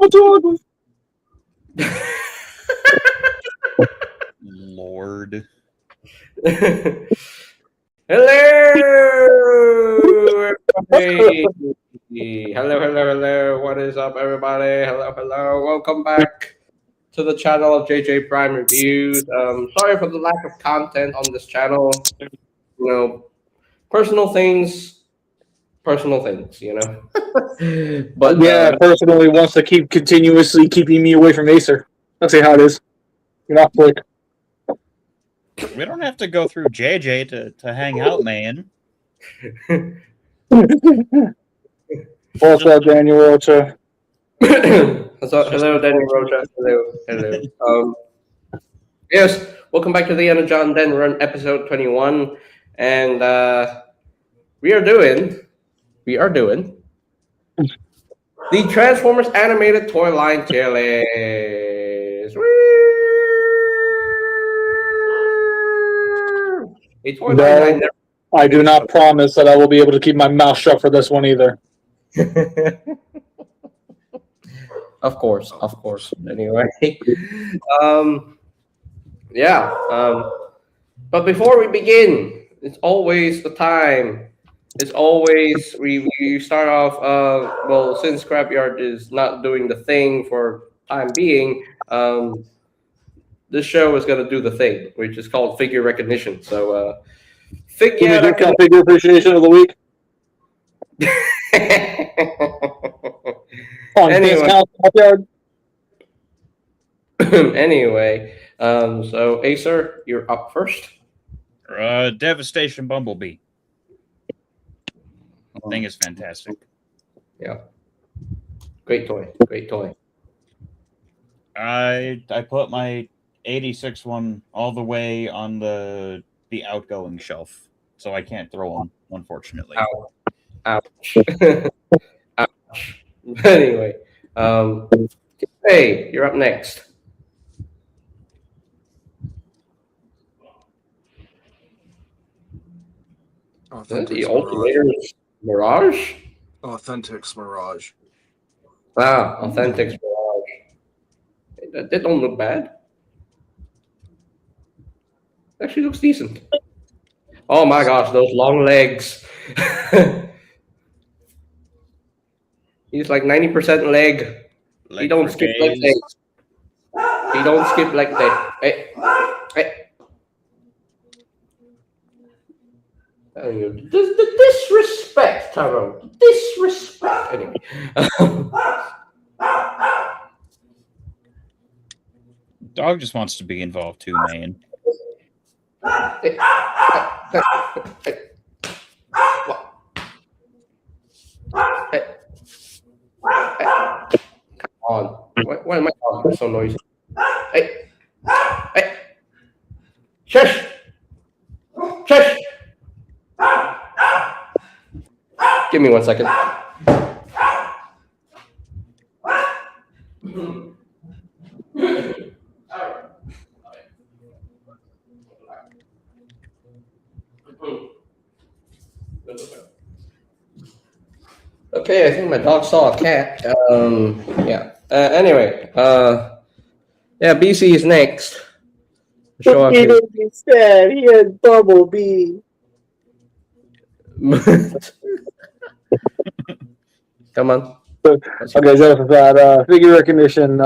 too ugly. Lord. Hello, everybody. Hello. What is up, everybody? Hello. Welcome back to the channel of JJ Prime Reviews. Sorry for the lack of content on this channel. You know, personal things. You know. But yeah, personally wants to keep continuously keeping me away from Acer. That's how it is. You're not quick. We don't have to go through JJ to hang out, man. What's up, Daniel Rocha? Hello, Daniel Rocha. Hello. Yes, welcome back to the ENERGON Den Run episode 21, and we are doing the Transformers animated Toyline tier list. A Toyline No, I do not promise that I will be able to keep my mouth shut for this one either. Of course. Anyway, but before we begin, it's always the time. It's always we start off. Well, since Scrapyard is not doing the thing for time being, this show is going to do the thing, which is called figure recognition. So, figure appreciation of the week. Anyway, so Acer, you're up first. Devastation Bumblebee. The thing is fantastic. Yeah. Great toy. I put my 86 one all the way on the outgoing shelf, so I can't throw them, unfortunately. Ouch. Ouch. Anyway, hey, you're up next. The Ultimators Mirage? Authentics Mirage. Wow, Authentics Mirage. That don't look bad. Actually looks decent. Oh my gosh, those long legs. He's like 90% leg. He don't skip like that. He don't skip like that. Hey. The disrespect, Taro. Disrespect. Anyway. Dog just wants to be involved too, man. Hey. Come on. Why am I talking so noisy? Hey. Shush. Give me 1 second. Okay, I think my dog saw a cat. Yeah. Anyway, yeah, BC is next. Show off his... said he had Bumblebee. Come on. Okay, so that figure recognition.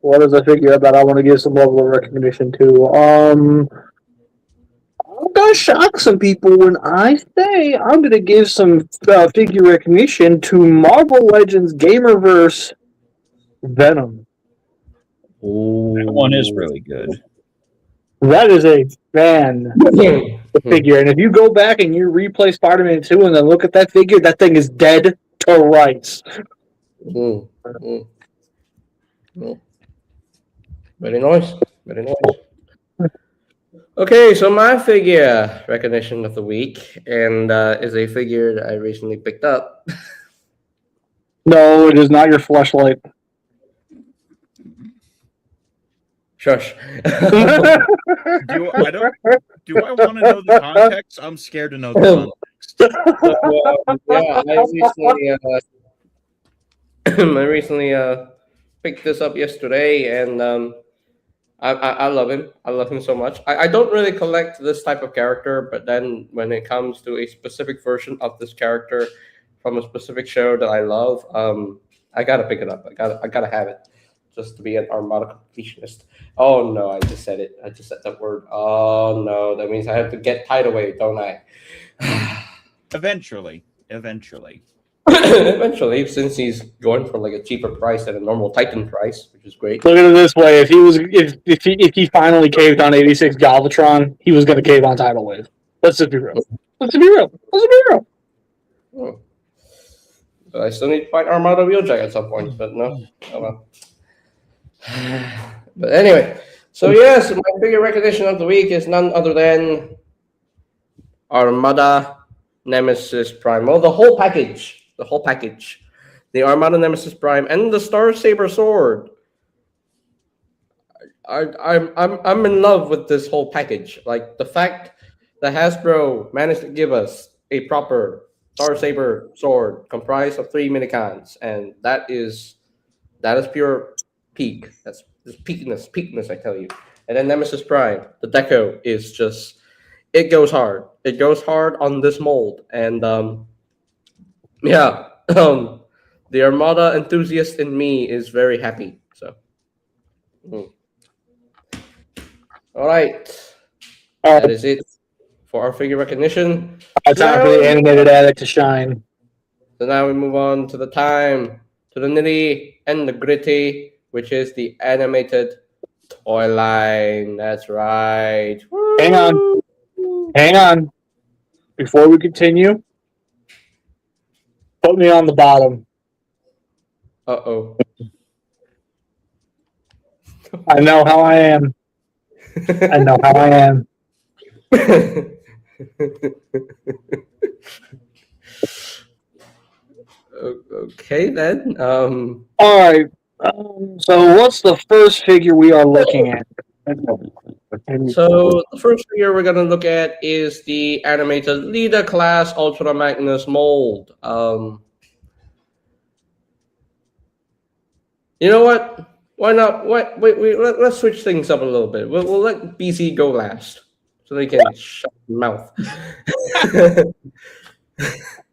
What is a figure that I want to give some level of recognition to? I'm gonna shock some people when I say I'm gonna give some figure recognition to Marvel Legends Gamerverse Venom. That one is really good. That is a fan figure, and if you go back and you replay Spider-Man 2 and then look at that figure, that thing is dead to rights. Very nice. Okay, so my figure recognition of the week and is a figure that I recently picked up. No, it is not your fleshlight. Shush. Do I want to know the context? I'm scared to know the context. Yeah, I recently I recently picked this up yesterday, and I love him. I love him so much. I don't really collect this type of character, but then when it comes to a specific version of this character from a specific show that I love, I gotta pick it up. I gotta have it just to be an Armada completionist. Oh no, I just said it. I just said that word. Oh no, that means I have to get tied away, don't I? Eventually. Eventually, since he's going for like a cheaper price than a normal Titan price, which is great. Look at it this way: if he finally caved on 86 Galvatron, he was going to cave on Tidal Wave. Let's just be real. Oh. But I still need to find Armada Wheeljack at some point, but no. Oh well. But anyway, so yes, my figure recognition of the week is none other than Armada Nemesis Prime. Well, the whole package. The Armada Nemesis Prime and the Star Saber sword. I'm in love with this whole package. Like the fact that Hasbro managed to give us a proper Star Saber sword comprised of 3 minicons, and that is pure peak. That's just peakness, I tell you. And then Nemesis Prime, the deco is just, it goes hard. It goes hard on this mold, and the Armada enthusiast in me is very happy. So, all right, that is it for our figure recognition. Time for the animated addict to shine. So now we move on to the nitty and the gritty, which is the animated Toyline. That's right. Woo! Hang on. Before we continue, put me on the bottom. Uh-oh. I know how I am. Okay then. All right. So what's the first figure we are looking at? So the first figure we're gonna look at is the animated Leader class Ultra Magnus mold. You know what? Why not? Wait, let's switch things up a little bit. We'll let BC go last, so they can shut their mouth.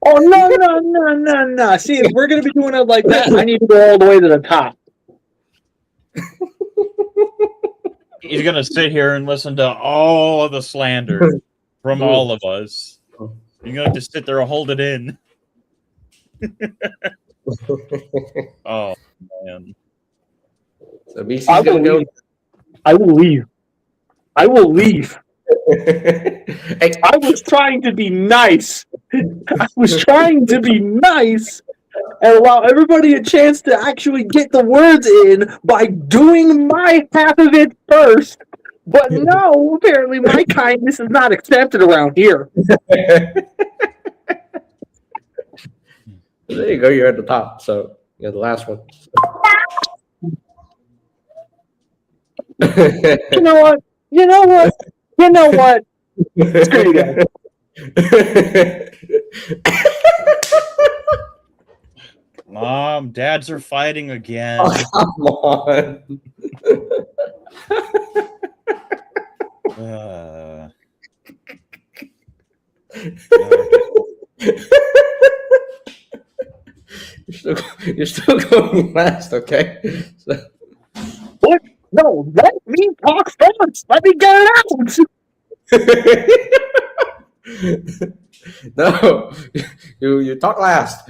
Oh no! See, if we're gonna be doing it like that, I need to go all the way to the top. He's gonna sit here and listen to all of the slander from all of us. You're gonna have to sit there and hold it in. Oh man! So BC's gonna go. I will leave. I was trying to be nice. And allow everybody a chance to actually get the words in by doing my half of it first. But no, apparently my kindness is not accepted around here. There you go. You're at the top. So you're the last one. You know what? Screw you guys. Mom, dads are fighting again. Oh, come on. You're still going last, okay? So. What? No, let me talk first. Let me get it out. No, you talk last.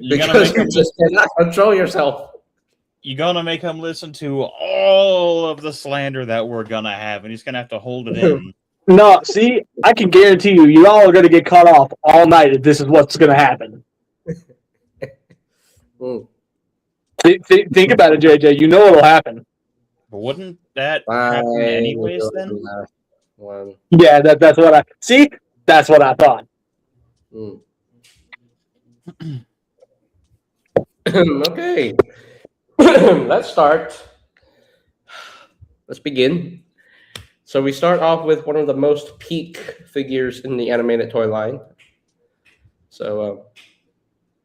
Because you just cannot control yourself. You're gonna make him listen to all of the slander that we're gonna have, and he's gonna have to hold it in. No, see, I can guarantee you all are gonna get cut off all night if this is what's gonna happen. Think about it, JJ. You know it'll happen. But wouldn't that happen anyways then? Yeah, that's what I see. That's what I thought. Okay. Let's start. Let's begin. So we start off with one of the most peak figures in the animated toy line. So,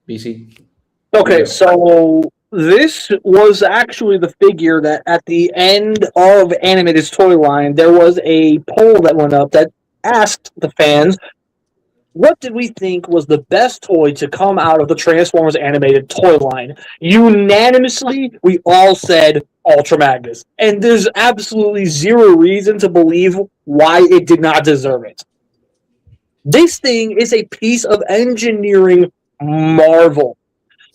BC. Okay, Yeah. so this was actually the figure that at the end of Animated's Toyline, there was a poll that went up that asked the fans, what did we think was the best toy to come out of the Transformers Animated Toyline? Unanimously, we all said Ultra Magnus. And there's absolutely zero reason to believe why it did not deserve it. This thing is a piece of engineering marvel.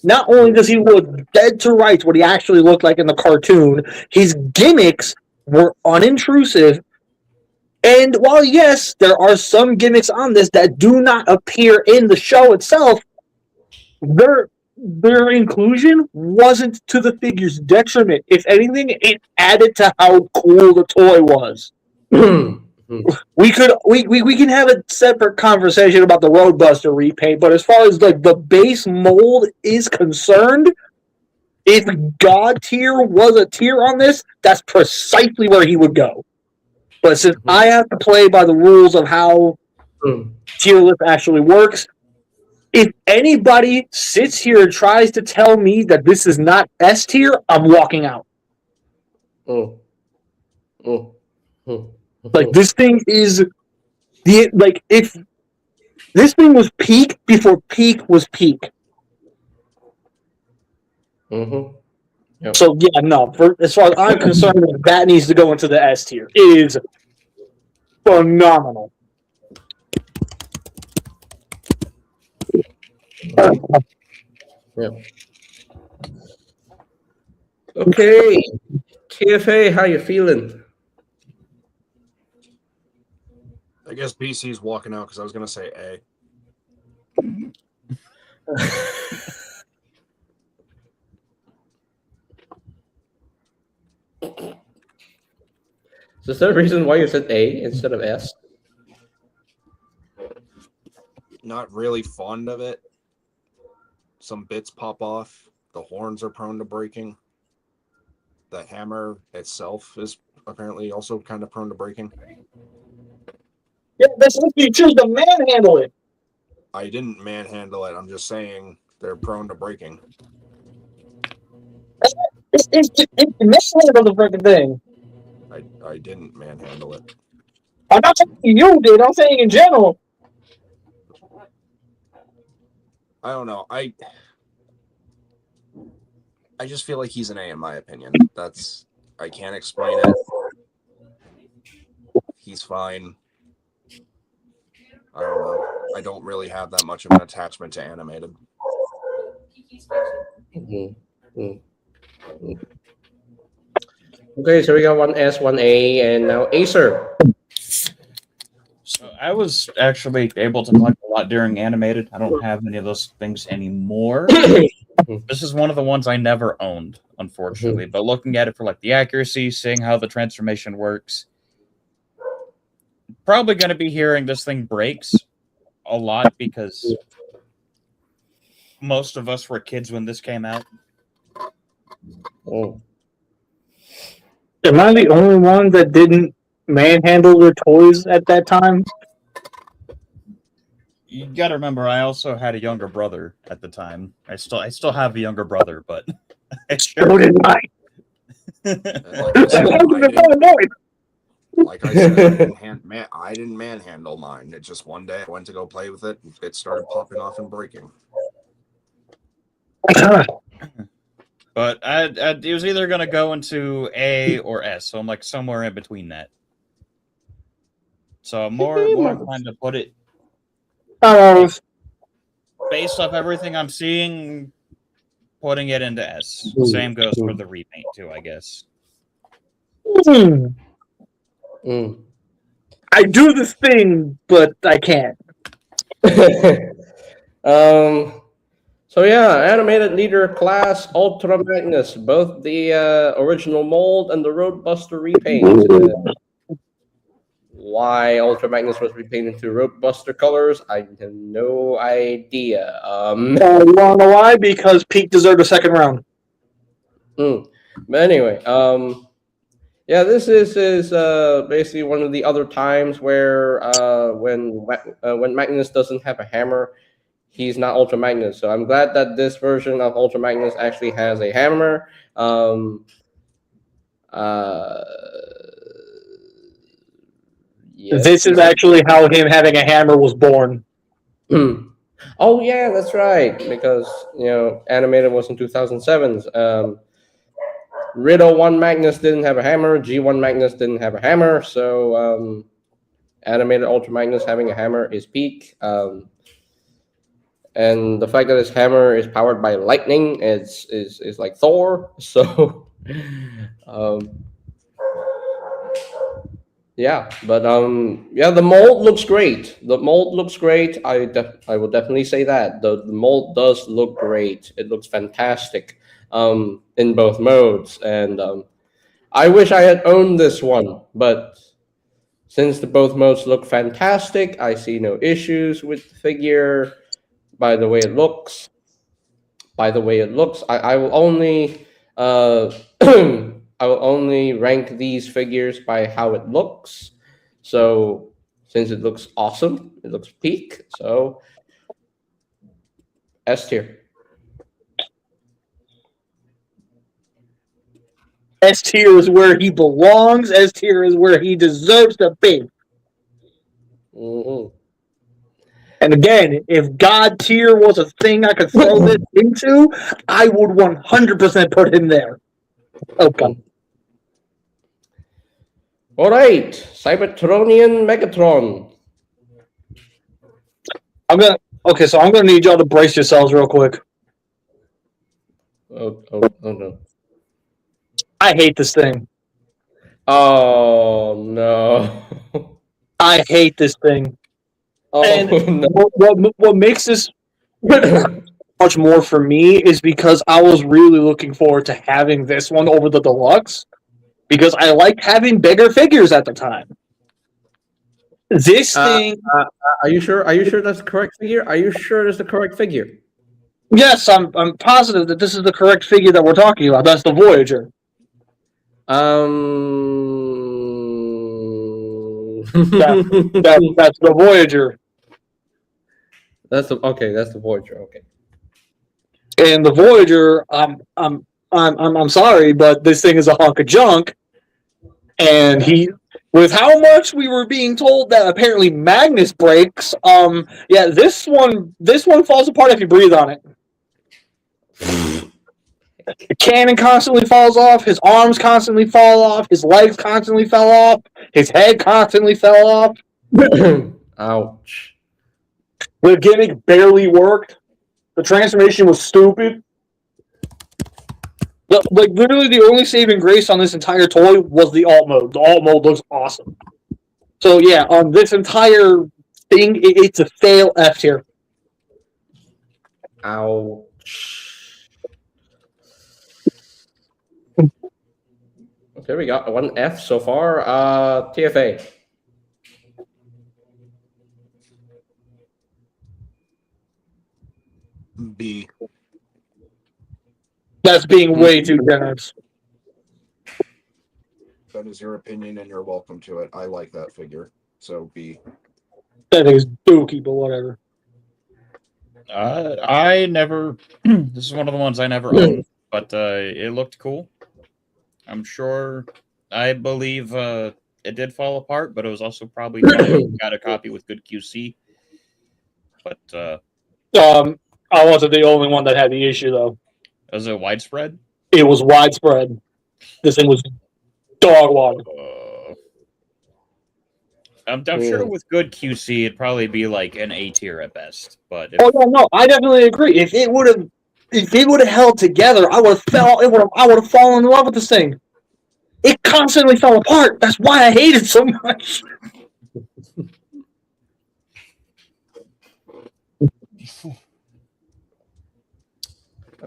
Not only does he look dead to rights what he actually looked like in the cartoon, his gimmicks were unintrusive. And while, yes, there are some gimmicks on this that do not appear in the show itself, their inclusion wasn't to the figure's detriment. If anything, it added to how cool the toy was. We can have a separate conversation about the Roadbuster repaint, but as far as like the base mold is concerned, if God tier was a tier on this, that's precisely where he would go. But since I have to play by the rules of how tier list actually works, if anybody sits here and tries to tell me that this is not S tier, I'm walking out. Like, this thing is if this thing was peak before peak was peak. Yep. So yeah, no. As far as I'm concerned, that needs to go into the S tier. It is phenomenal. Yeah. Okay, KFA, how you feeling? I guess BC's walking out because I was going to say A. Is there a reason why you said A instead of S? Not really fond of it. Some bits pop off. The horns are prone to breaking. The hammer itself is apparently also kind of prone to breaking. Yeah, that's if you choose to manhandle it. I didn't manhandle it. I'm just saying they're prone to breaking. It's manhandle the freaking thing. I didn't manhandle it. I'm not saying you did. I'm saying in general. I don't know. I just feel like he's an A in my opinion. I can't explain it. He's fine. I don't know. I don't really have that much of an attachment to animated. Okay, so we got one S, one A, and now Acer. So I was actually able to collect a lot during animated. I don't have any of those things anymore. This is one of the ones I never owned, unfortunately. But looking at it for like the accuracy, seeing how the transformation works, probably going to be hearing this thing breaks a lot because most of us were kids when this came out. Oh. Am I the only one that didn't manhandle their toys at that time? You got to remember, I also had a younger brother at the time. I still have a younger brother, but So did I. Like I said, I didn't manhandle mine. It just one day I went to go play with it. It started popping off and breaking. But it was either going to go into A or S, so I'm like somewhere in between that. So I'm more inclined to put it based off everything I'm seeing, putting it into S. Same goes for the repaint too, I guess. I do this thing, but I can't. So yeah, animated leader class Ultra Magnus, both the original mold and the Roadbuster repaint. Why Ultra Magnus was repainted to Roadbuster colors, I have no idea. You wanna know why? Because Pete deserved a second round. But anyway, yeah, this is basically one of the other times where when Magnus doesn't have a hammer, he's not Ultra Magnus. So I'm glad that this version of Ultra Magnus actually has a hammer. Yes. This is actually how him having a hammer was born. Oh yeah, that's right. Because animated was in 2007. Riddle 1 Magnus didn't have a hammer. G1 Magnus didn't have a hammer. So animated Ultra Magnus having a hammer is peak. And the fact that his hammer is powered by lightning is like Thor. So yeah, but the mold looks great. The mold looks great. I will definitely say that the mold does look great. It looks fantastic in both modes, and I wish I had owned this one, but since both modes look fantastic, I see no issues with the figure. By the way it looks, I will only I will only rank these figures by how it looks. So since it looks awesome, it looks peak. So S tier. S tier is where he belongs. S tier is where he deserves to be. Mm-hmm. And again, if God tier was a thing I could throw this into, I would 100% put him there. Okay. All right, Cybertronian Megatron. I'm gonna need y'all to brace yourselves real quick. Oh no. I hate this thing. Oh no. I hate this thing. Oh And no. what makes this much more for me is because I was really looking forward to having this one over the deluxe because I liked having bigger figures at the time. This thing. Are you sure? Are you sure that's the correct figure? Are you sure that's the correct figure? Yes, I'm positive that this is the correct figure that we're talking about. That's the Voyager. That's the Voyager. That's the Voyager. Okay. And the Voyager, I'm sorry, but this thing is a hunk of junk. And with how much we were being told that apparently Magnus breaks, this one falls apart if you breathe on it. The cannon constantly falls off, his arms constantly fall off, his legs constantly fell off, his head constantly fell off. Ouch. The gimmick barely worked. The transformation was stupid. Like, literally the only saving grace on this entire toy was the alt mode. The alt mode looks awesome. So yeah, on this entire thing, it's a fail F tier. Ouch. Okay, we got one F so far. TFA. B. That's being way too generous. That is your opinion, and you're welcome to it. I like that figure, so B. That is dookie, but whatever. I never. This is one of the ones I never owned, but it looked cool. I'm sure. I believe it did fall apart, but it was also probably got a copy with good QC. But I wasn't the only one that had the issue though. was it widespread? It was widespread. This thing was dog water. I'm sure with good QC, it'd probably be like an A tier at best. But no, I definitely agree. If it would have held together, I would have fallen in love with this thing. It constantly fell apart. That's why I hate it so much.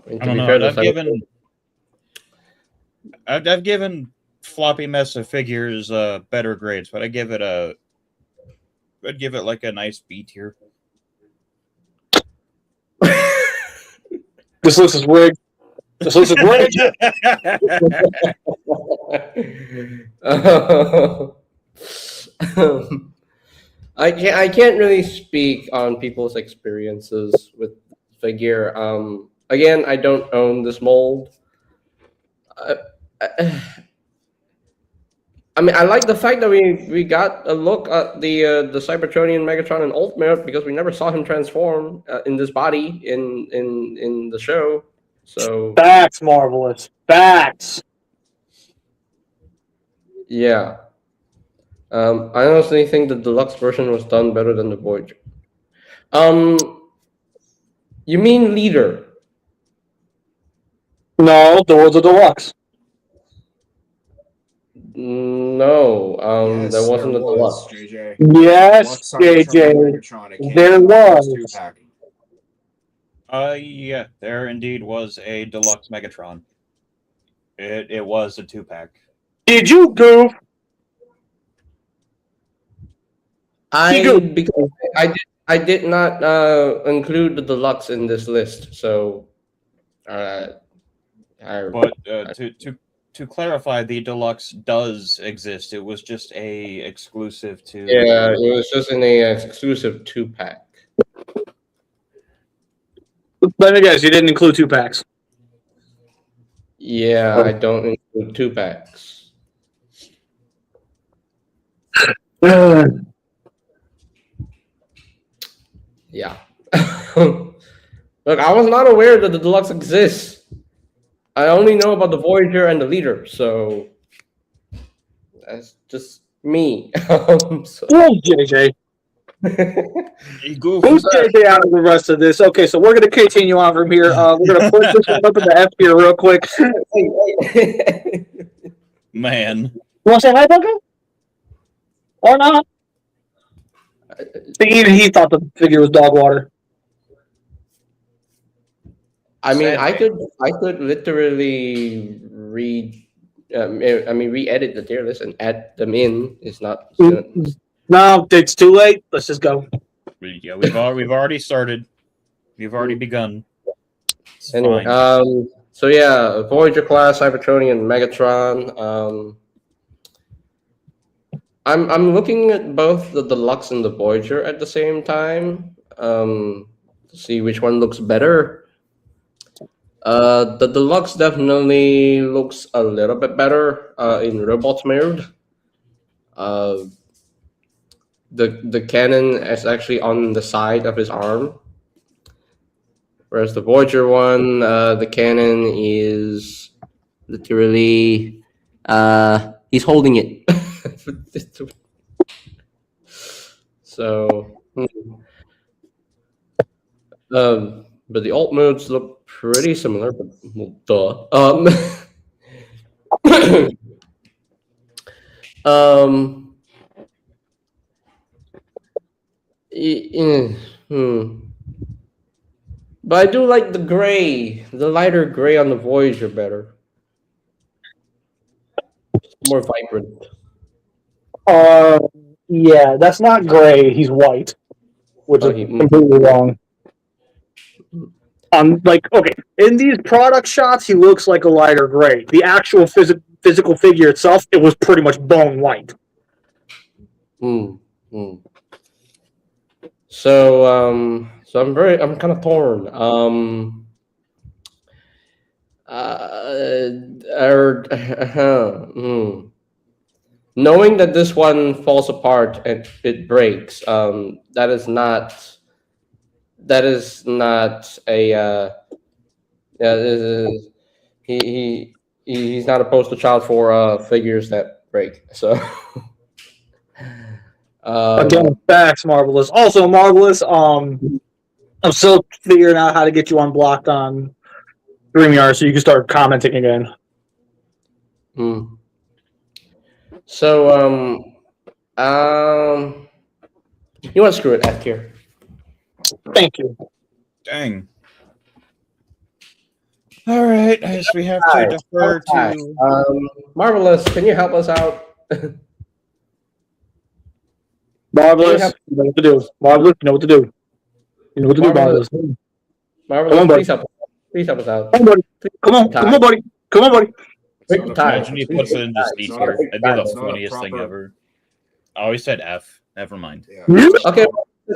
I don't know. I've given Floppy Mess of Figures better grades, but I'd give it like a nice B tier. This list is rigged. This list is rigged. I can't really speak on people's experiences with the figure. Again, I don't own this mold. Uh, I, I mean, I like the fact that we got a look at the Cybertronian, Megatron, and Ultimate because we never saw him transform in this body in the show. So Facts, Marvelous. Facts. yeah, I honestly think the deluxe version was done better than the Voyager. You mean leader? No, there was a deluxe. No, Yes, that wasn't there the was, deluxe. JJ. Yes, Deluxe JJ. Cybertron Megatron. It came There in the box was. 2-pack. Yeah, there indeed was a deluxe Megatron. It was a 2-pack. Did you goof? Because I did not include the deluxe in this list. So, But to clarify, the deluxe does exist. It was just a exclusive to. yeah, it was just in a exclusive 2-pack. Let me guess, you didn't include 2-packs. Yeah, I don't include 2-packs. Yeah. Look, I was not aware that the deluxe exists. I only know about the Voyager and the leader, so that's just me. So- Whoa, JJ. Who's JJ out of the rest of this? Okay, so we're going to continue on from here. We're going to put this one up in the F here real quick. Man. You want to say hi, Bunker? Or not? See, even he thought the figure was dog water. I mean, Sad I man. could literally re-edit the tier list and add them in. It's not. No, it's too late. Let's just go. Yeah, we've already started. We've already begun. It's Anyway, fine. so yeah, Voyager class, Cybertronian, Megatron. I'm looking at both the deluxe and the Voyager at the same time. To see which one looks better. The deluxe definitely looks a little bit better in robot mode. The cannon is actually on the side of his arm, whereas the Voyager one, the cannon is literally he's holding it. So, but the alt modes look pretty similar. But well, duh. But I do like the gray, the lighter gray on the Voyager better. It's more vibrant. Yeah, that's not gray. He's white, which is completely wrong. Okay, in these product shots, he looks like a lighter gray. The actual physical figure itself, it was pretty much bone white. So I'm kind of torn. Knowing that this one falls apart and it breaks, that is not a he's not a poster child for figures that break. So Again, facts, Marvelous. Also, Marvelous, I'm still figuring out how to get you unblocked on StreamYard so you can start commenting again. So you want to screw it, F tier. Thank you. Dang. All right, I guess we have to defer to. Marvelous, can you help us out? Marvelous, you know what to do. Marvelous, you know what to do. You know what to do, Marvelous. Marvelous, Come on, buddy. please help us out. Come on, buddy. Come on, buddy. Come on, buddy. Imagine he puts it in just D tier. That'd be the funniest thing ever. I always said F. Never mind. Yeah. Okay,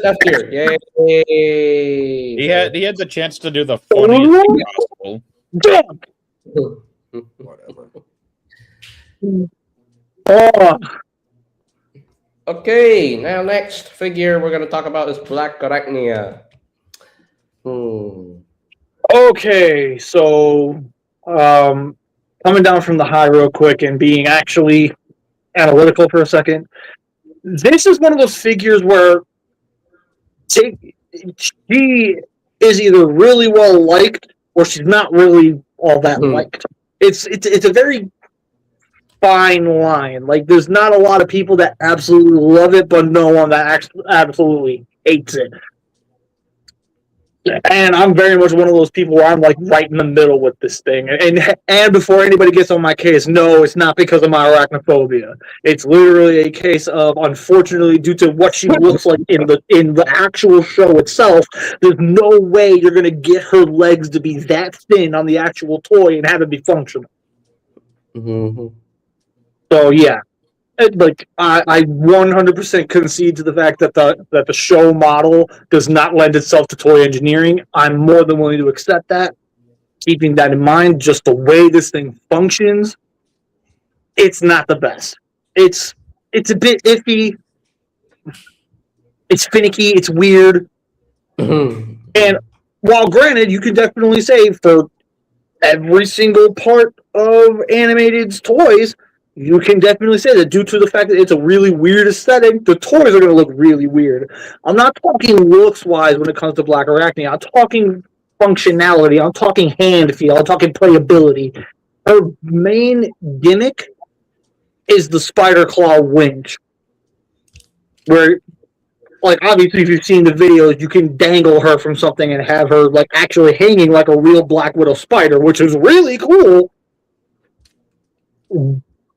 F tier. Yay! He had the chance to do the funniest thing possible. Damn. Whatever. Oh, Okay, now next figure we're gonna talk about is Black Arachnia. okay, so coming down from the high real quick and being actually analytical for a second, this is one of those figures where she is either really well liked or she's not really all that liked. It's a very fine line. Like, there's not a lot of people that absolutely love it, but no one that absolutely hates it. And I'm very much one of those people where I'm like right in the middle with this thing. And before anybody gets on my case, no, it's not because of my arachnophobia. It's literally a case of, unfortunately, due to what she looks like in the actual show itself, there's no way you're gonna get her legs to be that thin on the actual toy and have it be functional. Mm-hmm. So yeah. Like I 100% concede to the fact that the show model does not lend itself to toy engineering. I'm more than willing to accept that. Keeping that in mind, just the way this thing functions, it's not the best. It's a bit iffy. It's finicky. It's weird. And while granted, you can definitely say for every single part of Animated's toys, you can definitely say that due to the fact that it's a really weird aesthetic, the toys are going to look really weird. I'm not talking looks-wise when it comes to Black Arachnia. I'm talking functionality. I'm talking hand feel. I'm talking playability. Her main gimmick is the spider claw winch. Where, like, obviously if you've seen the videos, you can dangle her from something and have her, like, actually hanging like a real Black Widow spider, which is really cool.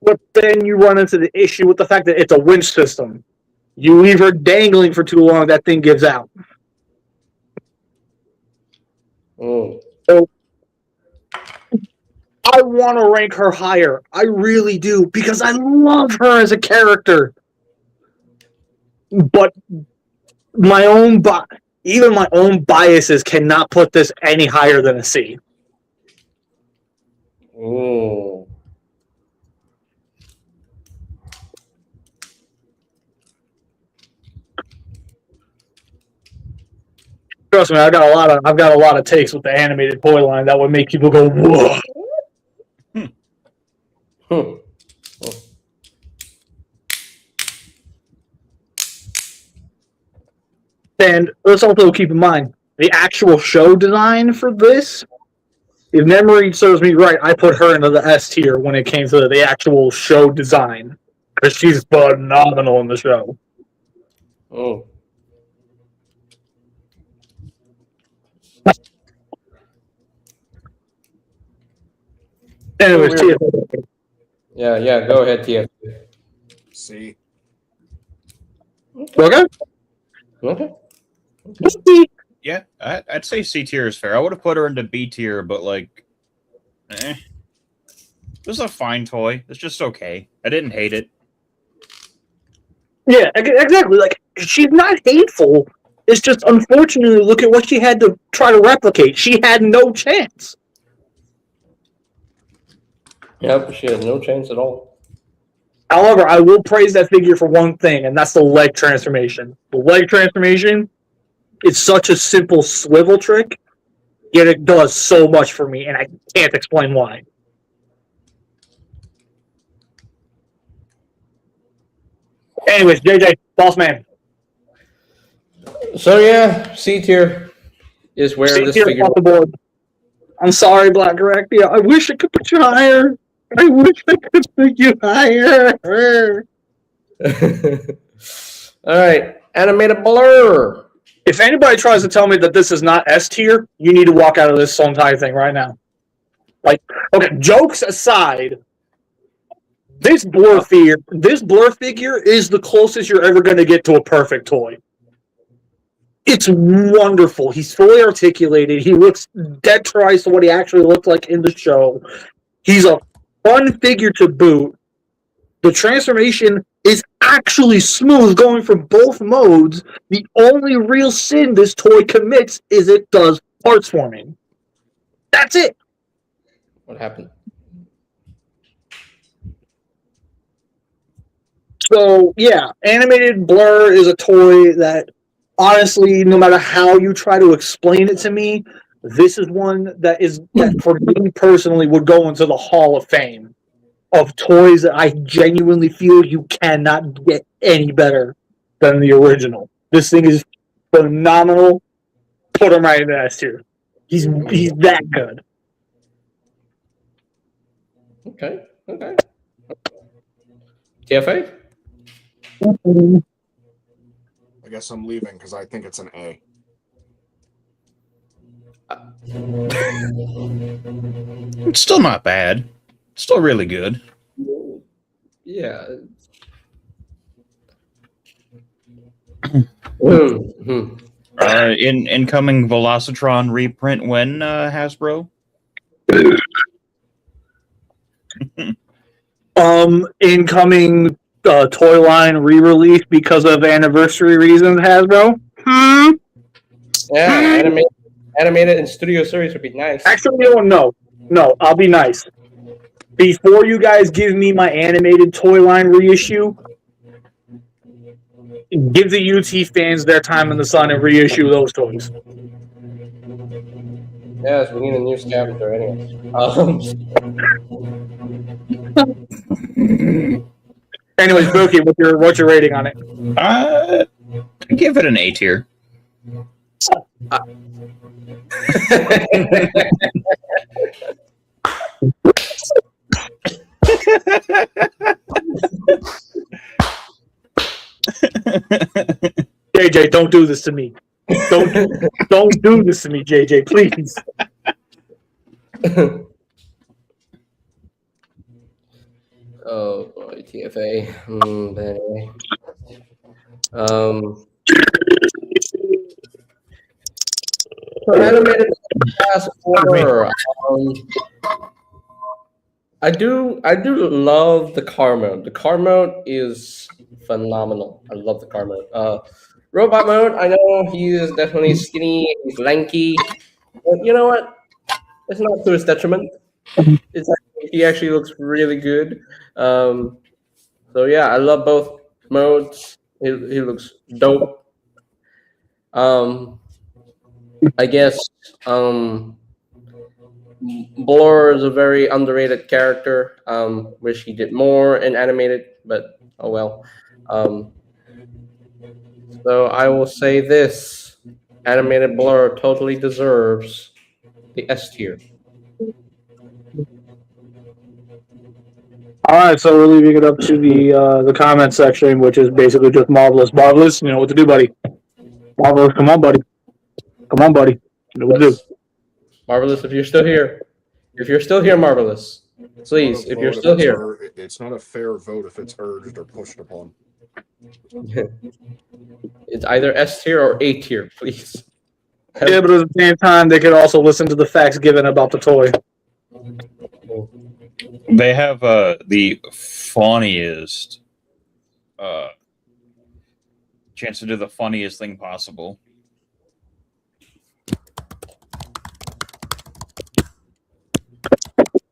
But then you run into the issue with the fact that it's a winch system. You leave her dangling for too long, that thing gives out. So I want to rank her higher. I really do, because I love her as a character. But even my own biases cannot put this any higher than a C. Trust me, I've got a lot of takes with the animated toy line that would make people go, whoa. And let's also keep in mind the actual show design for this. If memory serves me right, I put her into the S tier when it came to the actual show design, because she's phenomenal in the show. Anyways, TF. Yeah, go ahead, TF. See, Okay. Yeah, I'd say C tier is fair. I would have put her into B tier, but like, this is a fine toy. It's just okay. I didn't hate it. Yeah, exactly. Like, she's not hateful. It's just, unfortunately, look at what she had to try to replicate. She had no chance. Yep, she has no chance at all. However, I will praise that figure for one thing, and that's the leg transformation. The leg transformation is such a simple swivel trick, yet it does so much for me, and I can't explain why. Anyways, JJ, boss man. So yeah, C tier is where this figure. Off the board. I'm sorry, Black Arachnia. I wish I could put you higher. I wish I could put you higher. All right, animated blur. If anybody tries to tell me that this is not S tier, you need to walk out of this entire thing right now. Like, okay, jokes aside, this blur figure is the closest you're ever going to get to a perfect toy. It's wonderful. He's fully articulated. He looks dead twice to what he actually looked like in the show. He's a fun figure to boot. The transformation is actually smooth going from both modes. The only real sin this toy commits is it does parts forming. That's it. What happened? So yeah, animated blur is a toy that honestly, no matter how you try to explain it to me, this is one that for me personally would go into the Hall of Fame of toys that I genuinely feel you cannot get any better than the original. This thing is phenomenal. Put him right in the S tier. He's that good. Okay. TFA? I guess I'm leaving because I think it's an A. It's still not bad. Still really good. Yeah. Mhm. Incoming Velocitron reprint when, Hasbro? Incoming Toyline re-release because of anniversary reasons, Hasbro. Yeah, animated and studio series would be nice. Actually, no, I'll be nice. Before you guys give me my animated Toyline reissue, give the UT fans their time in the sun and reissue those toys. Yes, we need a new scavenger anyway. Anyways, Bookie, what's your rating on it? I give it an A tier. JJ, don't do this to me. Don't do this to me, JJ, please. Oh boy, TFA. But anyway. So animated Fast Four. I do love the car mode. The car mode is phenomenal. I love the car mode. Robot mode, I know he is definitely skinny, he's lanky, but you know what? It's not to his detriment. He actually looks really good. So yeah, I love both modes. He looks dope. I guess Blur is a very underrated character. Wish he did more in animated, but oh well. So I will say this: animated Blur totally deserves the S tier. All right, so we're leaving it up to the comment section, which is basically just marvelous. Marvelous, you know what to do, buddy. Marvelous, come on, buddy. Come on, buddy. You know what to do. Marvelous, if you're still here. If you're still here, Marvelous. Please, if you're still here. It's not a fair vote if it's urged or pushed upon. It's either S tier or A tier, please. Yeah, but at the same time, they could also listen to the facts given about the toy. They have the funniest chance to do the funniest thing possible.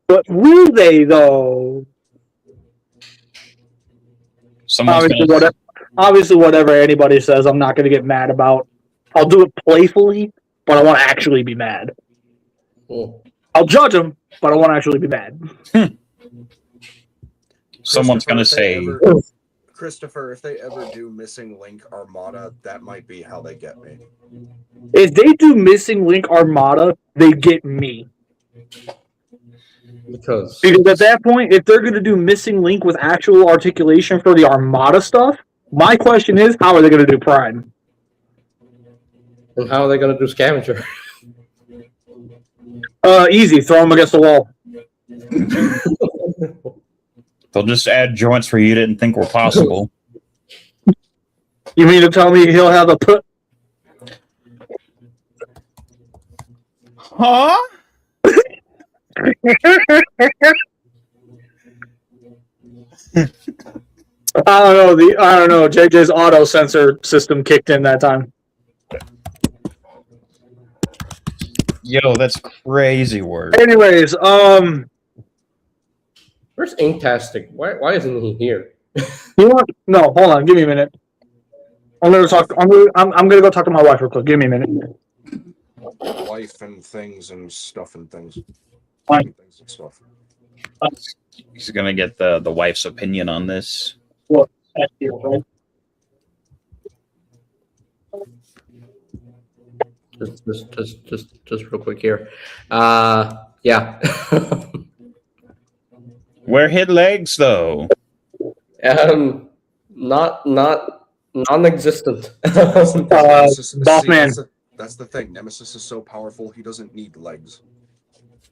But will they, though? Obviously, whatever anybody says, I'm not going to get mad about. I'll do it playfully, but I want to actually be mad. Cool. I'll judge them, but I want to actually be mad. Someone's going to say... Christopher, if they ever do Missing Link Armada, that might be how they get me. If they do Missing Link Armada, they get me. Because at that point, if they're going to do Missing Link with actual articulation for the Armada stuff, my question is, how are they going to do Prime? And how are they going to do Scavenger? Easy. Throw them against the wall. They'll just add joints for you didn't think were possible. You mean to tell me he'll have a put? Huh? I don't know. JJ's auto sensor system kicked in that time. Yo, that's crazy work. Anyways, Where's Inktastic? Why isn't he here? you want? No, hold on. Give me a minute. I'm gonna talk. I'm gonna go talk to my wife real quick. Give me a minute. Life and things and stuff and things. Fine. Things and stuff. He's gonna get the wife's opinion on this. What? That's here, right? Just real quick here. Yeah. Where hid legs though? Not non-existent. Boss man. That's the thing. Nemesis is so powerful, he doesn't need legs.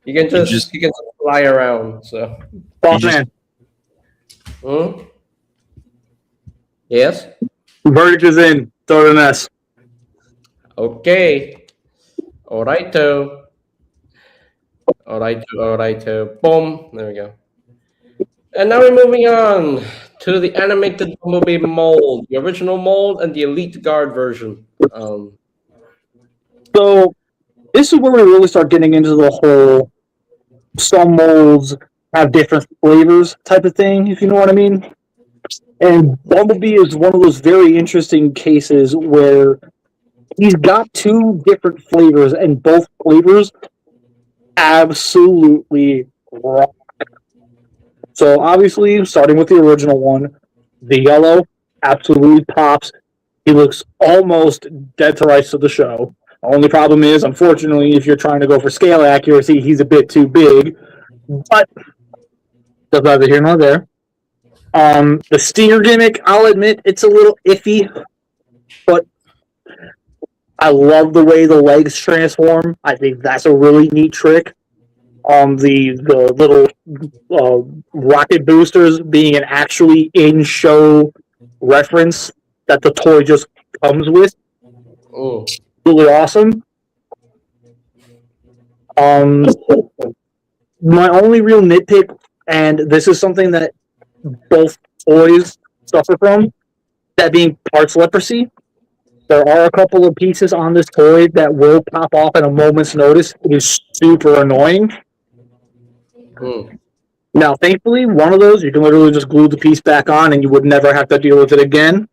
You can just fly around. So, Boss man. Hmm? Yes. Verdict is in. Throw it in S. Okay. Alrighto. Boom. There we go. And now we're moving on to the animated Bumblebee mold, the original mold and the Elite Guard version. So this is where we really start getting into the whole some molds have different flavors type of thing, if you know what I mean. And Bumblebee is one of those very interesting cases where he's got two different flavors, and both flavors absolutely rock. So obviously, starting with the original one, the yellow absolutely pops. He looks almost dead to rights to the show. Only problem is, unfortunately, if you're trying to go for scale accuracy, he's a bit too big. But that's neither here nor there. The stinger gimmick, I'll admit, it's a little iffy, but I love the way the legs transform. I think that's a really neat trick. The little rocket boosters being an actually in-show reference that the toy just comes with. Oh. Really awesome. My only real nitpick, and this is something that both toys suffer from, that being parts leprosy. There are a couple of pieces on this toy that will pop off at a moment's notice. It is super annoying. Now, thankfully, one of those, you can literally just glue the piece back on and you would never have to deal with it again.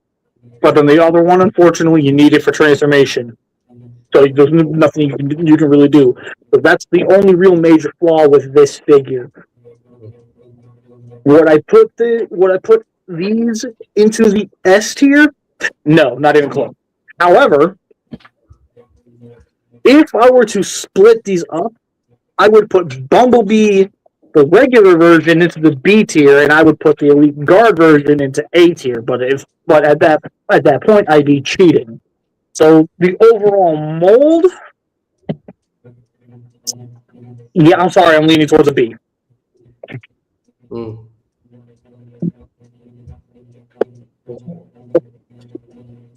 But then the other one, unfortunately, you need it for transformation. So there's nothing you can really do. So that's the only real major flaw with this figure. Would I put these into the S tier? No, not even close. However, if I were to split these up, I would put Bumblebee, the regular version, into the B tier, and I would put the Elite Guard version into A tier. But at that point, I'd be cheating. So the overall mold, yeah, I'm sorry, I'm leaning towards a B.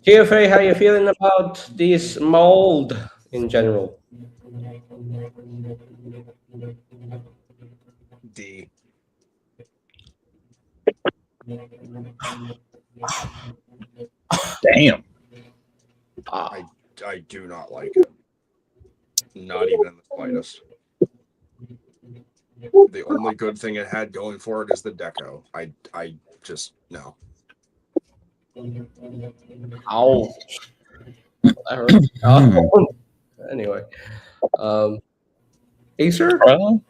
TFA, how you feeling about this mold in general? D. Damn. I do not like it. Not even in the slightest. The only good thing it had going for it is the deco. I just no. Ow. That hurt. Oh. Anyway. Acer? Well,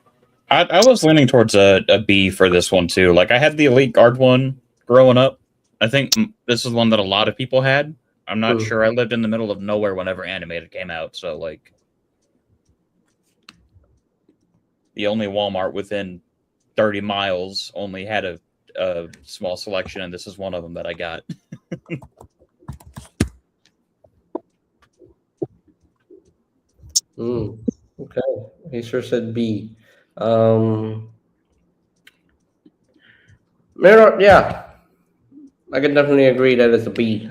I was leaning towards a B for this one too. Like I had the Elite Guard one growing up. I think this is one that a lot of people had. I'm not sure. I lived in the middle of nowhere whenever Animated came out, so like the only Walmart within 30 miles only had a small selection, and this is one of them that I got. Okay. Acer said B. Mirror, yeah. I can definitely agree that it's a B.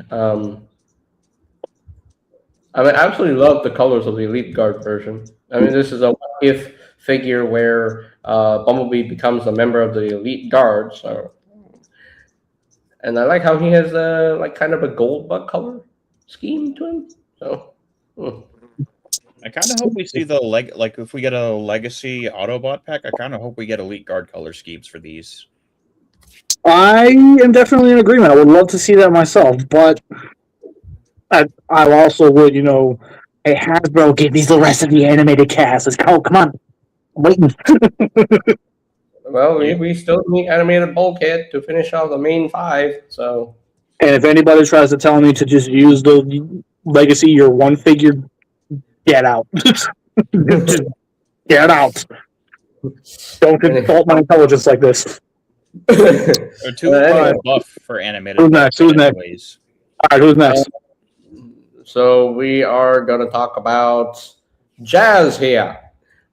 I mean, I absolutely love the colors of the Elite Guard version. I mean, this is a what-if figure where Bumblebee becomes a member of the Elite Guard. So, and I like how he has like kind of a gold bug color scheme to him. So, I kind of hope we see the like if we get a legacy Autobot pack. I kind of hope we get Elite Guard color schemes for these. I am definitely in agreement. I would love to see that myself, but I also would, hey, Hasbro, give me the rest of the animated cast. Let's go. Come on. I'm waiting. well, we still need animated Bulkhead to finish off the main 5. So, And if anybody tries to tell me to just use the Legacy Year 1 figure, get out. Just get out. Don't insult my intelligence like this. Or too buff for animated. Who's next? Who's next? Anyways. All right, who's next? So we are going to talk about Jazz here.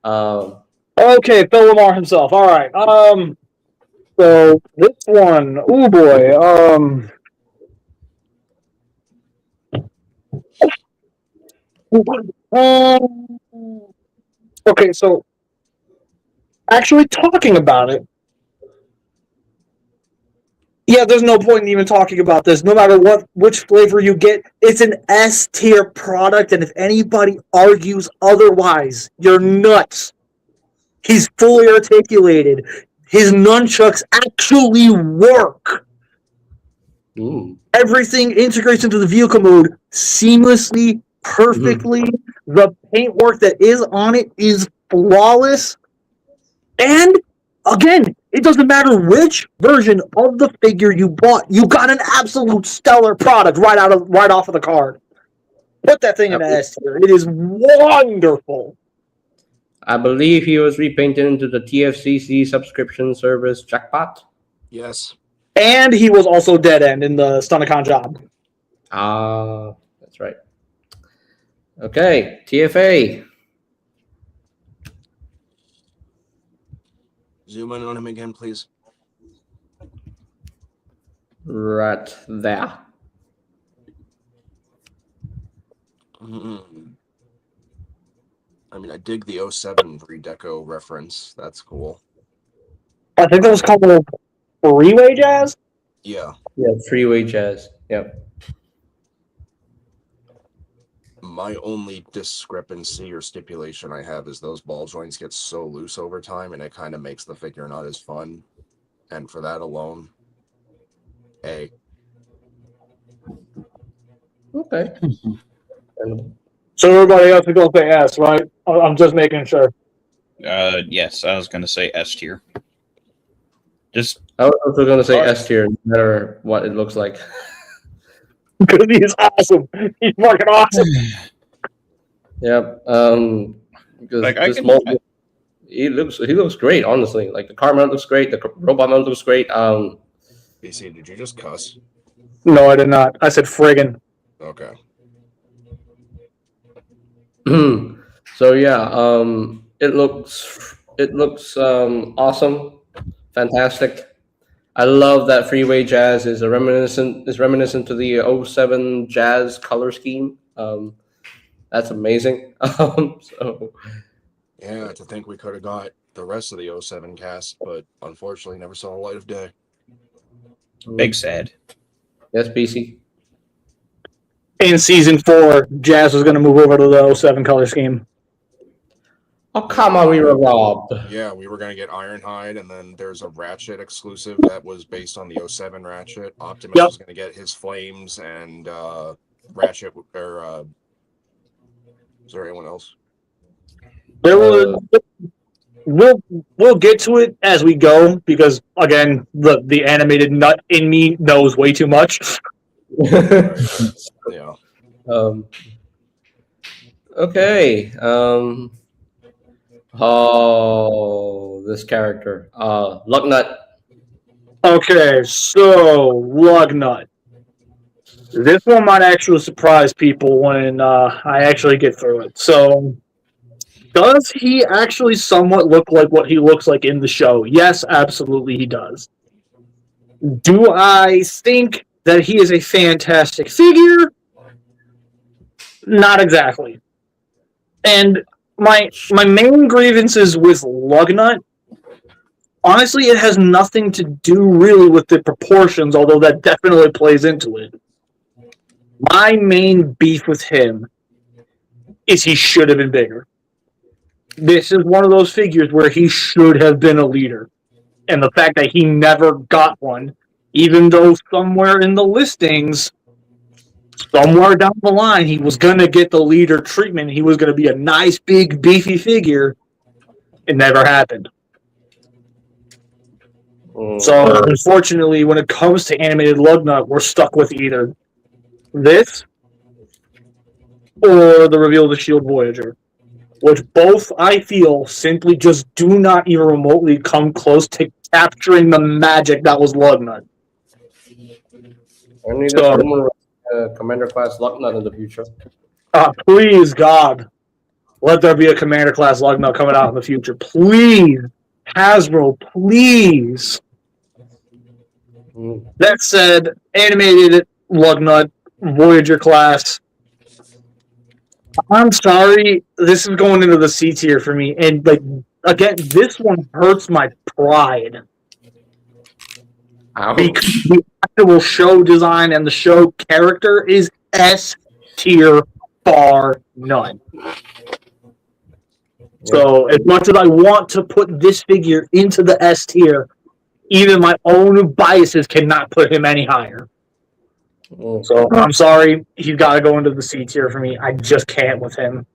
Okay, Phil Lamar himself. All right. So this one, oh boy. Okay, so actually talking about it. Yeah, there's no point in even talking about this. No matter which flavor you get, it's an S tier product, and if anybody argues otherwise, you're nuts. He's fully articulated. His nunchucks actually work. Ooh. Everything integrates into the vehicle mode seamlessly, perfectly. The paintwork that is on it is flawless. And again, it doesn't matter which version of the figure you bought. You got an absolute stellar product right off of the card. Put that thing in the S tier. It is wonderful. I believe he was repainted into the TFCC subscription service jackpot. Yes. And he was also dead end in the Stunnicon job. That's right. Okay, TFA. Zoom in on him again, please. Right there. I mean, I dig the 07 Redeco reference. That's cool. I think that was called Freeway Jazz? Yeah. Yeah, Freeway Jazz. Yep. My only discrepancy or stipulation I have is those ball joints get so loose over time, and it kind of makes the figure not as fun. And for that alone, A. Okay. So everybody else is going to say S, right? I'm just making sure. Yes, I was going to say S tier. Just I was also going to say S tier, no matter what it looks like. Because he's awesome. He's fucking awesome. Yep. Because Like, he looks great, honestly. Like the car mount looks great, the robot mount looks great. BC, did you just cuss? No, I did not. I said friggin'. Okay. So yeah, it looks awesome, fantastic. I love that Freeway Jazz is reminiscent to the 07 Jazz color scheme. That's amazing. So Yeah, to think we could have got the rest of the 07 cast, but unfortunately never saw the light of day. big sad. Yes, BC. In season 4, Jazz was going to move over to the 07 color scheme. Oh, come on, we were robbed. Yeah, we were going to get Ironhide, and then there's a Ratchet exclusive that was based on the 07 Ratchet. Optimus was going to get his flames, and Ratchet, or is there anyone else? There was. We'll get to it as we go because again the animated nut in me knows way too much. Yeah. Okay. Oh, this character. Lugnut. Okay, so Lugnut. This one might actually surprise people when I actually get through it. So, does he actually somewhat look like what he looks like in the show? Yes, absolutely he does. Do I think that he is a fantastic figure? Not exactly. And my main grievances with Lugnut honestly, it has nothing to do really with the proportions, although that definitely plays into it. My main beef with him is he should have been bigger. This is one of those figures where he should have been a leader. And the fact that he never got one, even though somewhere in the listings, somewhere down the line, he was going to get the leader treatment. He was going to be a nice, big, beefy figure. It never happened. So, unfortunately, when it comes to animated Lugnut, we're stuck with either this or the reveal of the Shield Voyager, which both, I feel, simply just do not even remotely come close to capturing the magic that was Lugnut. I need a Commander class Lugnut in the future. Please, God, let there be a Commander class Lugnut coming out in the future. Please, Hasbro, please. That said, animated Lugnut, Voyager class. I'm sorry, this is going into the C tier for me, and like again, this one hurts my pride. Because the actual show design and the show character is S tier, bar none. So as much as I want to put this figure into the S tier, even my own biases cannot put him any higher. So I'm sorry, he's got to go into the C tier for me. I just can't with him.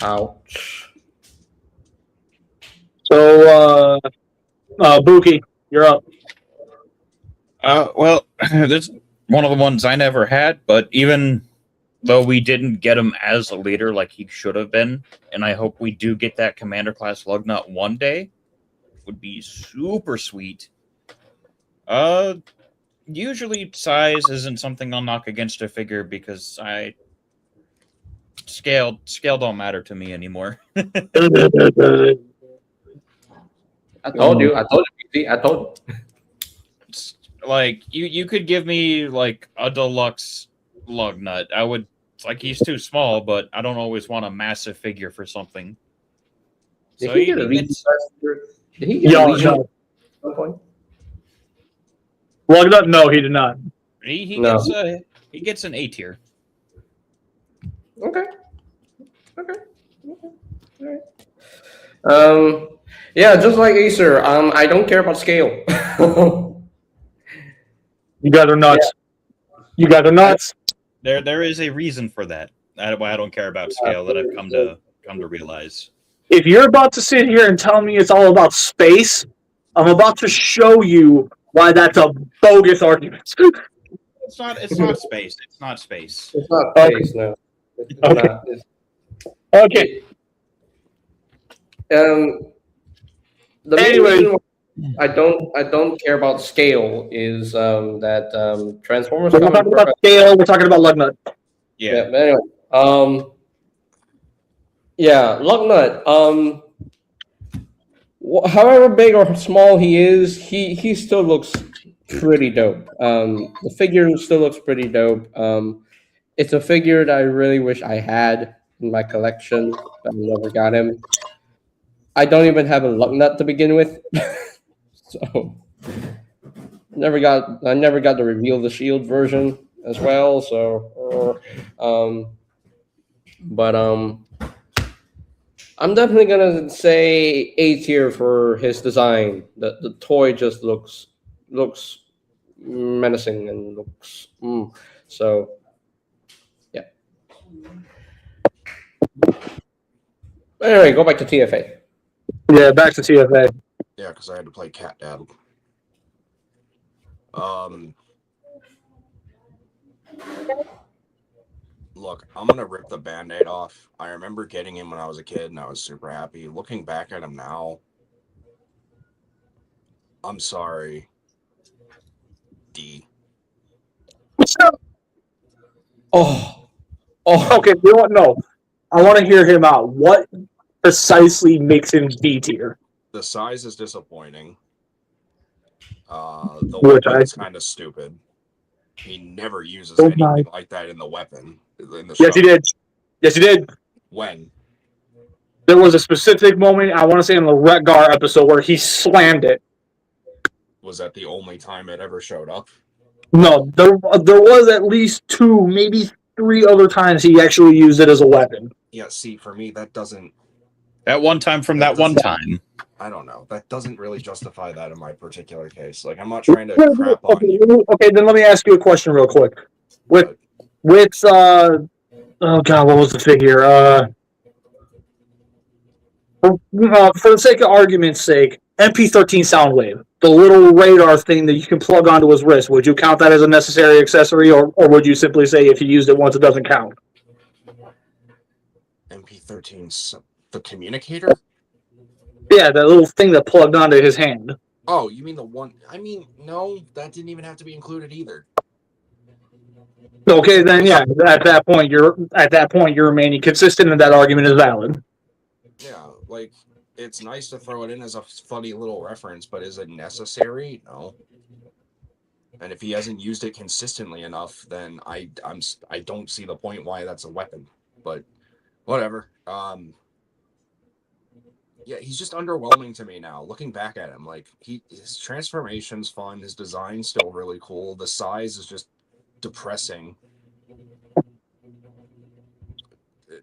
Ouch. So, Buki, you're up. Well, this is one of the ones I never had, but even though we didn't get him as a leader like he should have been, and I hope we do get that Commander class Lugnut one day, would be super sweet. Usually size isn't something I'll knock against a figure because scale don't matter to me anymore. I told you. It's like you could give me like a deluxe Lugnut. I would like he's too small, but I don't always want a massive figure for something. Did So he get a Legion? Did he get a Legion at some point? Lugnut? No, he did not. He gets an A tier. Okay. All right. Yeah, just like Acer, I don't care about scale. You guys are nuts. Yeah. You guys are nuts. There is a reason for that. Why I don't care about scale that I've come to realize. If you're about to sit here and tell me it's all about space, I'm about to show you why that's a bogus argument. It's not space. It's not space. It's not space, no. It's okay. Not. Okay. The main reason I don't care about scale is that Transformers. We're not talking about scale. We're talking about Lugnut. Yeah. But anyway, Lugnut. However big or small he is, he still looks pretty dope. The figure still looks pretty dope. It's a figure that I really wish I had in my collection, but I never got him. I don't even have a Lugnut to begin with, so I never got the reveal the shield version as well. So, but I'm definitely gonna say A tier for his design. The toy just looks menacing and looks so. Yeah. Anyway, go back to TFA. Yeah, back to TFA. Yeah, because I had to play Cat Dad. Look, I'm gonna rip the Band-Aid off. I remember getting him when I was a kid, and I was super happy. Looking back at him now, I'm sorry. D. Oh. Okay. You know what? No, I want to hear him out. What precisely makes him D tier? The size is disappointing. The weapon is kind of stupid. He never uses anything like that in the weapon. In the yes, he did. Yes, he did. When? There was a specific moment, I want to say in the Retgar episode, where he slammed it. Was that the only time it ever showed up? No, there was at least 2, maybe 3 other times he actually used it as a weapon. Yeah, see, for me, that doesn't... That one time from that one time. I don't know. That doesn't really justify that in my particular case. Like, I'm not trying to crap on you. Okay, then let me ask you a question real quick. With oh god, what was the figure? For the sake of argument's sake, MP13 Soundwave, the little radar thing that you can plug onto his wrist, would you count that as a necessary accessory, or would you simply say if you used it once, it doesn't count? MP13's the communicator? Yeah, that little thing that plugged onto his hand. Oh, you mean the one? I mean, no, that didn't even have to be included either. Okay, then yeah, at that point you're remaining consistent, and that argument is valid. Yeah, like, it's nice to throw it in as a funny little reference, but is it necessary? No. And if he hasn't used it consistently enough, then I don't see the point why that's a weapon. But whatever. Yeah, he's just underwhelming to me now. Looking back at him, like his transformation's fun, his design's still really cool. The size is just depressing.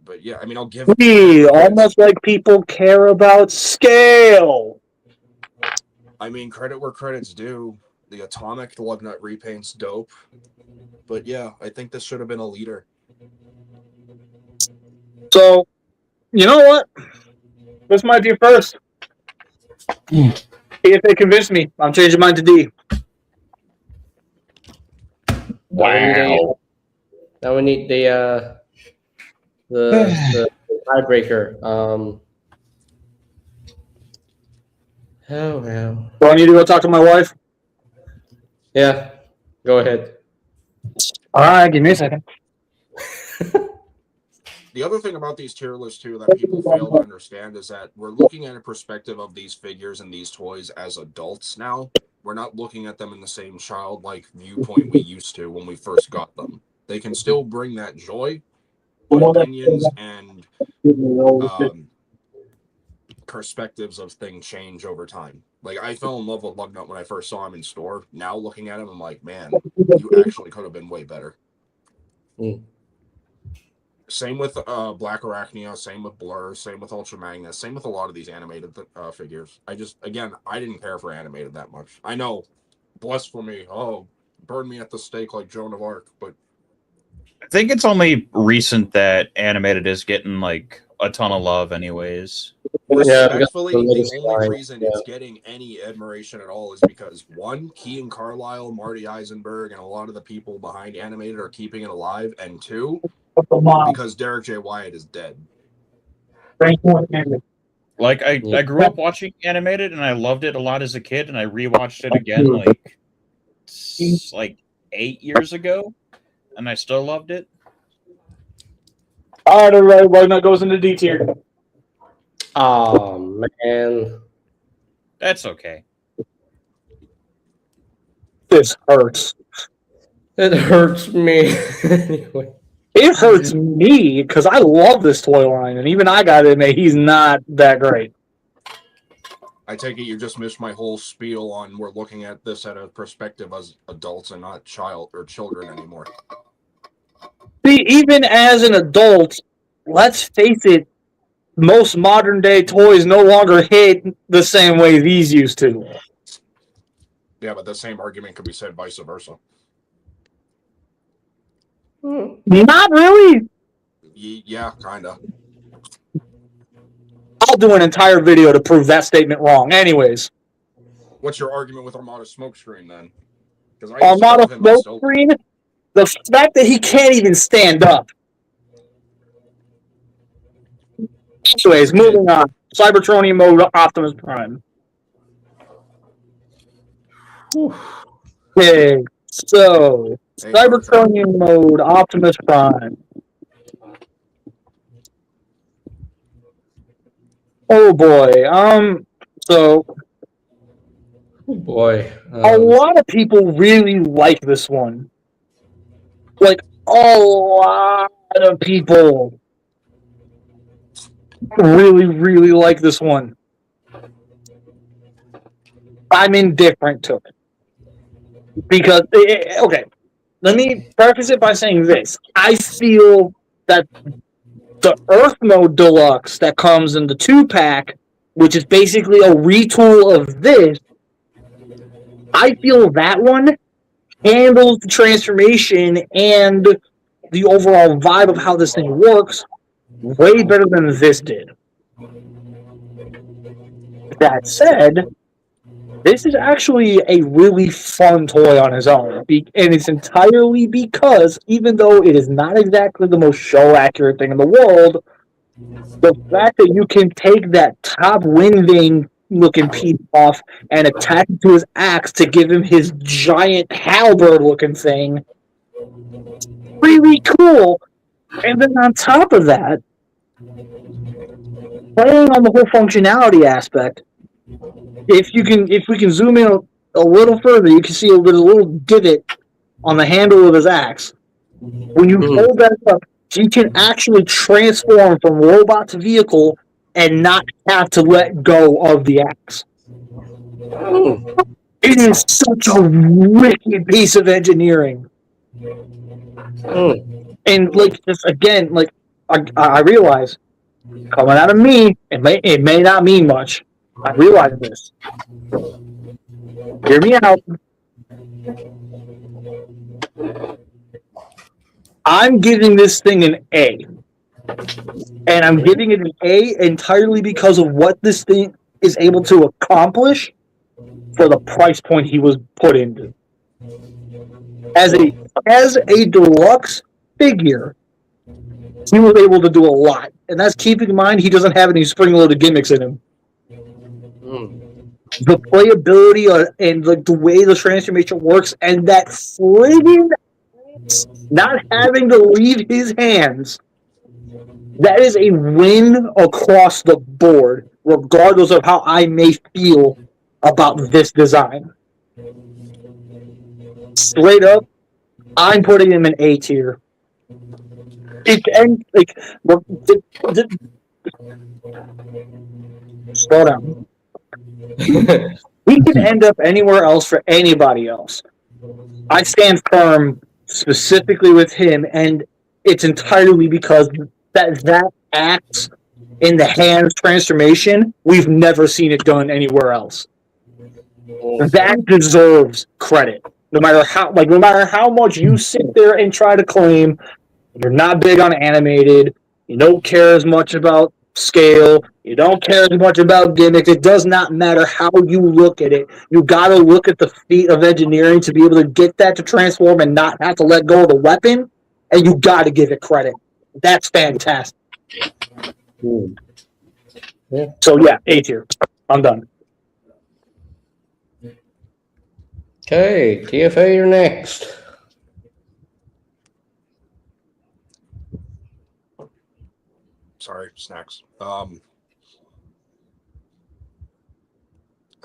But yeah, I mean, I'll give. Almost like people care about scale. I mean, credit where credit's due. The atomic lug nut repaint's dope. But yeah, I think this should have been a leader. So, you know what? This might be a first. If they convince me, I'm changing mine to D. Wow. Now we need the tiebreaker. Oh well. Do I need to go talk to my wife? Yeah, go ahead. All right, give me a second. The other thing about these tier lists, too, that people fail to understand is that we're looking at a perspective of these figures and these toys as adults now. We're not looking at them in the same childlike viewpoint we used to when we first got them. They can still bring that joy, but opinions and perspectives of things change over time. Like, I fell in love with Lugnut when I first saw him in store. Now, looking at him, I'm like, man, you actually could have been way better. Same with Black Arachnia, same with Blur, same with Ultra Magnus, same with a lot of these animated figures. I didn't care for animated that much. I know, blasphemy, burn me at the stake like Joan of Arc, but... I think it's only recent that animated is getting, like, a ton of love anyways. Respectfully, the only reason it's getting any admiration at all is because, one, Kean Carlisle, Marty Eisenberg, and a lot of the people behind animated are keeping it alive, and two... because Derek J. Wyatt is dead. Like, I grew up watching animated, and I loved it a lot as a kid, and I rewatched it again, like 8 years ago, and I still loved it. All right, everybody, Lugnut goes into D tier. Oh, man. That's okay. This hurts. It hurts me. Anyway. It hurts me because I love this toy line, and even I got to admit he's not that great. I take it you just missed my whole spiel on we're looking at this at a perspective as adults and not children anymore. See, even as an adult, let's face it, most modern day toys no longer hit the same way these used to. Yeah, but the same argument could be said vice versa. Not really. Yeah, kind of. I'll do an entire video to prove that statement wrong. Anyways. What's your argument with Armada Smokescreen then? Armada Smokescreen? The fact that he can't even stand up. Anyways, moving on. Cybertronian mode Optimus Prime. Okay, so Cybertronian mode Optimus Prime. Oh boy. So oh boy. A lot of people really like this one. Like a lot of people. really, really like this one. I'm indifferent to it. Because, okay, let me preface it by saying this. I feel that the Earth Mode Deluxe that comes in the 2-pack, which is basically a retool of this, I feel that one handles the transformation and the overall vibe of how this thing works way better than this did. That said, this is actually a really fun toy on its own, and it's entirely because, even though it is not exactly the most show-accurate thing in the world, the fact that you can take that top winding-looking piece off and attach it to his axe to give him his giant halberd-looking thing, really cool. And then on top of that, playing on the whole functionality aspect, if we can zoom in a little further, you can see there's a little divot on the handle of his axe. When you hold that up, he can actually transform from robot to vehicle and not have to let go of the axe. It is such a wicked piece of engineering. And like, just again, like I realize, coming out of me, it may not mean much. I realize this. Hear me out. I'm giving this thing an A. And I'm giving it an A entirely because of what this thing is able to accomplish for the price point he was put into. As a deluxe figure, he was able to do a lot. And that's keeping in mind he doesn't have any spring-loaded gimmicks in him. The playability and like the way the transformation works, and that friggin' not having to leave his hands, that is a win across the board, regardless of how I may feel about this design. Straight up, I'm putting him in A tier. Slow down. He can end up anywhere else for anybody else. I stand firm specifically with him, and it's entirely because that axe in the hands transformation, we've never seen it done anywhere else. That deserves credit. No matter how much you sit there and try to claim you're not big on animated, you don't care as much about scale, you don't care as much about gimmicks, it does not matter how you look at it. You gotta look at the feat of engineering to be able to get that to transform and not have to let go of the weapon, and you gotta give it credit. That's fantastic. Yeah. So yeah, A tier. I'm done. Okay, TFA, you're next. Sorry, snacks. I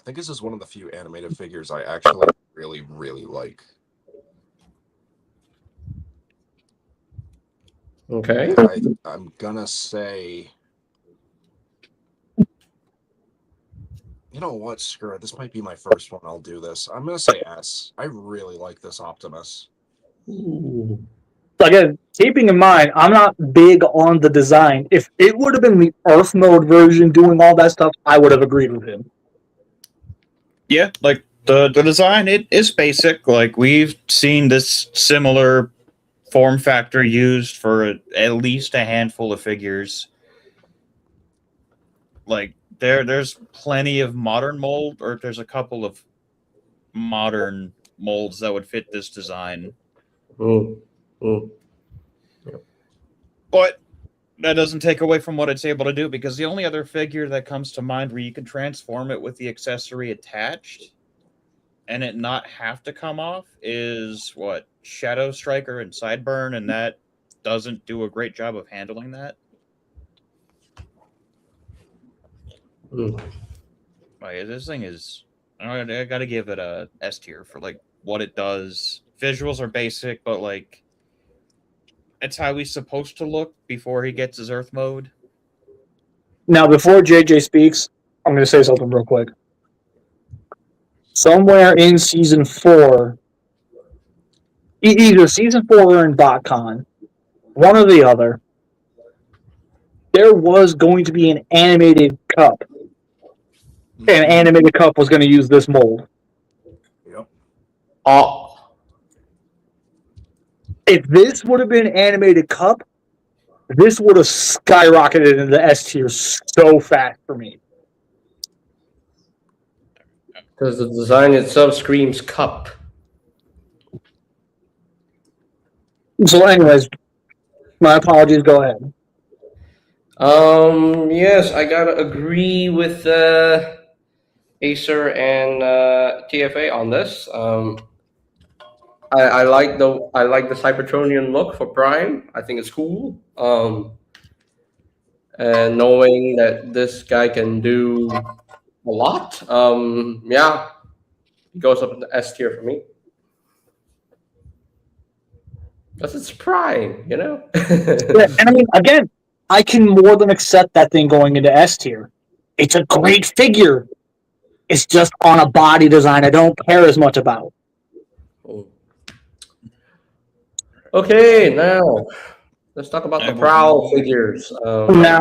think this is one of the few animated figures I actually really, really like. Okay. I'm gonna say, you know what? Screw it. This might be my first one. I'll do this. I'm gonna say S. I really like this Optimus. Again, keeping in mind, I'm not big on the design. If it would have been the Earth mode version doing all that stuff, I would have agreed with him. Yeah, like the design, it is basic. Like we've seen this similar form factor used for at least a handful of figures. Like there's plenty of modern mold, or there's a couple of modern molds that would fit this design. But that doesn't take away from what it's able to do, because the only other figure that comes to mind where you can transform it with the accessory attached and it not have to come off is what? Shadow Striker and Sideburn, and that doesn't do a great job of handling that. Like, this thing is, I gotta give it a S tier for like what it does. Visuals are basic, but like it's how he's supposed to look before he gets his Earth mode. Now, before JJ speaks, I'm going to say something real quick. Somewhere in season 4, either season 4 or in BotCon, one or the other, there was going to be an animated cup. An animated cup was going to use this mold. Yep. Oh, If this would have been an animated cup, this would have skyrocketed into the S tier so fast for me. because the design itself screams cup. So, anyways, my apologies. Go ahead. Yes, I gotta agree with Acer and TFA on this. I like the Cybertronian look for Prime. I think it's cool. And knowing that this guy can do a lot, yeah, he goes up in the S tier for me. Because it's Prime, you know. Yeah, and I mean, again, I can more than accept that thing going into S tier. It's a great figure. It's just on a body design I don't care as much about. Okay, now let's talk about the Prowl figures. Now,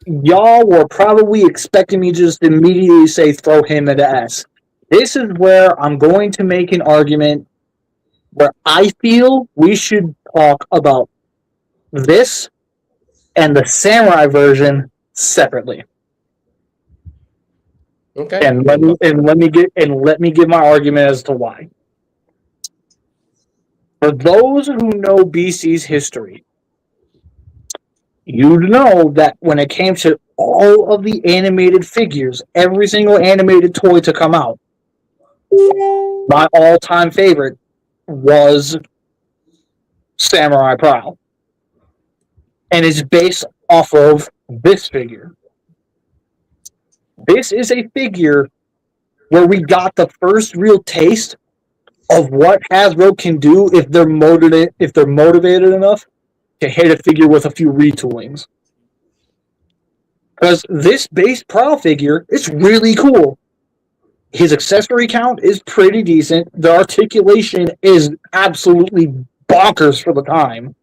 y'all were probably expecting me to just immediately say throw him into S. This is where I'm going to make an argument where I feel we should talk about this and the samurai version separately. Okay. And let me give my argument as to why. For those who know BC's history, you know that when it came to all of the animated figures, every single animated toy to come out, my all-time favorite was Samurai Prowl. And it's based off of this figure. This is a figure where we got the first real taste of what Hasbro can do if they're motivated enough to hit a figure with a few retoolings. Because this base Prowl figure is really cool. His accessory count is pretty decent. The articulation is absolutely bonkers for the time.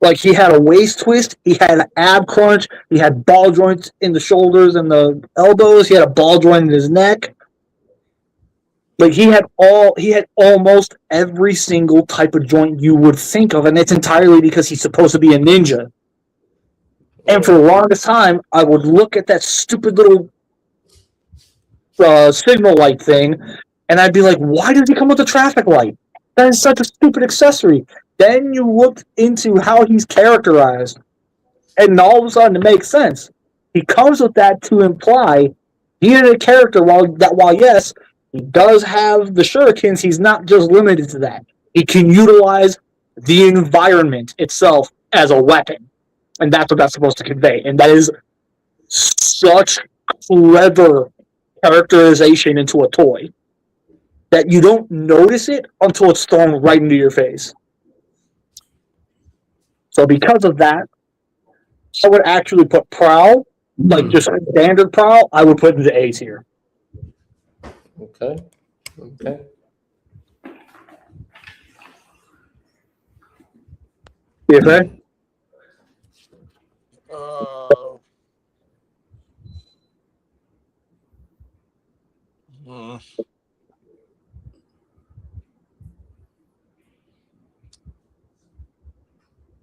Like, he had a waist twist, he had an ab crunch, he had ball joints in the shoulders and the elbows, he had a ball joint in his neck. Like, he had almost every single type of joint you would think of, and it's entirely because he's supposed to be a ninja. And for the longest time, I would look at that stupid little signal light thing, and I'd be like, why does he come with a traffic light? That is such a stupid accessory. Then you look into how he's characterized, and all of a sudden it makes sense. He comes with that to imply he is a character while yes, he does have the shurikens, he's not just limited to that. He can utilize the environment itself as a weapon. And that's what that's supposed to convey. And that is such clever characterization into a toy that you don't notice it until it's thrown right into your face. So because of that, I would actually put Prowl, like just standard Prowl, I would put into A tier. Okay. Okay. BFA?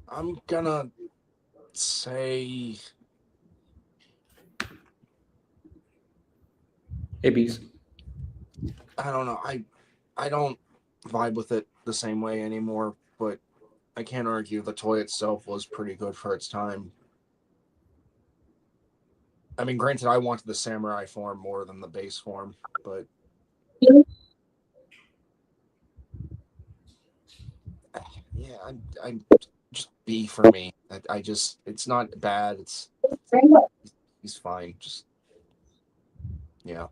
I'm gonna say ABs. I don't know. I don't vibe with it the same way anymore, but I can't argue the toy itself was pretty good for its time. I mean, granted, I wanted the samurai form more than the base form, but yeah, I'm just B for me. I just, it's not bad. He's fine. Just yeah.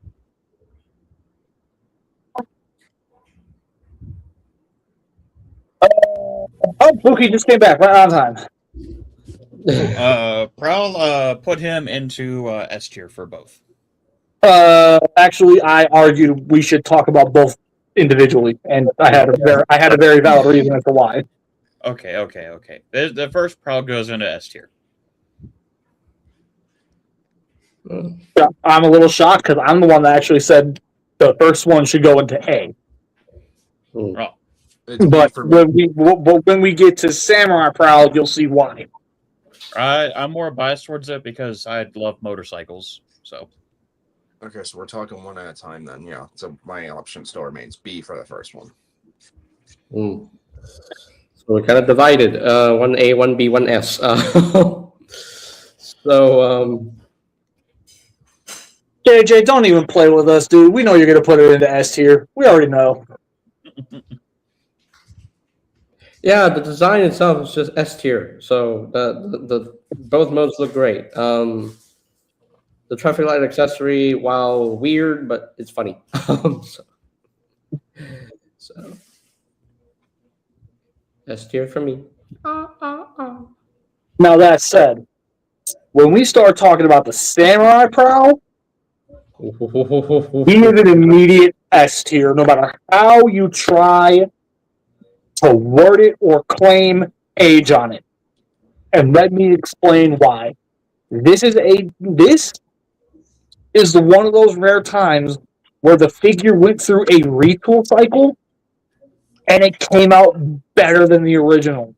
Oh, Pookie just came back right on time. Prowl, put him into S tier for both. Actually, I argued we should talk about both individually, and I had a very valid reason as to why. Okay. The first Prowl goes into S tier. Yeah, I'm a little shocked because I'm the one that actually said the first one should go into A. Oh, It's But for me. when we get to Samurai Prowl, you'll see why. I'm more biased towards it because I love motorcycles. So Okay, so we're talking one at a time then. Yeah. So my option still remains B for the first one. So we're kind of divided. 1A, 1B, 1S. JJ, don't even play with us, dude. We know you're going to put it into S tier. We already know. Yeah, the design itself is just S tier. So the both modes look great. The traffic light accessory, while weird, but it's funny. So S tier for me. Now, that said, when we start talking about the Samurai Prowl, he is an immediate S tier, no matter how you try to word it or claim age on it. And let me explain why. This is one of those rare times where the figure went through a retool cycle and it came out better than the original.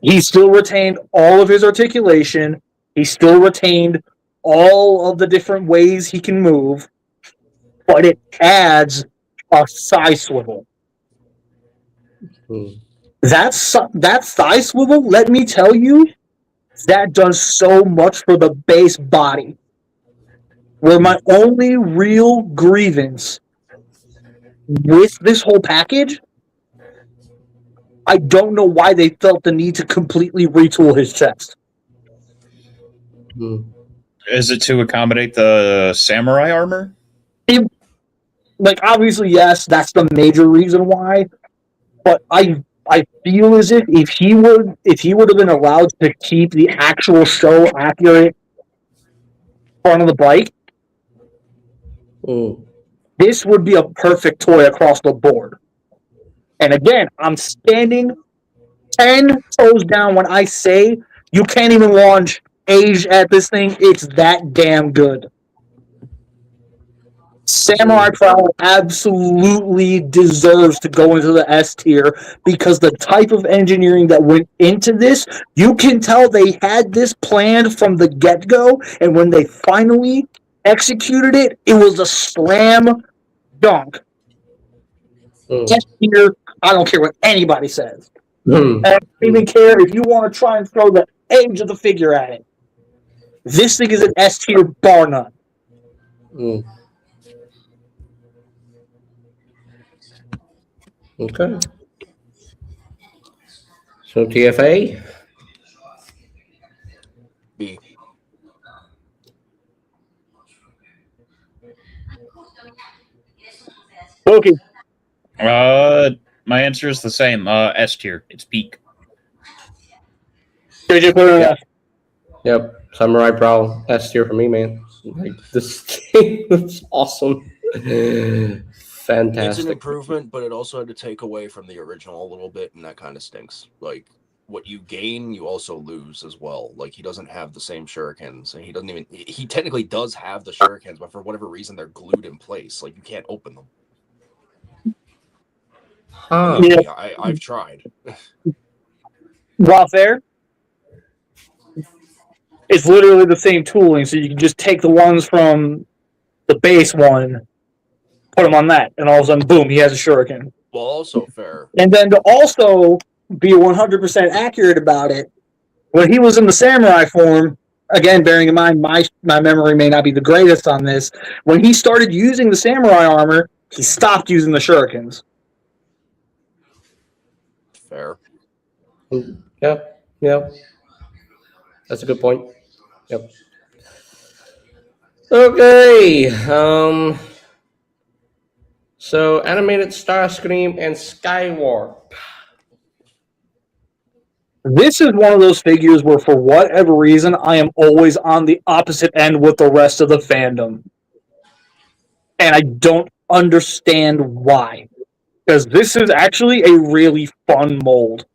He still retained all of his articulation. He still retained all of the different ways he can move, but it adds a thigh swivel. That thigh swivel, let me tell you, that does so much for the base body. Where my only real grievance with this whole package, I don't know why they felt the need to completely retool his chest. is it to accommodate the samurai armor? Obviously, yes, that's the major reason why. But I feel as if he would have been allowed to keep the actual show accurate front of the bike, this would be a perfect toy across the board. And again, I'm standing 10 toes down when I say you can't even launch age at this thing. It's that damn good. Samurai Prowl absolutely deserves to go into the S tier because the type of engineering that went into this, you can tell they had this planned from the get-go, and when they finally executed it, it was a slam dunk. S tier, I don't care what anybody says. I don't even care if you want to try and throw the age of the figure at it. This thing is an S tier bar none. Okay. So TFA? B. Okay. My answer is the same. S tier. It's peak. JJ, put it in F. Yep. Samurai Prowl, S tier for me, man. Like, this thing was awesome. Fantastic. It's an improvement, but it also had to take away from the original a little bit, and that kind of stinks. Like, what you gain, you also lose as well. Like, he doesn't have the same shurikens, and he technically does have the shurikens, but for whatever reason, they're glued in place. Like, you can't open them. Yeah. I've tried. While there, it's literally the same tooling, so you can just take the ones from the base one, put them on that, and all of a sudden, boom, he has a shuriken. Well, also fair. And then to also be 100% accurate about it, when he was in the samurai form, again, bearing in mind my memory may not be the greatest on this, when he started using the samurai armor, he stopped using the shurikens. Fair. Yeah. That's a good point. Yep. Okay. So animated Starscream and Skywarp. This is one of those figures where, for whatever reason, I am always on the opposite end with the rest of the fandom. And I don't understand why. Because this is actually a really fun mold.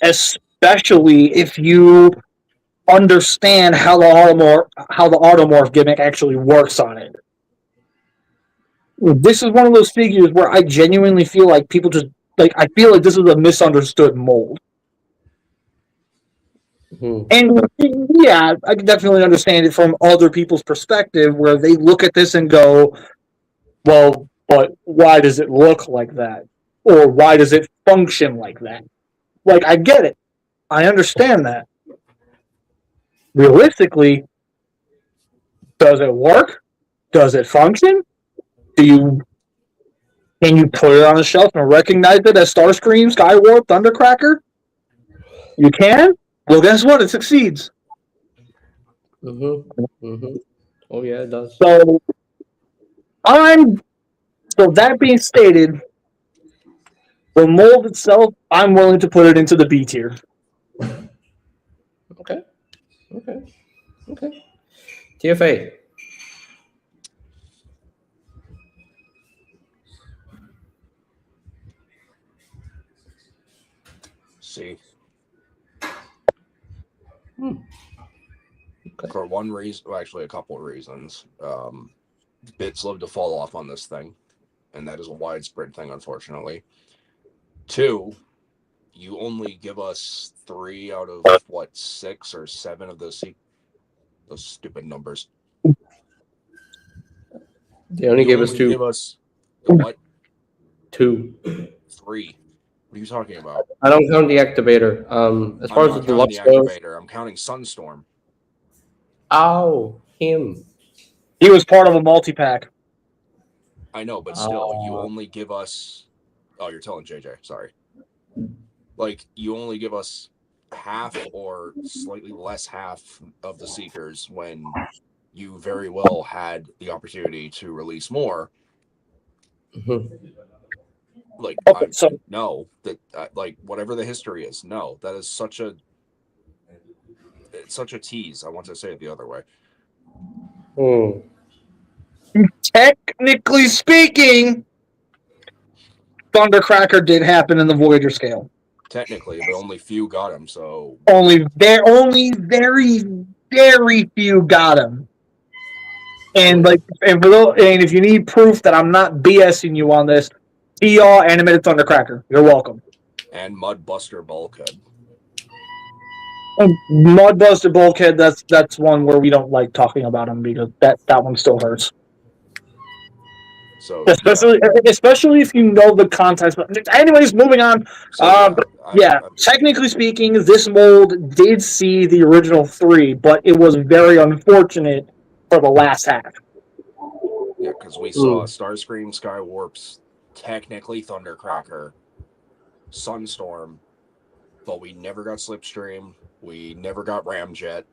Especially if you understand how the automorph gimmick actually works on it. This is one of those figures where I genuinely feel like people just I feel like this is a misunderstood mold. And yeah, I can definitely understand it from other people's perspective, where they look at this and go, well, but why does it look like that? Or why does it function like that? Like, I get it. I understand that. Realistically, does it work? Does it function? Can you put it on a shelf and recognize it as Starscream, Skywarp, Thundercracker? You can? Well, guess what? It succeeds. Oh yeah, it does. So that being stated, the mold itself, I'm willing to put it into the B tier. Okay. TFA. See. Okay. For one reason, well, actually a couple of reasons. Bits love to fall off on this thing, and that is a widespread thing, unfortunately. 2, you only give us 3 out of 6 or 7 of those stupid numbers. They only gave us 2. Give us what? 2. 3. What are you talking about? I don't count the activator. As far as the deluxe goes, I'm counting Sunstorm. Oh, him. He was part of a multi-pack. I know, but still, you only give us... Oh, you're telling JJ, sorry. Like, you only give us half or slightly less half of the Seekers when you very well had the opportunity to release more. Like, Okay, no, that like whatever the history is, no, that is such a tease. I want to say it the other way. Technically speaking, Thundercracker did happen in the Voyager scale. Technically, but only few got him. So only very, very few got him. And if you need proof that I'm not BSing you on this, TR animated Thundercracker. You're welcome. And Mudbuster Bulkhead. Mudbuster Bulkhead. That's one where we don't like talking about him because that one still hurts. So especially if you know the context. But anyways, moving on. So, technically speaking, this mold did see the original 3, but it was very unfortunate for the last half. Yeah, because we saw Starscream, Skywarps, technically Thundercracker, Sunstorm, but we never got Slipstream. We never got Ramjet.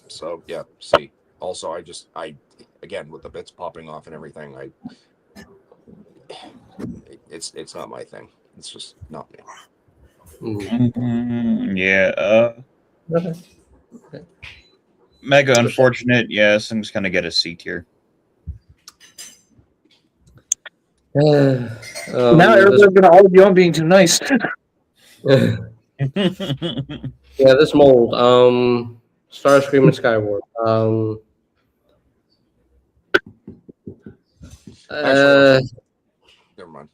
So yeah, see. Also, I again with the bits popping off and everything, it's not my thing. It's just not me. Yeah. Okay. Mega unfortunate. Yes, I'm just gonna get a C tier. Now everybody's gonna argue I'm being too nice. Yeah, this mold. Starscream and Skyward. Never mind.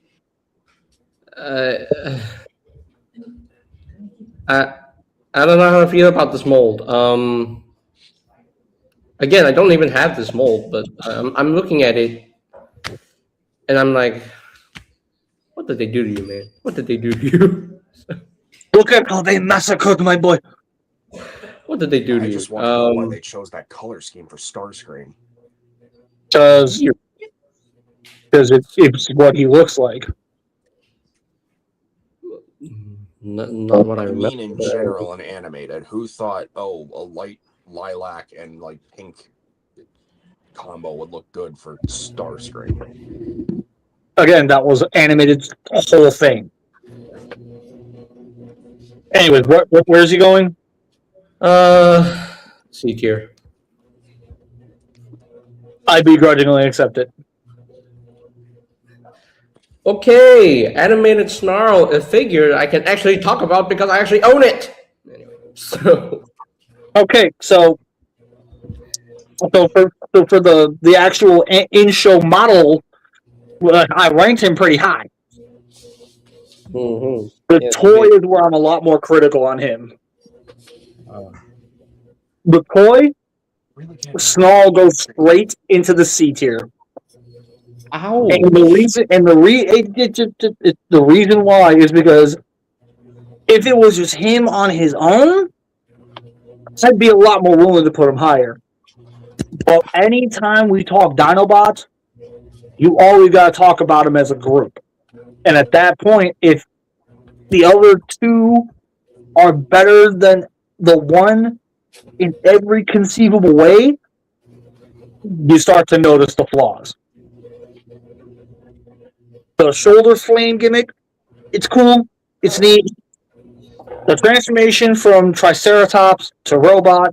I don't know how to feel about this mold. Again, I don't even have this mold, but I'm looking at it, and I'm like, what did they do to you, man? What did they do to you? Look at how they massacred my boy. What did they do to you? I just want to know why they chose that color scheme for Starscream. Because it's what he looks like. Not what I remember. I mean, in general, and animated, who thought, a light lilac and like pink combo would look good for Starscream? Again, that was animated whole thing. Anyways, where's he going? C tier. I begrudgingly accept it. Okay, animated snarl, a figure I can actually talk about because I actually own it. Anyway, so Okay, so for the actual in-show model, I ranked him pretty high. mhm. The Yes, toy is where I'm a lot more critical on him. The toy, Snarl goes straight into the C tier. Ow. And the reason why is because if it was just him on his own, I'd be a lot more willing to put him higher. But anytime we talk Dinobots, you always got to talk about them as a group. And at that point, if the other two are better than the one in every conceivable way, you start to notice the flaws. The shoulder flame gimmick, it's cool, it's neat. The transformation from Triceratops to robot,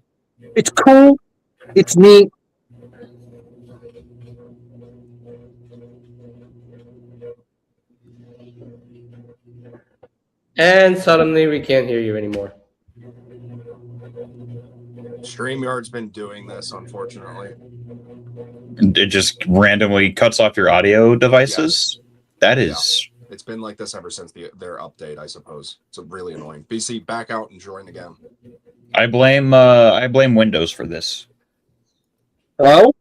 it's cool, it's neat. And suddenly we can't hear you anymore. StreamYard's been doing this, unfortunately. It just randomly cuts off your audio devices. Yes. That is. Yeah. It's been like this ever since their update, I suppose. It's really annoying. BC, back out and join again. I blame Windows for this. Hello?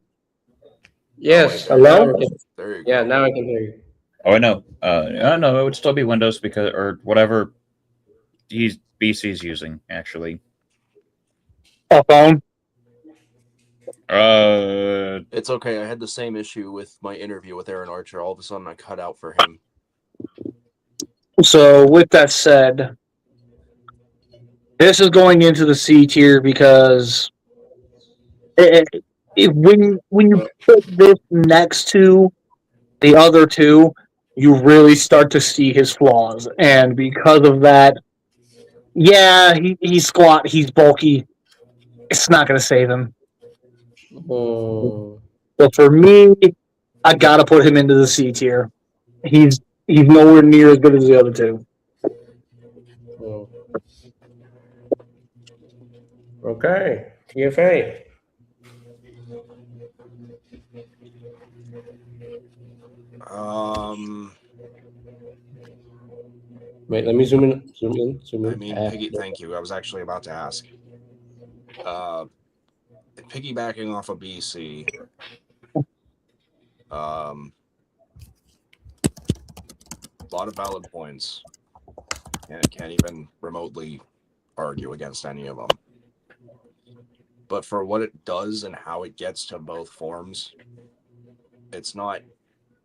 Yes. Hello? There you go. Yeah, now I can hear you. Oh, I know. No, it would still be Windows because or whatever BC's using actually. A phone. It's okay. I had the same issue with my interview with Aaron Archer. All of a sudden, I cut out for him. So, with that said, this is going into the C tier because when you put this next to the other two, you really start to see his flaws. And because of that, yeah, he's squat, he's bulky. It's not going to save him. But for me, I got to put him into the C tier. He's nowhere near as good as the other two. Okay, TFA. Wait, let me zoom in. I mean, Piggy, thank you. I was actually about to ask. Piggybacking off of BC, a lot of valid points, and I can't even remotely argue against any of them. But for what it does and how it gets to both forms, it's not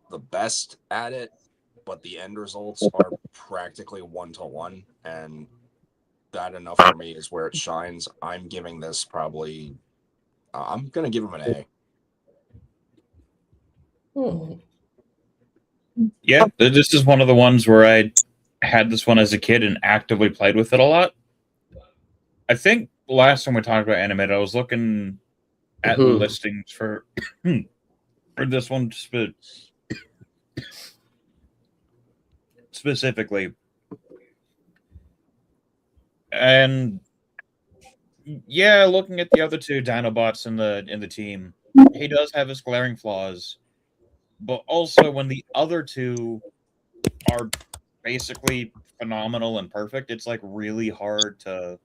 the best at it, but the end results are practically 1-to-1, and that enough for me is where it shines. I'm giving this probably, I'm going to give him an A. Yeah, this is one of the ones where I had this one as a kid and actively played with it a lot. I think the last time we talked about animated, I was looking at listings for this one specifically. And yeah, looking at the other two Dinobots in the team, he does have his glaring flaws. But also when the other two are basically phenomenal and perfect, it's like really hard to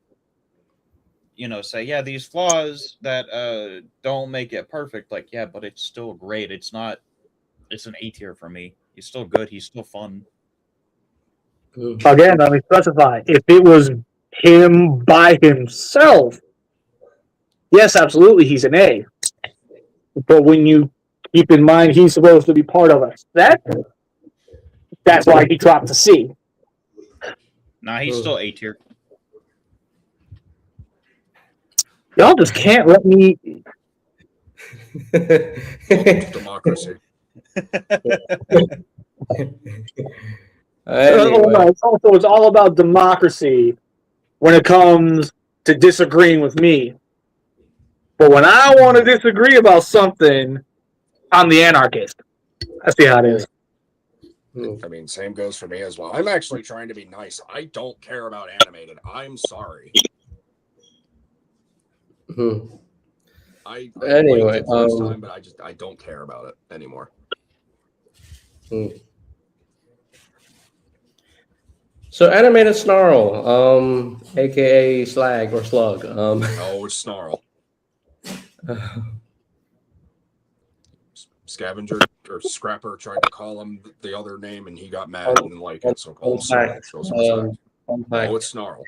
say, yeah, these flaws that don't make it perfect, like, yeah, but it's still great. It's an A tier for me. He's still good, he's still fun. Again, let me specify, if it was him by himself, yes, absolutely, he's an A. But when you keep in mind he's supposed to be part of a set, that's why he dropped to C. Nah, he's still A tier. Y'all just can't let me. Democracy. Anyway. It's all about democracy. when it comes to disagreeing with me. But when I want to disagree about something, I'm the anarchist. I see how it is. I mean, same goes for me as well. I'm actually trying to be nice. I don't care about animated. I'm sorry. I Anyway, liked it for its time, but I don't care about it anymore. So animated Snarl, aka Slag or Slug. Oh, Snarl. Scavenger or Scrapper tried to call him the other name, and he got mad and didn't like it, so call him Snarl. Show some respect. Fun fact. Oh, it's Snarl.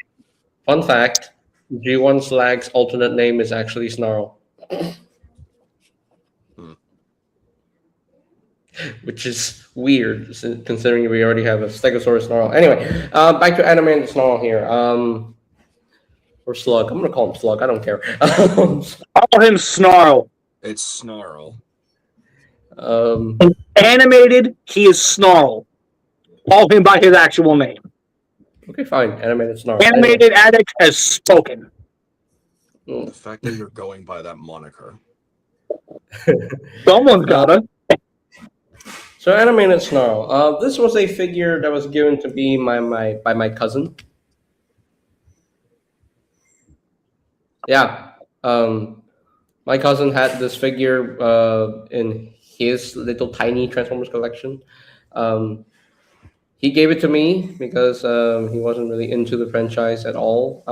Fun fact: G1 Slag's alternate name is actually Snarl. Which is weird, considering we already have a Stegosaurus Snarl. Anyway, back to animated Snarl here. Or Slug. I'm gonna call him Slug. I don't care. Call him Snarl. It's Snarl. Animated, he is Snarl. Call him by his actual name. Okay, fine. Animated Snarl. Animated Addict has spoken. The fact that you're going by that moniker. Someone's gotta. So animated Snarl. This was a figure that was given to me by my cousin. Yeah. My cousin had this figure in his little tiny Transformers collection. He gave it to me because he wasn't really into the franchise at all.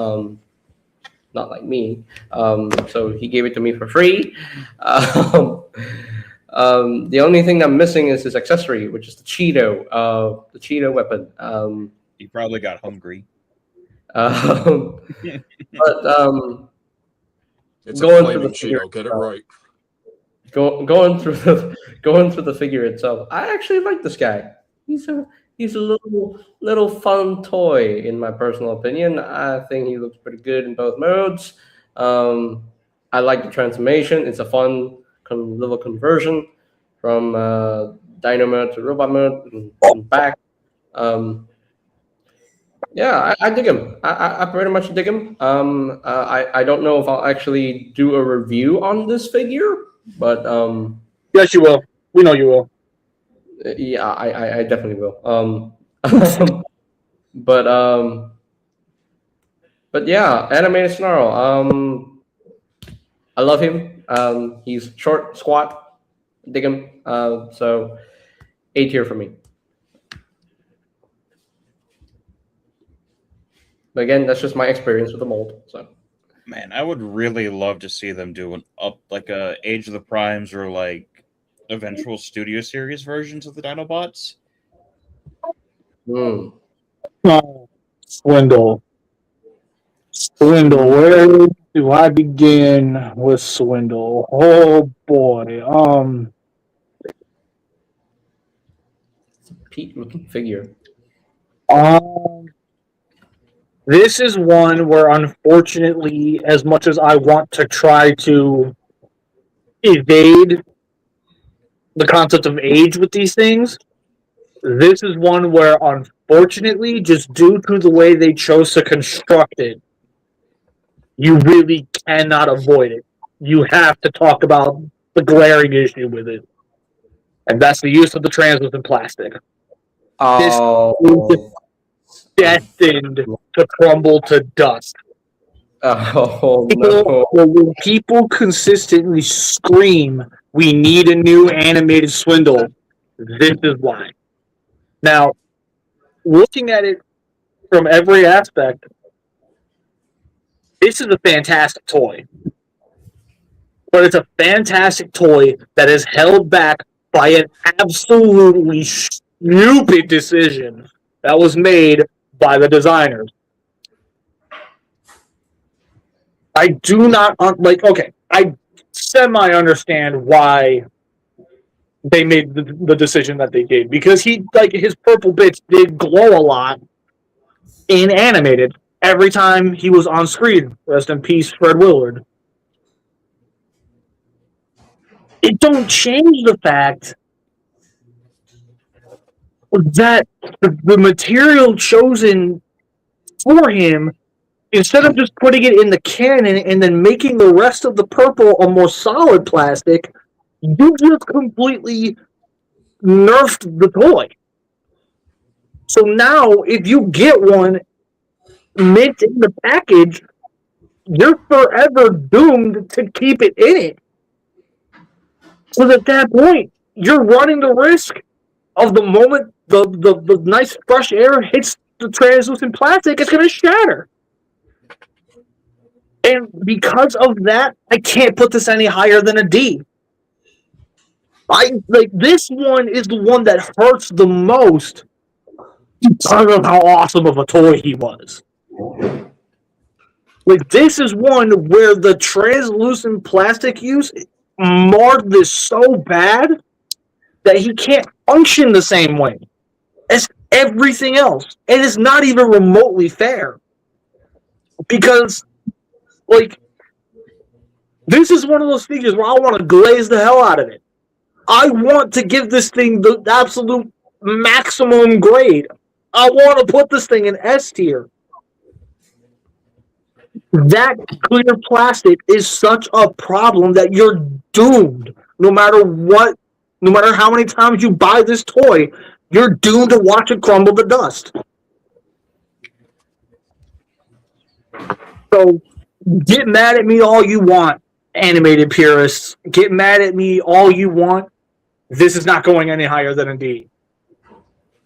Not like me. So he gave it to me for free. The only thing I'm missing is his accessory, which is the Cheeto weapon. He probably got hungry. But it's going a through the flaming figure, Cheeto. Get it right. going through the figure itself, I actually like this guy. He's a little fun toy, in my personal opinion. I think he looks pretty good in both modes. I like the transformation. It's a fun little conversion from Dino mode to robot mode and back. Yeah, I dig him. I pretty much dig him. I don't know if I'll actually do a review on this figure, but Yes, you will. We know you will. yeah, I definitely will. But yeah, animated Snarl. I love him. He's short, squat. Dig him. So A tier for me. But again, that's just my experience with the mold. So, Man, I would really love to see them do like a Age of the Primes or like eventual Studio Series versions of the Dinobots. Oh, Swindle. Where do I begin with Swindle? Oh boy. Pete looking figure. This is one where, unfortunately, as much as I want to try to evade the concept of age with these things, this is one where, unfortunately, just due to the way they chose to construct it, you really cannot avoid it. You have to talk about the glaring issue with it. And that's the use of the translucent plastic. Oh. Destined to crumble to dust. Oh no! When people consistently scream, "We need a new animated Swindle," this is why. Now, looking at it from every aspect, this is a fantastic toy. But it's a fantastic toy that is held back by an absolutely stupid decision that was made by the designers. I do not okay. I semi-understand why they made the decision that they did, because his purple bits did glow a lot in animated every time he was on screen. Rest in peace, Fred Willard. It don't change the fact that the material chosen for him instead of just putting it in the cannon and then making the rest of the purple a more solid plastic, you just completely nerfed the toy. So now, if you get one mint in the package, you're forever doomed to keep it in it. So at that point, you're running the risk of the moment the nice fresh air hits the translucent plastic, it's going to shatter. And because of that, I can't put this any higher than a D. This one is the one that hurts the most because of how awesome of a toy he was. Like, this is one where the translucent plastic use marred this so bad that he can't function the same way as everything else. And it's not even remotely fair. Because, like, this is one of those figures where I want to glaze the hell out of it. I want to give this thing the absolute maximum grade. I want to put this thing in S tier. That clear plastic is such a problem that you're doomed. No matter how many times you buy this toy, you're doomed to watch it crumble to dust. So get mad at me all you want, animated purists. Get mad at me all you want. This is not going any higher than a D.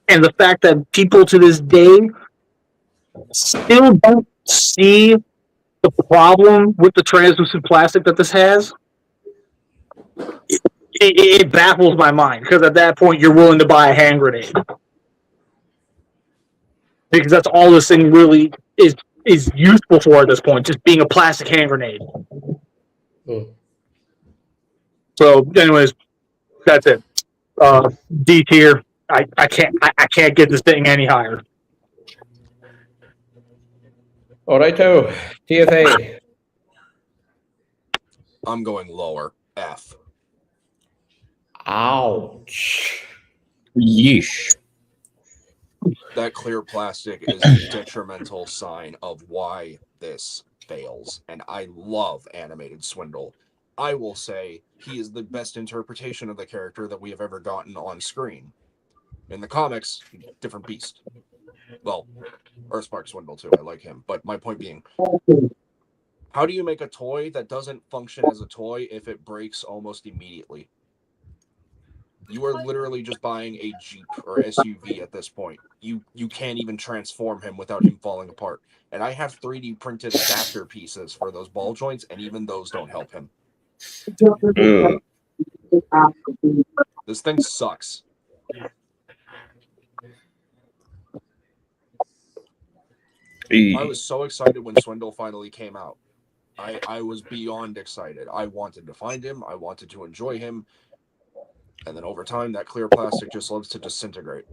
And the fact that people to this day still don't see the problem with the translucent plastic that this has, it baffles my mind, because at that point you're willing to buy a hand grenade, because that's all this thing really is useful for at this point, just being a plastic hand grenade. So anyways, that's it. D tier. I can't get this thing any higher. Alrighto, TFA. I'm going lower. F. Ouch. Yeesh. That clear plastic is a detrimental sign of why this fails. And I love animated Swindle. I will say he is the best interpretation of the character that we have ever gotten on screen. In the comics, different beast. Well, Earthspark Swindle too. I like him. But my point being, how do you make a toy that doesn't function as a toy if it breaks almost immediately? You are literally just buying a Jeep or SUV at this point. You can't even transform him without him falling apart. And I have 3D printed adapter pieces for those ball joints, and even those don't help him. This thing sucks. I was so excited when Swindle finally came out. I was beyond excited. I wanted to find him. I wanted to enjoy him. And then over time, that clear plastic just loves to disintegrate.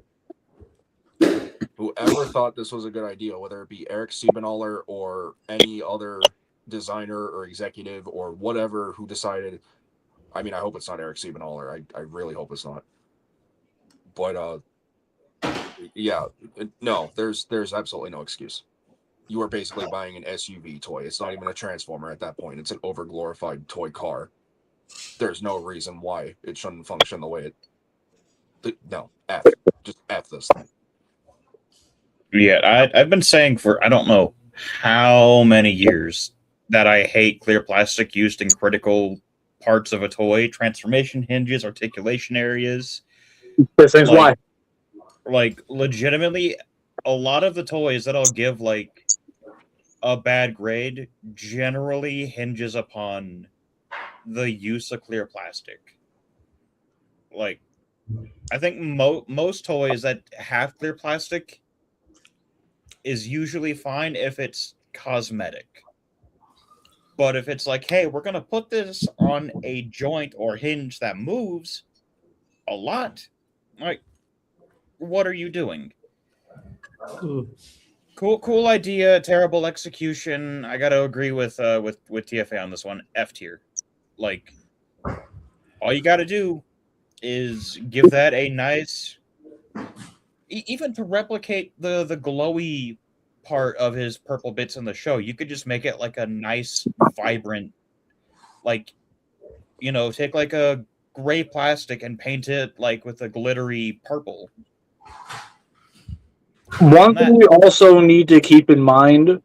Whoever thought this was a good idea, whether it be Eric Siebenaller or any other designer or executive or whatever who decided, I mean, I hope it's not Eric Siebenaller. I really hope it's not. But, yeah, no, there's absolutely no excuse. You are basically buying an SUV toy. It's not even a Transformer at that point. It's an overglorified toy car. There's no reason why it shouldn't function the way it... No, F. Just F this thing. Yeah, I've been saying for I don't know how many years that I hate clear plastic used in critical parts of a toy. Transformation hinges, articulation areas. This thing's why. Like, legitimately, a lot of the toys that I'll give, like, a bad grade generally hinges upon the use of clear plastic. Like, I think most toys that have clear plastic is usually fine if it's cosmetic. But if it's like, hey, we're going to put this on a joint or hinge that moves a lot, like, what are you doing? Cool idea, terrible execution. I got to agree with TFA on this one. F tier. Like, all you got to do is give that a nice, even to replicate the glowy part of his purple bits in the show. You could just make it like a nice, vibrant, like, you know, take like a gray plastic and paint it like with a glittery purple. One thing we also need to keep in mind,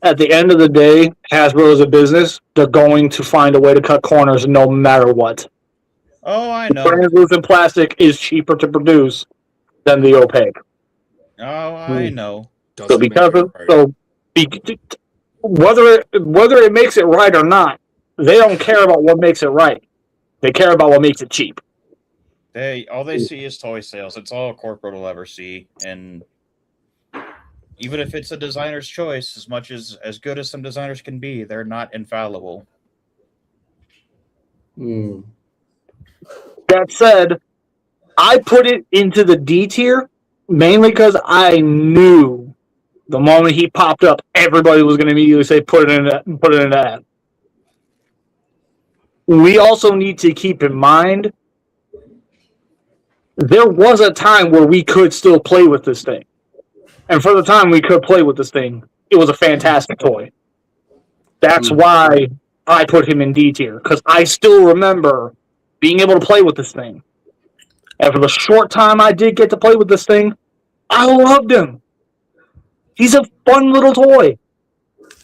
at the end of the day, Hasbro is a business. They're going to find a way to cut corners no matter what. Oh, I know. Translucent plastic is cheaper to produce than the opaque. Oh, I know. So because of whether it makes it right or not, they don't care about what makes it right. They care about what makes it cheap. All they see is toy sales. It's all corporate will ever see, and even if it's a designer's choice, as good as some designers can be, they're not infallible. That said, I put it into the D tier mainly because I knew the moment he popped up, everybody was going to immediately say, put it in that. We also need to keep in mind, there was a time where we could still play with this thing. And for the time we could play with this thing, it was a fantastic toy. That's why I put him in D tier, because I still remember being able to play with this thing. And for the short time I did get to play with this thing, I loved him. He's a fun little toy.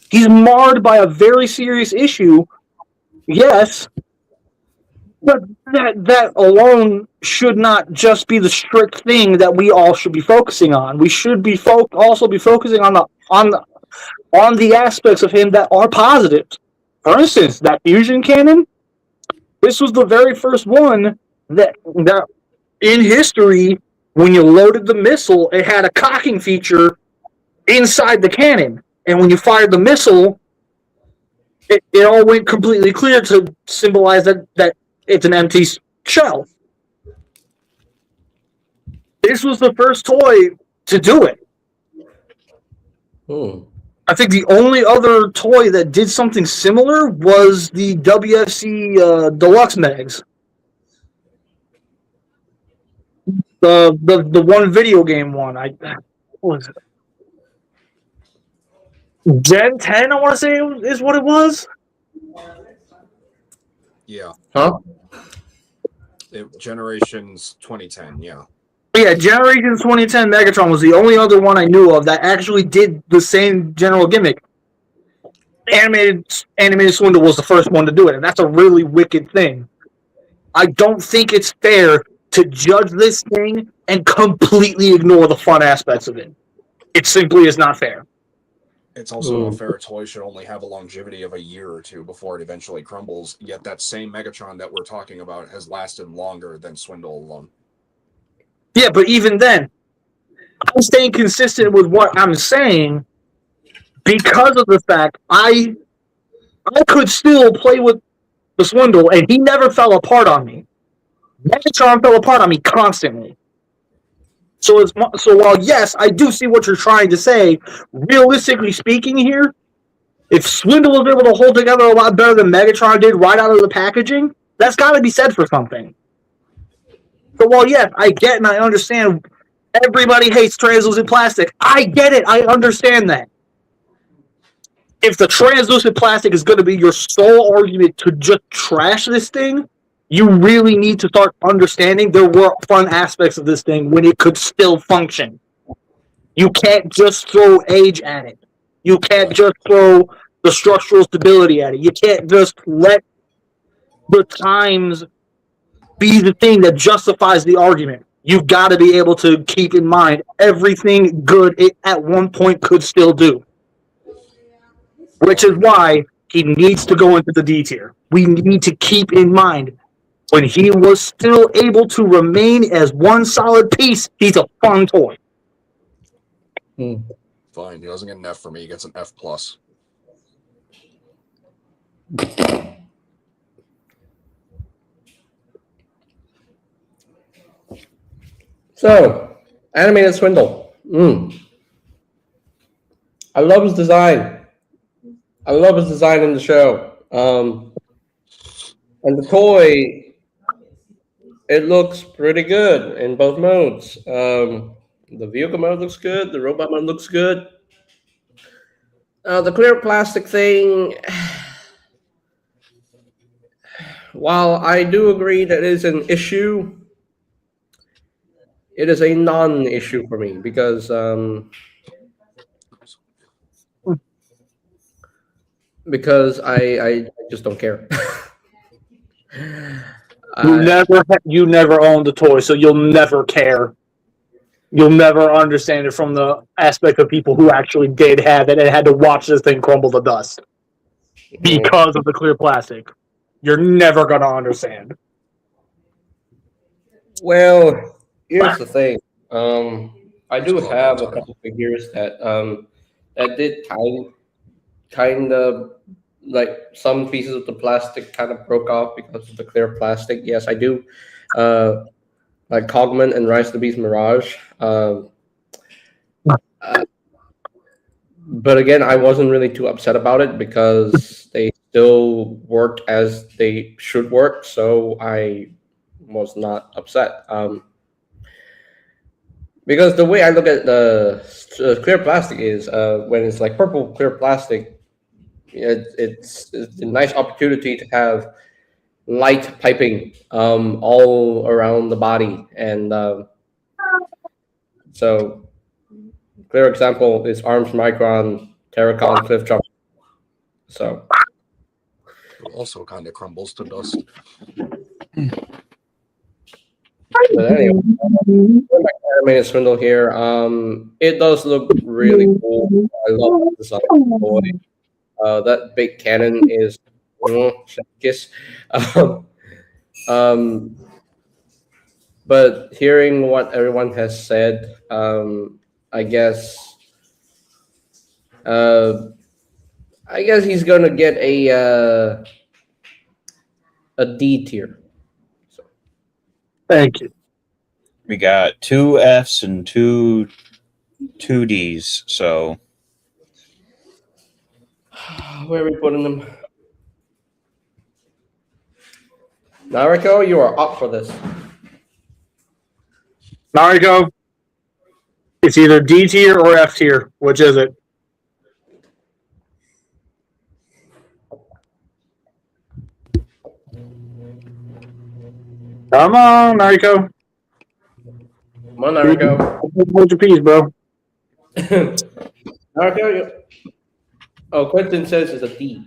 He's marred by a very serious issue, yes, but that alone should not just be the strict thing that we all should be focusing on. We should be also be focusing on the aspects of him that are positive. For instance, that fusion cannon. This was the very first one that in history, when you loaded the missile, it had a cocking feature inside the cannon, and when you fired the missile, it all went completely clear to symbolize that it's an empty shell. This was the first toy to do it. I think the only other toy that did something similar was the WFC Deluxe Megs. The one video game one. What was it? Gen 10, I want to say, is what it was. Yeah. Huh? Generations 2010, yeah. Yeah, Generations 2010 Megatron was the only other one I knew of that actually did the same general gimmick. Animated Swindle was the first one to do it, and that's a really wicked thing. I don't think it's fair to judge this thing and completely ignore the fun aspects of it. It simply is not fair. It's also not fair. A toy should only have a longevity of a year or two before it eventually crumbles, yet that same Megatron that we're talking about has lasted longer than Swindle alone. Yeah, but even then, I'm staying consistent with what I'm saying because of the fact I could still play with the Swindle, and he never fell apart on me. Megatron fell apart on me constantly. So while, yes, I do see what you're trying to say, realistically speaking here, if Swindle was able to hold together a lot better than Megatron did right out of the packaging, that's got to be said for something. So while, yes, I get and I understand everybody hates translucent plastic, I get it. I understand that. If the translucent plastic is going to be your sole argument to just trash this thing, you really need to start understanding there were fun aspects of this thing when it could still function. You can't just throw age at it. You can't just throw the structural stability at it. You can't just let the times be the thing that justifies the argument. You've got to be able to keep in mind everything good it at one point could still do. Which is why he needs to go into the D tier. We need to keep in mind when he was still able to remain as one solid piece, he's a fun toy. Fine, he doesn't get an F for me, he gets an F+. So, Animated Swindle. I love his design. I love his design in the show. And the toy, it looks pretty good in both modes. The vehicle mode looks good. The robot mode looks good. The clear plastic thing, while I do agree that it is an issue, it is a non-issue for me because I just don't care. You never owned the toy, so you'll never care. You'll never understand it from the aspect of people who actually did have it and had to watch this thing crumble to dust because of the clear plastic. You're never gonna understand. Well, here's the thing. I do have a couple figures that did kind of like some pieces of the plastic kind of broke off because of the clear plastic. Yes, I do. Like Cogman and Rise of the Beast Mirage. But again, I wasn't really too upset about it because they still worked as they should work. So I was not upset. Because the way I look at the clear plastic is when it's like purple clear plastic, it's a nice opportunity to have light piping all around the body. And so clear example is Arms Micron Terracon Cliff Jump. So It also kind of crumbles to dust. but anyway, my animated swindle here. It does look really cool. I love the design of the toy. That big cannon is kiss. But hearing what everyone has said, I guess he's gonna get a D tier. So. Thank you. We got 2 Fs and two Ds. So Where are we putting them? Nariko, you are up for this. Nariko, it's either D tier or F tier. Which is it? Come on, Nariko. Come on, Nariko. Hold your piece, bro. Nariko, Quentin says it's a D.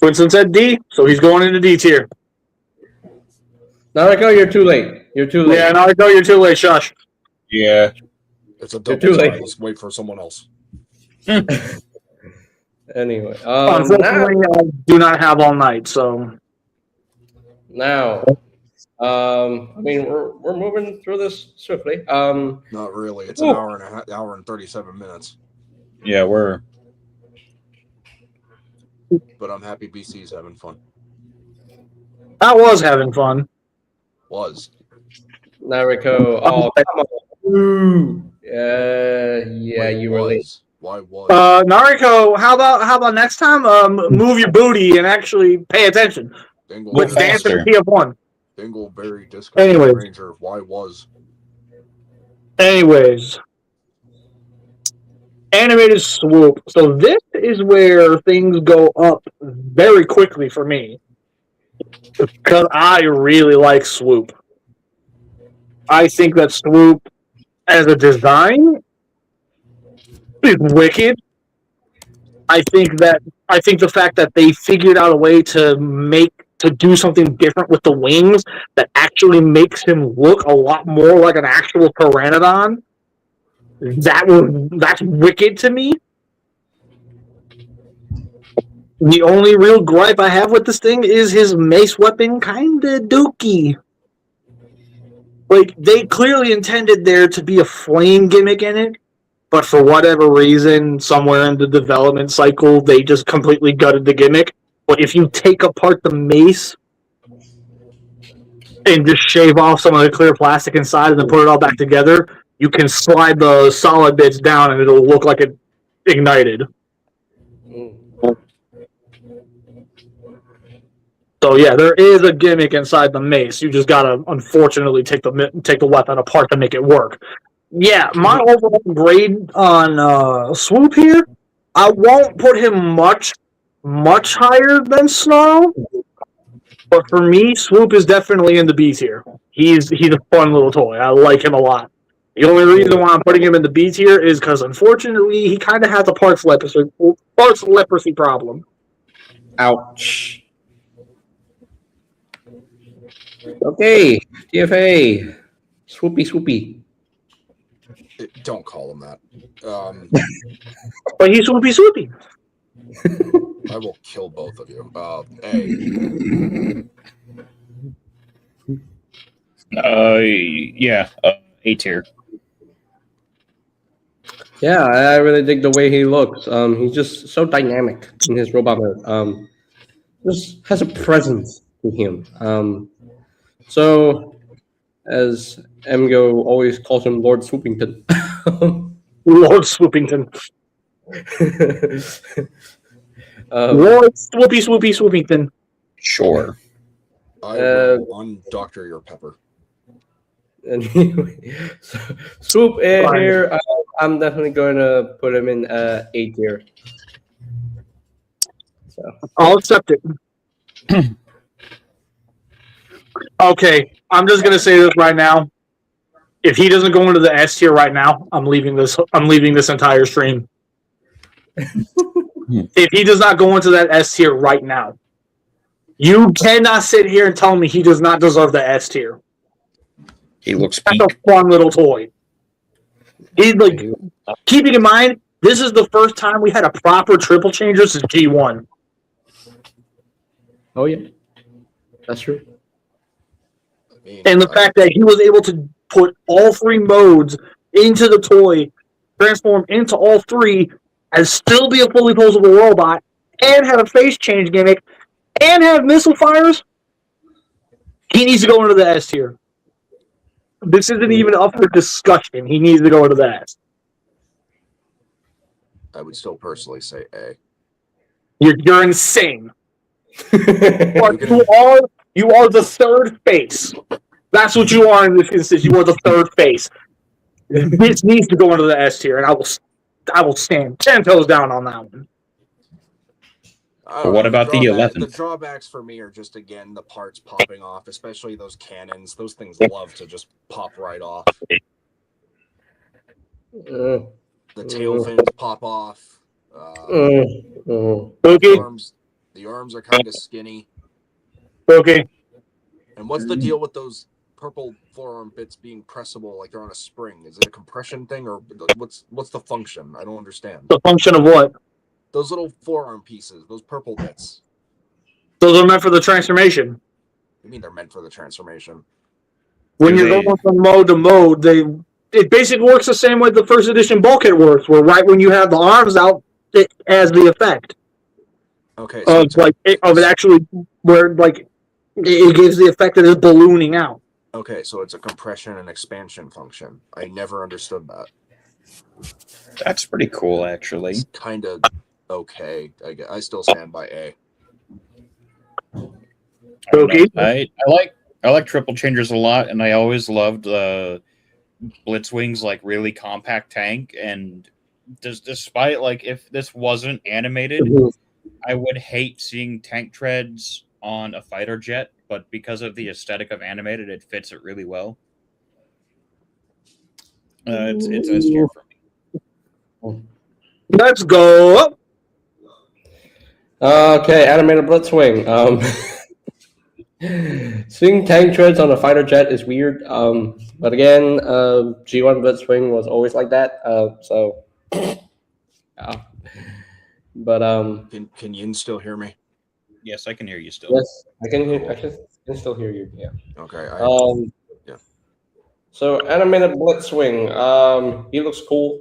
Winston said D, so he's going into D tier. Nariko, you're too late. You're too late. Yeah, Nariko, you're too late. Shush. yeah, It's a You're double too late. tie. Let's wait for someone else. Anyway, Unfortunately, I do not have all night, so now, I mean, we're moving through this swiftly. Not really. It's an hour and 37 minutes. yeah, we're But I'm happy BC's having fun. I was having fun. Was. Nariko, oh come on. Ooh. Yeah, Wait, you were late. was. Why was? Nariko, how about next time? Move your booty and actually pay attention. Dingle, With dancing faster. TF1. Dingleberry Disco Anyways. Ranger. Why was? Anyways, animated swoop. So this is where things go up very quickly for me because I really like swoop. I think that swoop as a design is wicked. I think the fact that they figured out a way to do something different with the wings that actually makes him look a lot more like an actual pteranodon. That's wicked to me. The only real gripe I have with this thing is his mace weapon kinda dookie. Like, they clearly intended there to be a flame gimmick in it, but for whatever reason, somewhere in the development cycle, they just completely gutted the gimmick. But if you take apart the mace and just shave off some of the clear plastic inside and then put it all back together, you can slide the solid bits down and it'll look like it ignited. So yeah, there is a gimmick inside the mace. You just gotta, unfortunately, take the weapon apart to make it work. Yeah, my overall grade on Swoop here I won't put him much higher than Snarl, but for me, Swoop is definitely in the B tier. He's a fun little toy. I like him a lot. The only reason why I'm putting him in the B tier is because, unfortunately, he kind of has a parts leprosy problem. Ouch. Okay, DFA. Swoopy. Don't call him that. But he's swoopy. I will kill both of you. A. Yeah, A tier. Yeah, I really dig the way he looks. He's just so dynamic in his robot mode. Just has a presence to him. So, as Emgo always calls him, Lord Swoopington. Lord Swoopington. Lord Swoopington. Sure. I will undoctor your pepper. Anyway, so, Swoop in here. I'm definitely going to put him in A tier. So. I'll accept it. Okay, I'm just gonna say this right now. If he doesn't go into the S tier right now, I'm leaving this entire stream. If he does not go into that S tier right now, you cannot sit here and tell me he does not deserve the S tier. He looks That's peak. a fun little toy. He's like, keeping in mind, this is the first time we had a proper triple changer since G1. Oh yeah, that's true. And the fact that he was able to put all three modes into the toy, transform into all three, and still be a fully posable robot, and have a face change gimmick, and have missile fires, he needs to go into the S tier. This isn't even up for discussion. He needs to go into the S. I would still personally say A. You're insane. You are the third face. That's what you are in this instance. You are the third face. This needs to go into the S tier, and I will stand 10 toes down on that one. What about the 11th? The drawbacks for me are just, again, the parts popping off, especially those cannons. Those things love to just pop right off. The tail fins pop off. Okay. The arms are kind of skinny. Okay. And what's the deal with those purple forearm bits being pressable like they're on a spring? Is it a compression thing, or what's the function? I don't understand. The function of what? Those little forearm pieces, those purple bits. Those are meant for the transformation. I mean, they're meant for the transformation. When you're going from mode to mode, it basically works the same way the first edition bulkhead works, where right when you have the arms out, it has the effect. Okay. So it gives the effect that it's ballooning out. Okay, so it's a compression and expansion function. I never understood that. That's pretty cool, actually. It's kind of okay. I still stand by A. Okay. I like triple changers a lot, and I always loved Blitzwing's like really compact tank. And despite like if this wasn't animated, I would hate seeing tank treads on a fighter jet. But because of the aesthetic of animated, it fits it really well. It's S tier for me. Let's go. Okay, animated Blitzwing. Seeing tank treads on a fighter jet is weird. But again, G1 Blitzwing was always like that. But Can Yin still hear me? Yes, I can hear you still. yes, I can still hear you. Yeah. Okay. Yeah. So animated Blitzwing. He looks cool.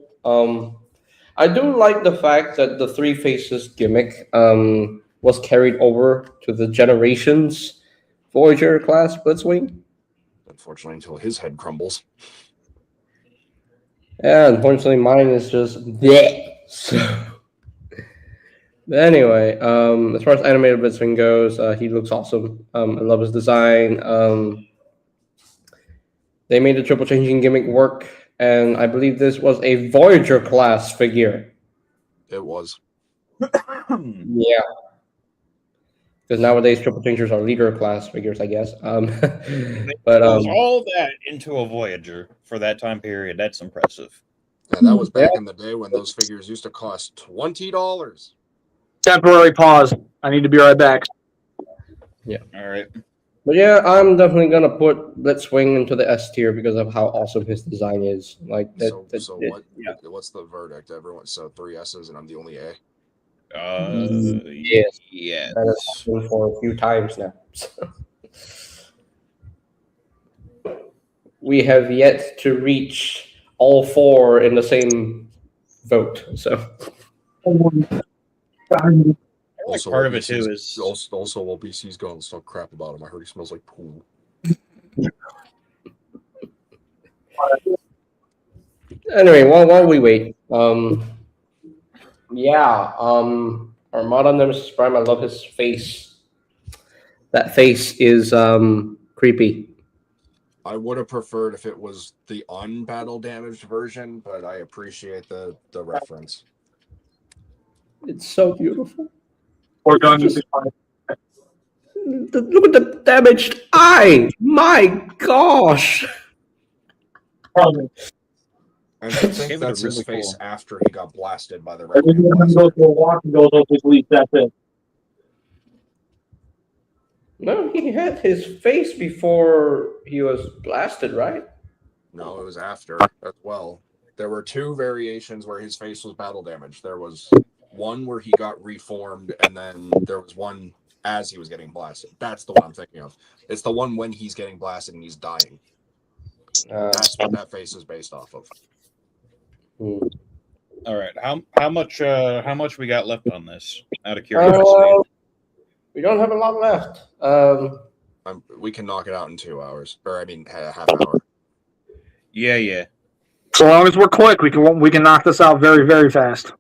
I do like the fact that the three faces gimmick was carried over to the Generations Voyager class Blitzwing. Unfortunately, until his head crumbles. Yeah, unfortunately, mine is just bleh. So, but anyway, as far as animated Blitzwing goes, he looks awesome. I love his design. They made the triple changing gimmick work, and I believe this was a Voyager class figure. It was. Yeah. Because nowadays triple changers are leader class figures, I guess. But Throws all that into a Voyager for that time period. That's impressive. Yeah, that was back in the day when those figures used to cost $20. Temporary pause. I need to be right back. All right. But yeah, I'm definitely gonna put Let's Swing into the S tier because of how awesome his design is. Like So it- what? yeah. What's the verdict? Everyone, so 3 S's and I'm the only A. Yes. Yes. That has happened for a few times now. We have yet to reach all four in the same vote. So Also, part of it LBC's too is also LBC's gonna stop crap about him. I heard he smells like poo. anyway, while we wait, Armada Nemesis Prime. I love his face. That face is creepy. I would have preferred if it was the unbattle damaged version, but I appreciate the reference. It's so beautiful. We're going to Look at the damaged eye. My gosh. probably. And I think Gave it a that's his really face cool- after he got blasted by the red Every time he goes for a walk, he goes up his leaf. That's it. No, he had his face before he was blasted, right? No, it was after as well. There were 2 variations where his face was battle damaged. There was one where he got reformed, and then there was one as he was getting blasted. That's the one I'm thinking of. It's the one when he's getting blasted and he's dying. That's what that face is based off of. all right. How much we got left on this? Out of curiosity. We don't have a lot left. We can knock it out in 2 hours, or I mean, half hour. Yeah. So long as we're quick, we can knock this out very, very fast.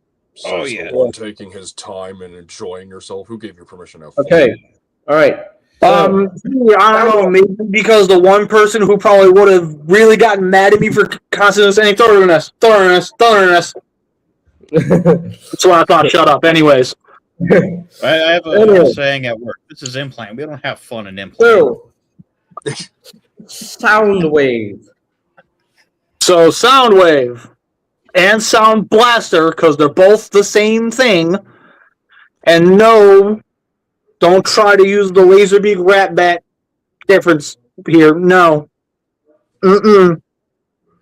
Oh, yeah. Someone taking his time and enjoying yourself. Who gave you permission to? Okay. All right. I don't know, maybe because the one person who probably would have really gotten mad at me for constantly saying thoroughness. That's what I thought. Shut up. Anyways. I have a saying at work. This is implant. We don't have fun in implant. So, Soundwave. So Soundwave and Sound Blaster, because they're both the same thing. And no, don't try to use the Laserbeak Rat Bat difference here. No. Soundwave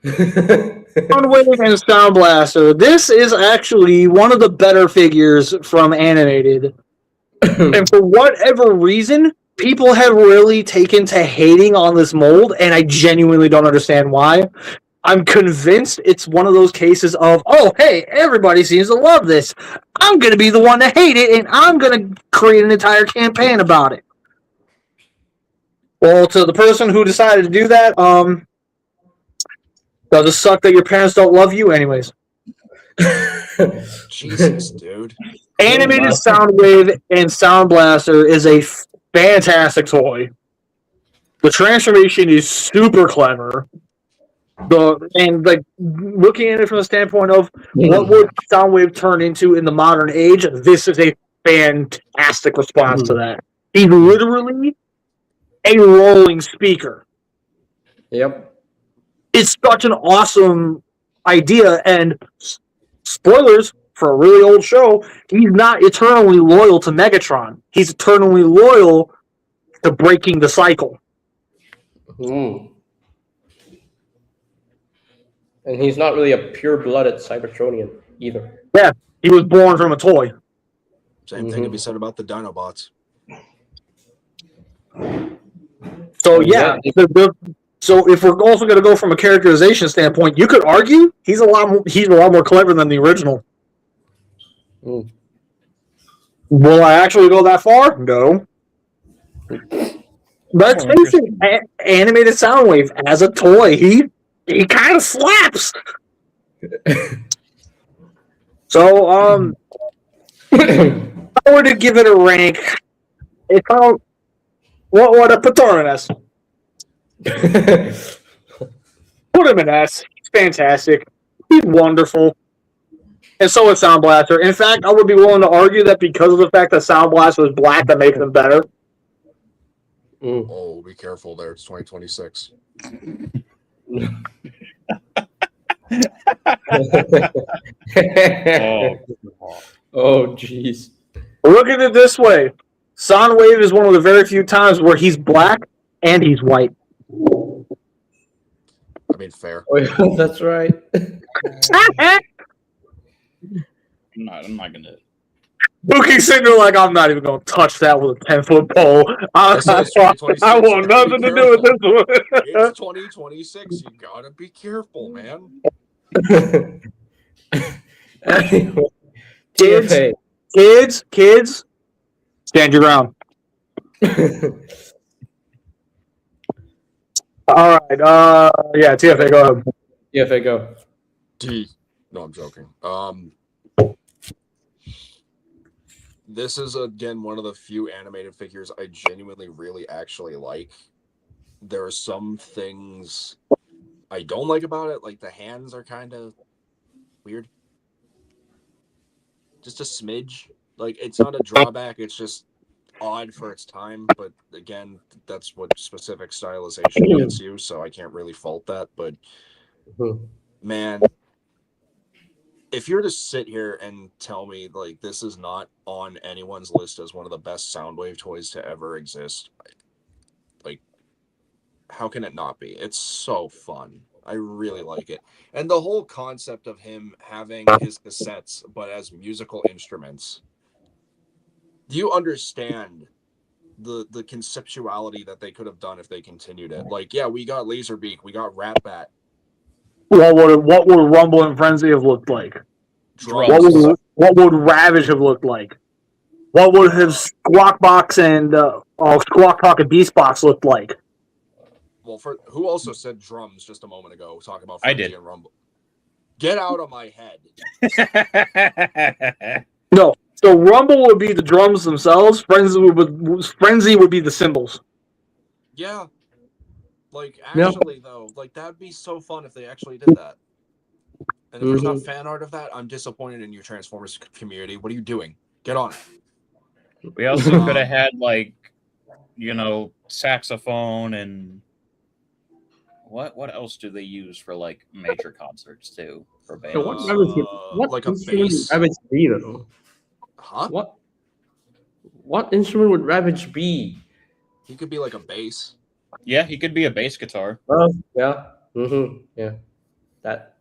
and Sound Blaster. This is actually one of the better figures from Animated. And for whatever reason, people have really taken to hating on this mold, and I genuinely don't understand why. I'm convinced it's one of those cases of, oh, hey, everybody seems to love this. I'm going to be the one to hate it, and I'm going to create an entire campaign about it. Well, to the person who decided to do that, does it suck that your parents don't love you anyways? Jesus, dude. Animated Soundwave and Sound Blaster is a fantastic toy. The transformation is super clever. Looking at it from the standpoint of what would Soundwave turn into in the modern age, this is a fantastic response to that. He's literally a rolling speaker. Yep. It's such an awesome idea, and spoilers for a really old show, he's not eternally loyal to Megatron. He's eternally loyal to breaking the cycle. And he's not really a pure-blooded Cybertronian either. Yeah, he was born from a toy. Same thing to be said about the Dinobots. So yeah, so if we're also going to go from a characterization standpoint, you could argue he's a lot more clever than the original. Will I actually go that far? No. Let's face it, Animated Soundwave as a toy, he kind of slaps. So, if I were to give it a rank, what would I put Thor in S? Put him in S. He's fantastic. He's wonderful. and so is Sound Blaster. In fact, I would be willing to argue that because of the fact that Sound Blaster was black, that makes them better. Oh, be careful there. It's 2026. Oh, jeez. Look at it this way. Soundwave is one of the very few times where he's black and he's white. I mean, fair. That's right. I'm not gonna. Bookie's sitting there like, I'm not even going to touch that with a 10-foot pole. I want nothing to do with this one. It's 2026. You gotta be careful, man. Anyway, Kids, kids, stand your ground. All right. Yeah, TFA, go ahead. TFA, go. No, I'm joking. This is again one of the few animated figures I genuinely really actually like. There are some things I don't like about it, like the hands are kind of weird. Just a smidge. Like, it's not a drawback, it's just odd for its time, but again, that's what specific stylization gets you, so I can't really fault that. But man, if you're to sit here and tell me like this is not on anyone's list as one of the best Soundwave toys to ever exist, like, how can it not be? It's so fun. I really like it. And the whole concept of him having his cassettes but as musical instruments, do you understand the conceptuality that they could have done if they continued it? Like, yeah, we got Laserbeak, we got Ratbat. What would Rumble and Frenzy have looked like? Drums. What would Ravage have looked like? What would his Squawk Box and Squawk Talk and Beast Box looked like? Well, for who also said drums just a moment ago, talking about I Frenzy did. and Rumble. Get out of my head. No. So Rumble would be the drums themselves. Frenzy would be the cymbals. Yeah. Like, actually, though, like, that'd be so fun if they actually did that. And if there's not fan art of that, I'm disappointed in you, Transformers community. What are you doing? Get on it. We also could have had, like, saxophone and what else do they use for, like, major concerts too for bands? So what like a instrument bass. would Ravage be though? Huh? What instrument would Ravage be? He could be like a bass. Yeah, he could be a bass guitar. Yeah. Yeah. That.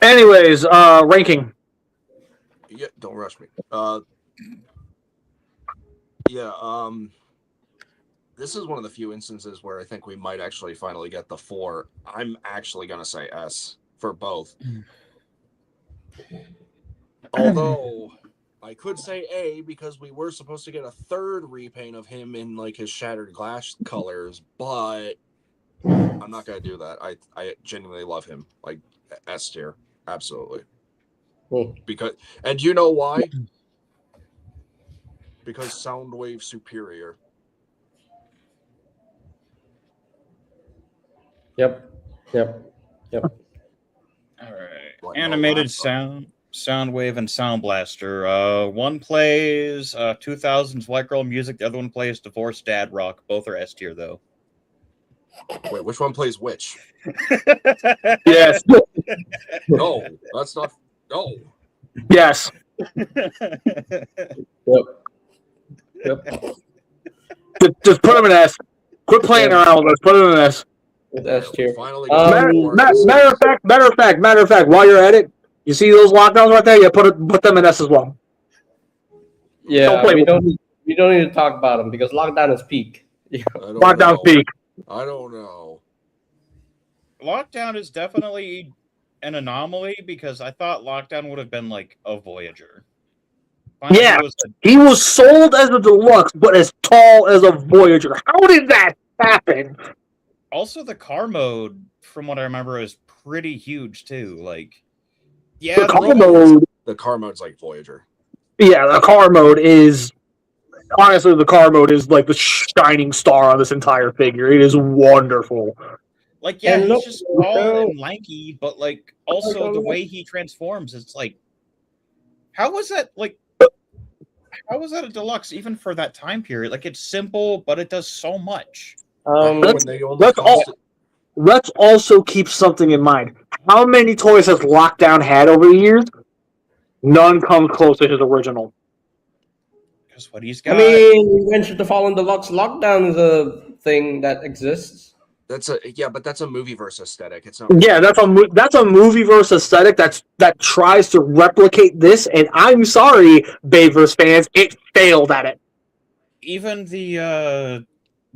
Anyways, ranking. Yeah, don't rush me. This is one of the few instances where I think we might actually finally get the 4. I'm actually gonna say S for both. Although I could say A because we were supposed to get a 3rd repaint of him in like his Shattered Glass colors, but I'm not gonna do that. I genuinely love him. Like, S tier, absolutely. And you know why? Because Soundwave superior. Yep. All right. Animated Soundwave and Sound Blaster. One plays 2000s white girl music. The other one plays divorced dad rock. Both are S tier though. Wait, which one plays which? Yes. No, that's not. No. Yes. Yep. Just put them in S. Quit playing around with us. Put them in S. S tier. Finally, Matter of fact, while you're at it, you see those lockdowns right there? Yeah, put them in S as well. Yeah, we don't need to talk about them because lockdown is peak. Lockdown peak. I don't know. Lockdown is definitely an anomaly because I thought Lockdown would have been like a Voyager. Yeah, he was sold as a deluxe, but as tall as a Voyager. How did that happen? Also, the car mode, from what I remember, is pretty huge too. Like, yeah, the car mode's like Voyager. Yeah, the car mode is honestly like the shining star on this entire figure. It is wonderful. Like, yeah, he's just tall and lanky, but like also the way he transforms, it's like How was that like? How was that a deluxe even for that time period? Like it's simple, but it does so much. Um, When they only Let's all, cost let's also keep something in mind. How many toys has Lockdown had over the years? None comes close to his original. Because what he's I got. mean, Revenge of the Fallen Deluxe Lockdown is a thing that exists. but that's a movie verse aesthetic. It's not. Yeah, that's a movie verse aesthetic that tries to replicate this, and I'm sorry, Bayverse fans, it failed at it. Even the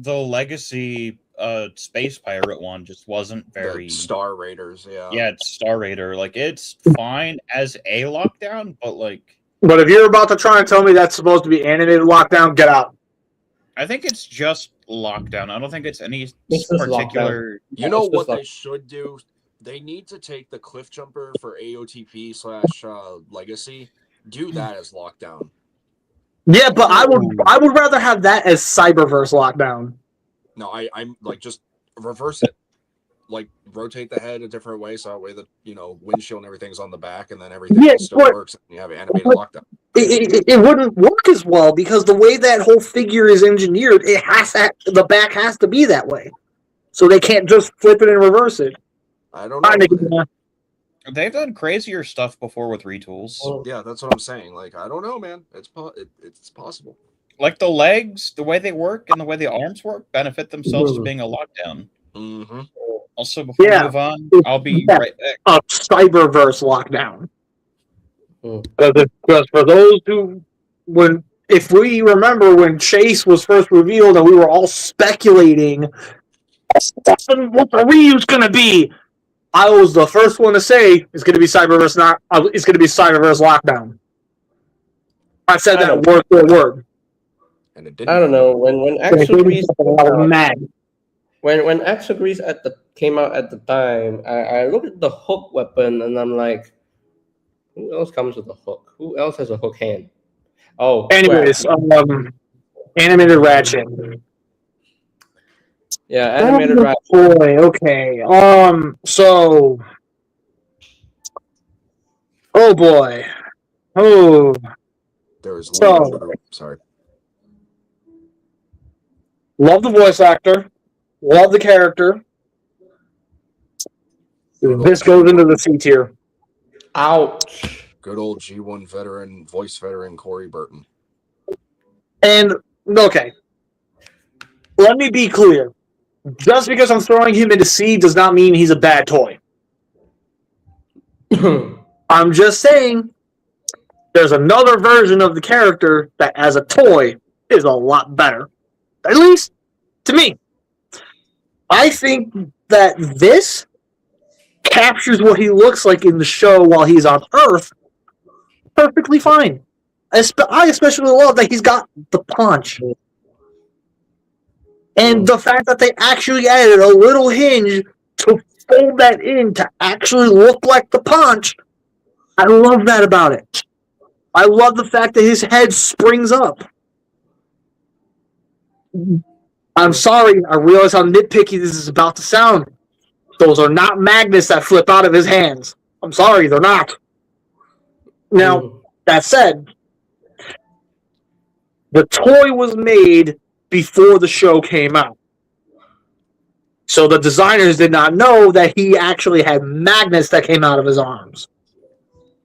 legacy space pirate one just wasn't very The Star Raiders, yeah. Yeah, it's Star Raider. Like it's fine as a lockdown, but like But if you're about to try and tell me that's supposed to be animated Lockdown, get out. I think it's just lockdown. I don't think it's any It's just particular. You know It's just what like- they should do? They need to take the cliff jumper for AOTP / Legacy. Do that as Lockdown. Yeah, but I would rather have that as Cyberverse Lockdown. No, I'm like just reverse it. Like rotate the head a different way so that way the windshield and everything's on the back and then everything Yeah, else still but- works and you have animated but- Lockdown. It wouldn't work as well because the way that whole figure is engineered, the back has to be that way. So they can't just flip it and reverse it. I don't know. They've done crazier stuff before with retools. Yeah, that's what I'm saying. Like, I don't know, man. It's possible. Like the legs, the way they work and the way the arms work benefit themselves to being a lockdown. Mm-hmm. Also, before we Yeah. move on, I'll be Yeah. right back. A Cyberverse Lockdown. Hmm. Because for those who, if we remember when Chase was first revealed and we were all speculating what the Ryu's going to be, I was the first one to say it's going to be Cyberverse. It's going to be Cyberverse Lockdown. I said I that don't- word for word. And it didn't. I don't know when Axogrease I was mad. when Axogrease came out at the time, I looked at the hook weapon and I'm like, who else comes with a hook? Who else has a hook hand? Oh, Anyways, animated Ratchet. yeah, animated Oh, Ratchet. boy, okay. So. Oh boy. Oh. There was So- sorry. Love the voice actor. Love the character. This goes into the C tier. Ouch. Good old G1 veteran, voice veteran Corey Burton. And, okay. Let me be clear. Just because I'm throwing him into C does not mean he's a bad toy. I'm just saying there's another version of the character that, as a toy, is a lot better. At least, to me. I think that this captures what he looks like in the show while he's on Earth perfectly fine. I especially love that he's got the punch. And the fact that they actually added a little hinge to fold that in to actually look like the punch, I love that about it. I love the fact that his head springs up. I'm sorry, I realize how nitpicky this is about to sound. Those are not magnets that flip out of his hands. I'm sorry, they're not. Now, that said, the toy was made before the show came out. So the designers did not know that he actually had magnets that came out of his arms.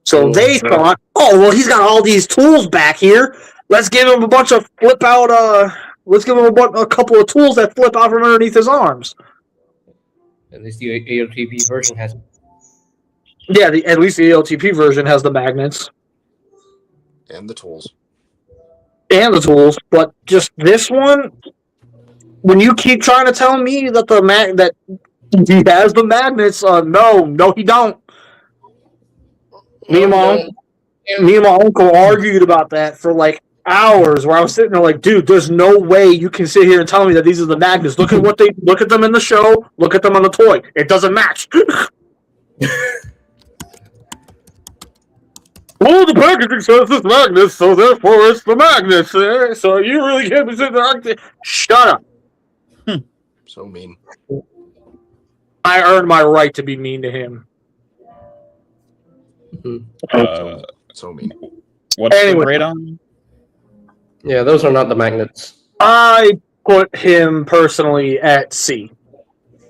So they thought, oh, well, he's got all these tools back here. Let's give him a bunch of flip out, let's give him a couple of tools that flip out from underneath his arms. At least the AOTP version has. Yeah, at least the LTP version has the magnets And the tools. and the tools, but just this one, when you keep trying to tell me that that he has the magnets, no, he don't. Me and my uncle argued about that for like hours. Where I was sitting there like, dude, there's no way you can sit here and tell me that these are the magnets. Look at them in the show. Look at them on the toy. It doesn't match. Well, the packaging says it's magnets, so therefore it's the magnets. So you really can't be sitting there. Shut up. So mean. I earned my right to be mean to him. Uh, So mean. What's the Anyway. grade on? Yeah, those are not the magnets. I put him personally at C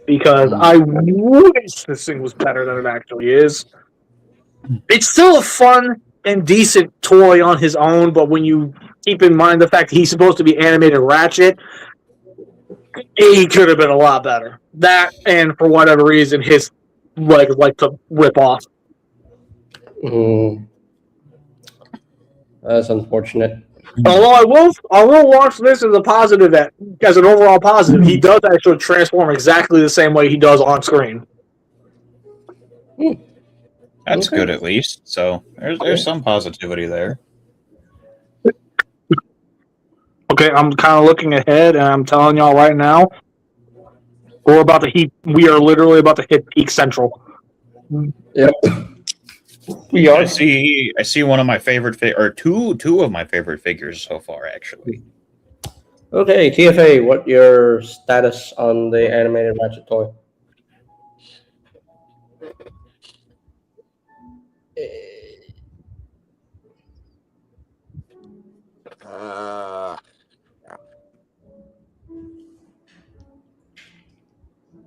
because I wish this thing was better than it actually is. It's still a fun and decent toy on his own, but when you keep in mind the fact that he's supposed to be animated Ratchet, he could have been a lot better. That, and for whatever reason, his leg like to rip off. That's unfortunate. Although I will watch this as a positive, as an overall positive. He does actually transform exactly the same way he does on screen. That's good at least. So there's some positivity there. Okay, I'm kind of looking ahead, and I'm telling y'all right now, we are literally about to hit peak central. Yep. We I are. see one of my favorite or two of my favorite figures so far, actually. Okay, TFA, what your status on the animated Ratchet toy?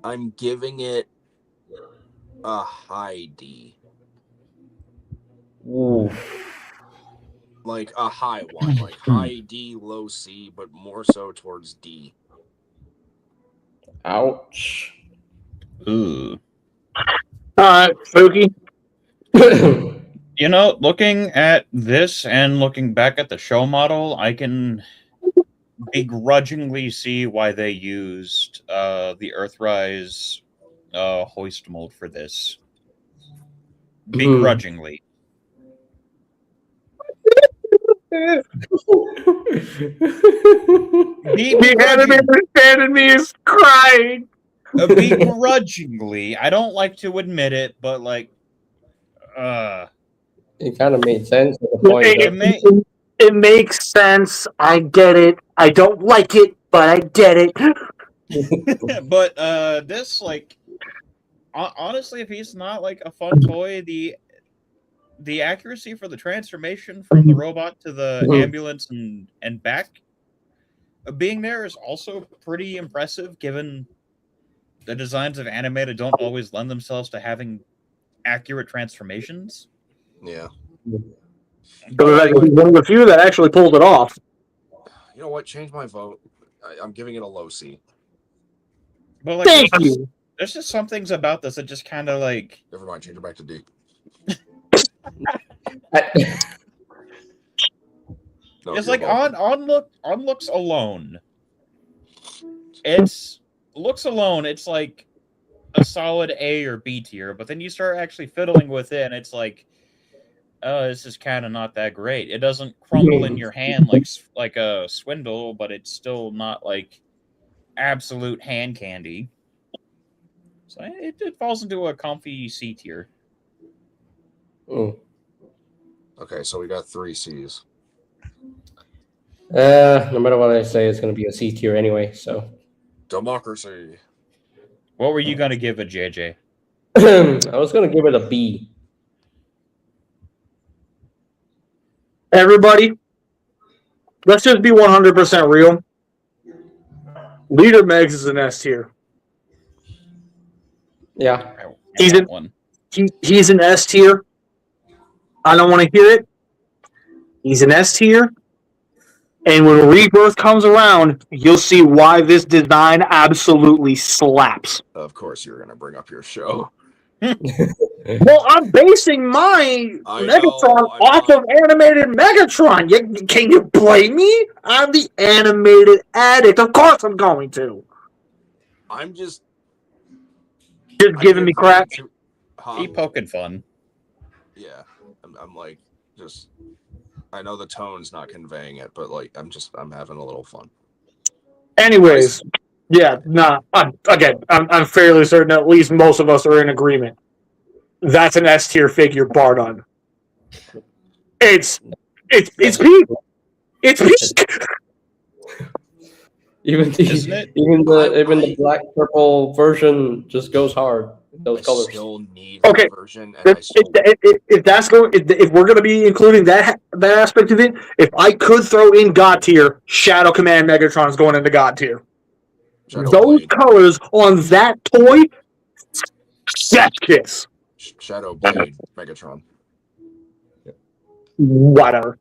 I'm giving it a high D. Ooh. Like a high one, like high D, low C, but more so towards D. Ouch. Ooh. Alright, Spooky. You know, looking at this and looking back at the show model, I can begrudgingly see why they used the Earthrise hoist mold for this. Begrudgingly. The animated fan in me is crying. Begrudgingly. I don't like to admit it, but like, It kind of made sense at the point. It makes sense. I get it. I don't like it, but I get it. but this, like, honestly, if he's not like a fun toy, the accuracy for the transformation from the robot to the ambulance and back being there is also pretty impressive, given the designs of animated don't always lend themselves to having accurate transformations. Yeah. But he's one of the few that actually pulled it off. You know what? Change my vote. I'm giving it a low C. But like, Thank you. There's just some things about this that just kind of like. Never mind. Change it back to D. No, It's you're like welcome. on looks alone. It's like a solid A or B tier, but then you start actually fiddling with it, and it's like, oh, this is kind of not that great. It doesn't crumble in your hand like a swindle, but it's still not like absolute hand candy. So it falls into a comfy C tier. Okay, so we got 3 C's. No matter what I say, it's going to be a C tier anyway. So Democracy. What were you gonna give it, JJ? I was going to give it a B. Everybody, let's just be 100% real. Leader Megs is an S tier. Yeah. He's an S tier. I don't want to hear it. He's an S tier. And when Rebirth comes around, you'll see why this design absolutely slaps. Of course, you're going to bring up your show. Well, I'm basing my Megatron off of animated Megatron. Can you blame me? I'm the animated addict. Of course I'm going to. I'm just giving me crap. Keep poking fun. Yeah. I'm like, just... I know the tone's not conveying it, but like I'm having a little fun. Anyways, yeah, I'm fairly certain at least most of us are in agreement. That's an S tier figure, bar none. It's peak. It's peak. Even the black purple version just goes hard. those I colors. still need Okay. that version, and I still If we're gonna be including that aspect of it, if I could throw in God tier, Shadow Command Megatron's going into God tier. Shadow Those Blade. colors on that toy, chef's kiss. Shadow Blade Megatron. Whatever.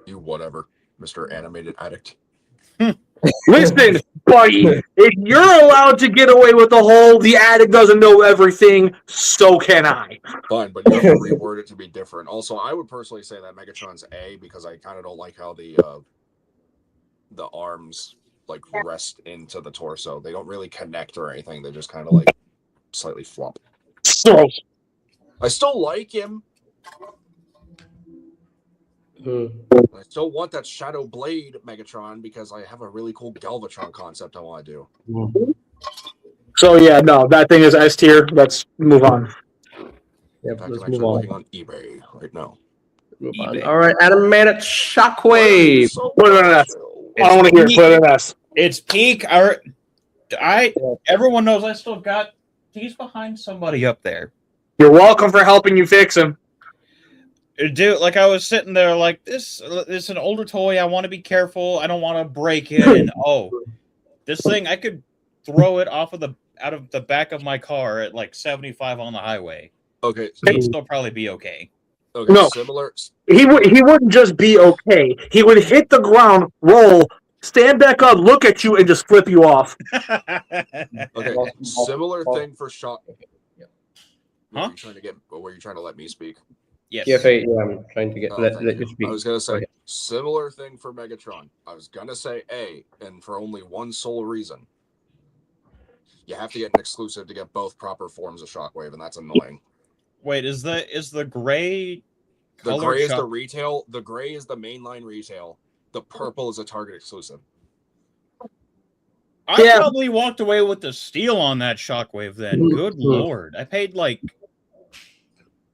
You whatever, Mr. Animated Addict. Listen, buddy, if you're allowed to get away with the whole the addict doesn't know everything, so can I. Fine, but you have to reword it to be different. Also, I would personally say that Megatron's A because I kind of don't like how the arms like rest into the torso. They don't really connect or anything. They just kind of like slightly flop. Gross. I still like him. Hmm. I still want that Shadow Blade Megatron because I have a really cool Galvatron concept I want to do. So yeah, no, that thing is S tier. Let's move on. Yep, In fact, let's I'm move actually on. looking on eBay right now. Move on. eBay. All right, animated Shockwave. Put it in an S. I don't want to hear it. Put it in an S. It's peak. Everyone knows I still got he's behind somebody up there. You're welcome for helping you fix him. Dude, like I was sitting there like this is an older toy. I want to be careful. I don't want to break it. And this thing I could throw it out of the back of my car at like 75 on the highway. Okay, He'd still probably be okay. okay, No. similar. He wouldn't just be okay. He would hit the ground, roll, stand back up, look at you, and just flip you off. Okay, similar thing for Shock. Huh? Were you trying to let me speak? Yes. Yeah, I'm trying to get Oh, let thank you you. speak. I was gonna Go say ahead. similar thing for Megatron. I was gonna say A, and for only one sole reason. You have to get an exclusive to get both proper forms of Shockwave, and that's annoying. Wait, is the gray The color gray is the Shock- retail. The gray is the mainline retail. The purple is a Target exclusive. I Yeah. probably walked away with the steal on that Shockwave then. Good lord. I paid like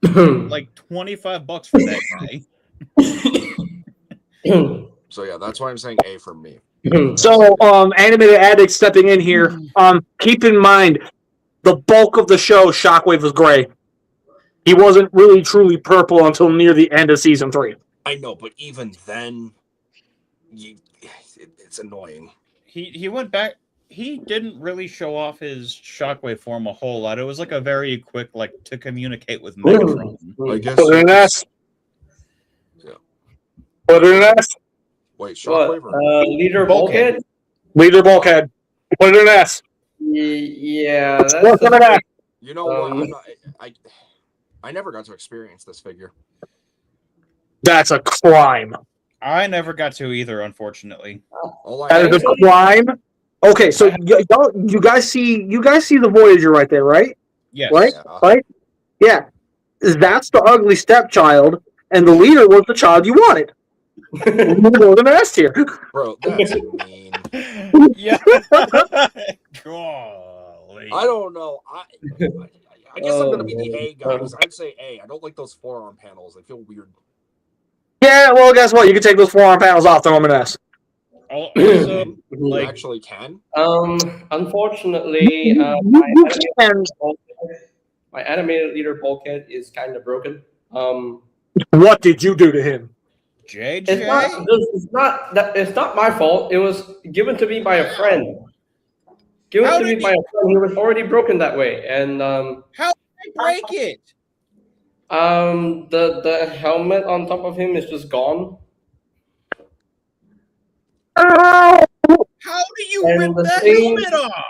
$25 for that guy. So yeah, that's why I'm saying A for me. So, animated addict stepping in here. Keep in mind, the bulk of the show, Shockwave was gray. He wasn't really truly purple until near the end of season 3. I know, but even then, it's annoying. He went back. He didn't really show off his Shockwave form a whole lot. It was like a very quick, like, to communicate with Megatron. I guess. Put it in an S. Yeah. Put it in an S. Wait, What? Shockwave or Leader Bulkhead. Bulkhead? Leader Bulkhead. Put it in an S. Yeah, What's that's in an S? You know what? I never got to experience this figure. That's a crime. I never got to either, unfortunately. All I That had is a crime. Okay, so you guys see the Voyager right there, right? Yes. Right? Right? Yeah. That's the ugly stepchild, and the leader was the child you wanted. More than S tier. Bro, that's mean. Yeah. Golly. I don't know. I guess I'm gonna be the A guy because I'd say A. I don't like those forearm panels. They feel weird. Yeah, well, guess what? You can take those forearm panels off, throw them in S. Also, You like, actually can. Unfortunately, You can. my animated leader Bulkhead is kind of broken. What did you do to him? JJ? It's not my fault. It was given to me by a friend. He was already broken that way, and How did I break it? the helmet on top of him is just gone. Oh! How do you And rip the the thing- helmet off?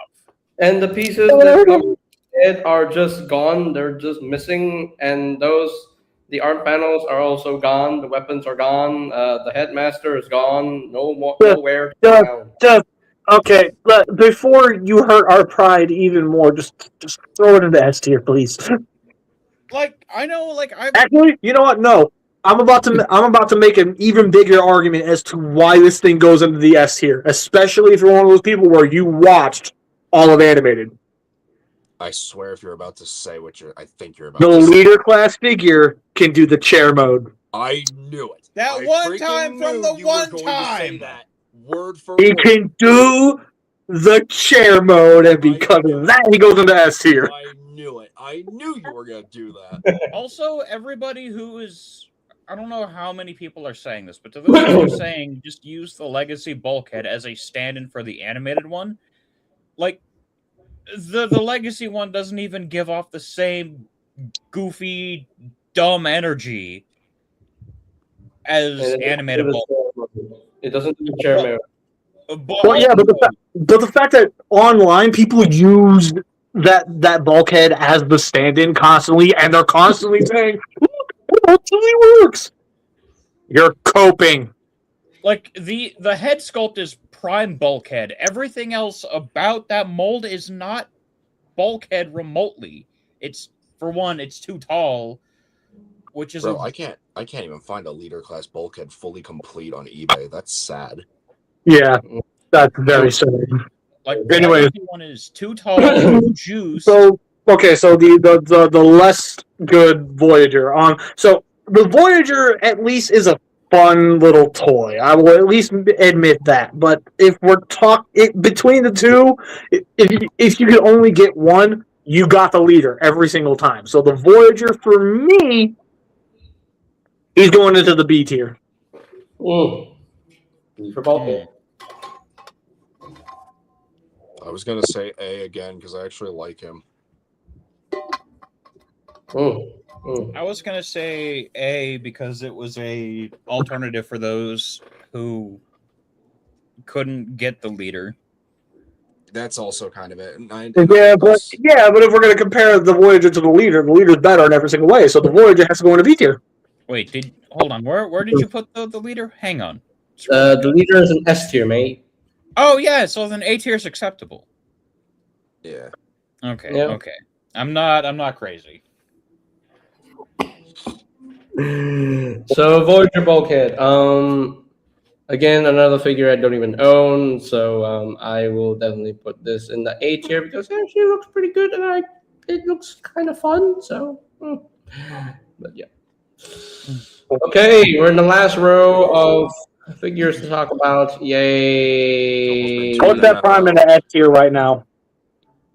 And the pieces that come head are just gone. They're just missing, and the arm panels are also gone. The weapons are gone. The headmaster is gone. Nowhere to be found. Okay, but before you hurt our pride even more, just throw it into S tier, please. Like, I know, like, Actually, you know what? No, I'm about to make an even bigger argument as to why this thing goes into the S tier, especially if you're one of those people where you watched all of animated. I swear, if you're about to say what I think you're about The to say. leader class figure can do the chair mode. I knew it. That I one freaking time from knew the you were one going to say time. that word for He word. can do the chair mode, and because of that, he goes into S tier. I knew knew it. I knew you were gonna do that. Also, everybody who is, I don't know how many people are saying this, but to those who are saying just use the Legacy bulkhead as a stand-in for the animated one, like, the Legacy one doesn't even give off the same goofy, dumb energy as animated bulkhead. It doesn't do chair mirror. Well, yeah, but the fact that online people use that bulkhead as the stand-in constantly, and they're constantly saying, "It actually works." You're coping. Like, the head sculpt is prime bulkhead. Everything else about that mold is not bulkhead remotely. It's, for one, it's too tall, which is Bro, I can't even find a leader class bulkhead fully complete on eBay. That's sad. Yeah, that's very sad. like, Anyways. the one is too tall, too juiced. So okay, so the less good Voyager. So the Voyager at least is a fun little toy. I will at least admit that. But if we're between the two, if you could only get one, you got the leader every single time. So the Voyager for me, he's going into the B tier. For bulkhead. I was gonna say A again because I actually like him. I was gonna say A because it was a alternative for those who couldn't get the leader. That's also kind of it. But if we're gonna compare the Voyager to the leader's better in every single way. So the Voyager has to go into B tier. Wait, hold on. Where did you put the leader? Hang on. The leader is an S tier, mate. Oh yeah, so then A tier is acceptable. Yeah. Okay. Yeah. Okay. I'm not crazy. So Voyager bulkhead. Again, another figure I don't even own, so I will definitely put this in the A tier because it actually looks pretty good and it looks kind of fun. So, but yeah. Okay, we're in the last row of figures to talk about. Yay! Put that Prime in the S tier right now.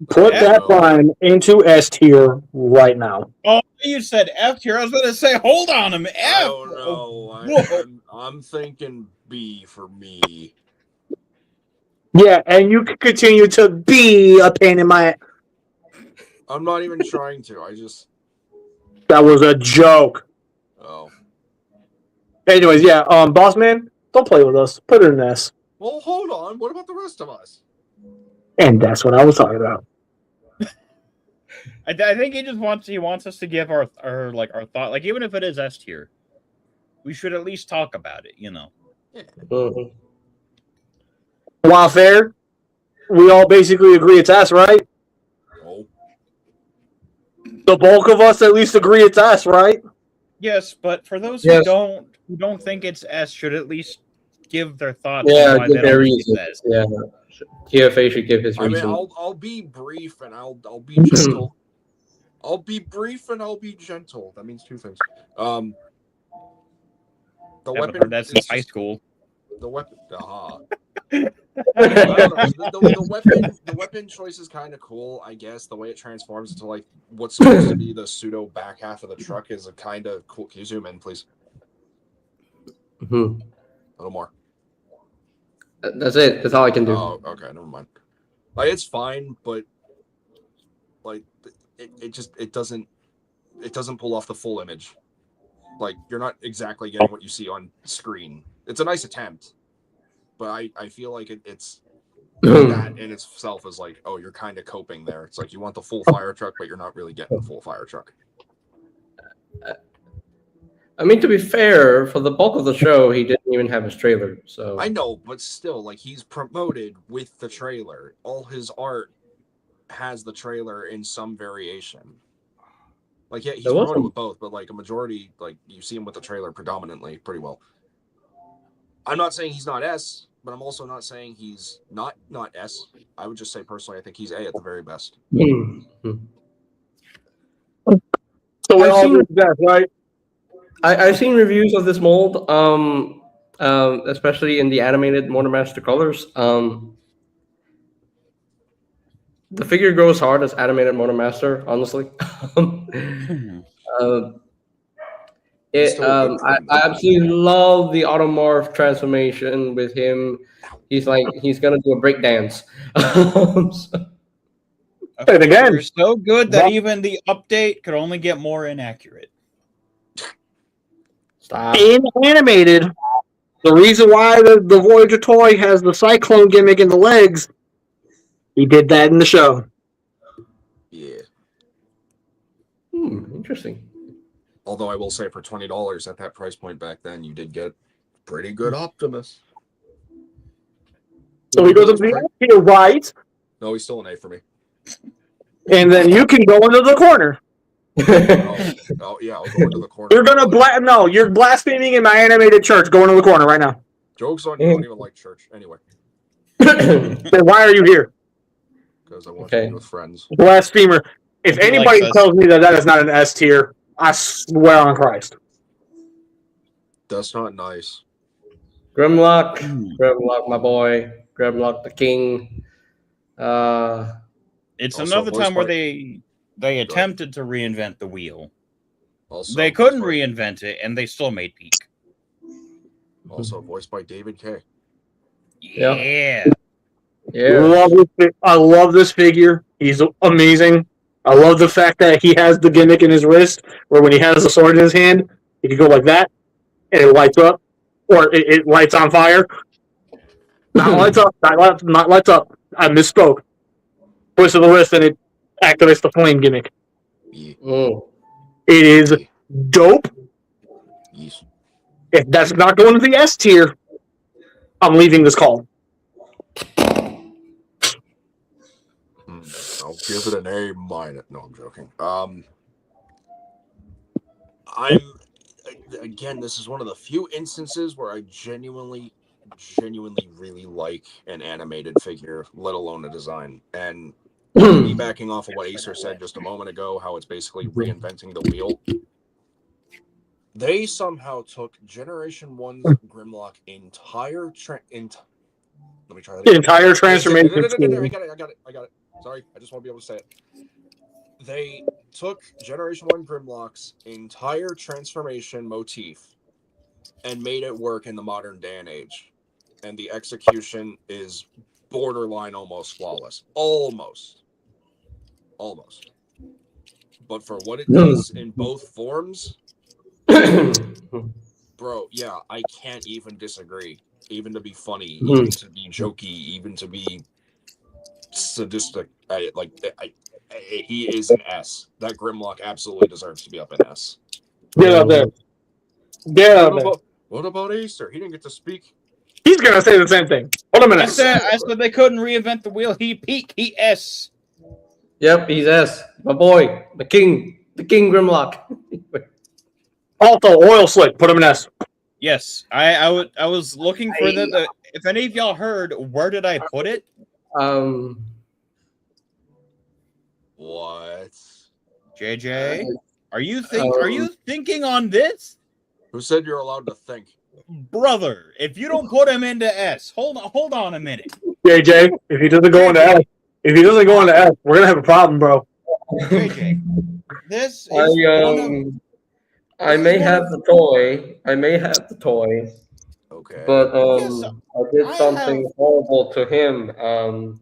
Put that Prime into S tier right now. Oh, you said F tier. I was going to say, hold on, F. I don't know. I'm thinking B for me. Yeah, and you can continue to be a pain in my. I'm not even trying to. That was a joke. Oh. Anyways, yeah. Boss man, don't play with us. Put it in S. Well, hold on. What about the rest of us? And that's what I was talking about. I think he wants us to give our thought, like, even if it is S tier, we should at least talk about it, you know. Mm-hmm. While fair, we all basically agree it's S, right? Oh. The bulk of us at least agree it's S, right? Yes, but for those who don't think it's S, should at least give their thoughts. Yeah, on why give they their don't think reasons. it's S. Yeah, TFA should give his I reason. mean, I'll be brief and I'll be gentle. I'll be brief and I'll be gentle. That means two things. The weapon. That's in high school. The weapon. The weapon choice is kind of cool, I guess. The way it transforms into like what's supposed to be the pseudo back half of the truck is a kind of cool. Can you zoom in, please? Mm-hmm. A little more. That's it. That's all I can do. Oh, okay, never mind. Like it's fine, but like it doesn't pull off the full image. Like you're not exactly getting what you see on screen. It's a nice attempt, but I feel like it's that in itself is like, oh, you're kind of coping there. It's like you want the full fire truck, but you're not really getting the full fire truck. I mean, to be fair, for the bulk of the show, he didn't even have his trailer. So I know, but still, like he's promoted with the trailer. All his art has the trailer in some variation. Like, yeah, he's promoted with both, but like a majority, like you see him with the trailer predominantly pretty well. I'm not saying he's not S, but I'm also not saying he's not S. I would just say personally, I think he's A at the very best. Mm-hmm. So we're all doing that, right? I've seen reviews of this mold, especially in the animated Motor Master colors. the figure goes hard as animated Monomaster, honestly. uh, He's still a good friend, I though. absolutely love the Automorph transformation with him. He's gonna do a break dance. And again, They're so good that that- even the update could only get more inaccurate. Stop. in animated, the reason why the Voyager toy has the Cyclone gimmick in the legs, he did that in the show. Yeah. Interesting. Although I will say, for $20 at that price point back then, you did get pretty good Optimus. So he goes up to the end here, right? No, he's still an A for me. And then you can go into the corner. Oh yeah, I'll go into the corner. You're gonna no, you're blaspheming in my animated church. Go into the corner right now. Joke's on you. I don't even like church anyway, Then why are you here? because I want to Okay. be with friends. Blasphemer. If He anybody likes us. tells me that is not an S tier, I swear on Christ. That's not nice. Grimlock, my boy, Grimlock the king. It's Also, another voice time where part- they attempted to reinvent the wheel. Also, They voiced couldn't by- reinvent it, and they still made peak. Also voiced by David K. Yeah. Yeah. Yeah. I love this figure. He's amazing. I love the fact that he has the gimmick in his wrist, where when he has the sword in his hand, he can go like that, and it lights up, or it lights on fire. Not lights up. Not lights up. I misspoke. Twist of the wrist, and it activates the flame gimmick. Yeah. It is dope. Yes. If that's not going to the S tier, I'm leaving this call. I'll give it an A minus. No, I'm joking. I'm again. This is one of the few instances where I genuinely really like an animated figure, let alone a design. And backing off of what Acer said just a moment ago, how it's basically reinventing the wheel. They somehow took Generation 1's Grimlock entire let me try that The again. entire transformation I scheme. got it. Sorry, I just want to be able to say it. They took Generation 1 Grimlock's entire transformation motif and made it work in the modern day and age. And the execution is borderline almost flawless. Almost. But for what it does in both forms, bro, yeah, I can't even disagree. Even to be funny, even to be jokey, even to be sadistic. He is an S. That Grimlock absolutely deserves to be up in S. Get out there. Get out there. What about Acer? He didn't get to speak. He's gonna say the same thing. Hold a minute. I said they couldn't reinvent the wheel. He peak. He S. Yep, he's S. My boy, the king Grimlock. Also, oil slick. Put him in S. Yes, I was looking for the. If any of y'all heard, where did I put it? What? JJ, are you thinking on this, Who said you're allowed to think? brother? If you don't put him into S, hold on a minute. JJ, if he doesn't go into S, we're gonna have a problem, bro. JJ, this is I may have the toy. Okay. But Yes, I did something horrible to him.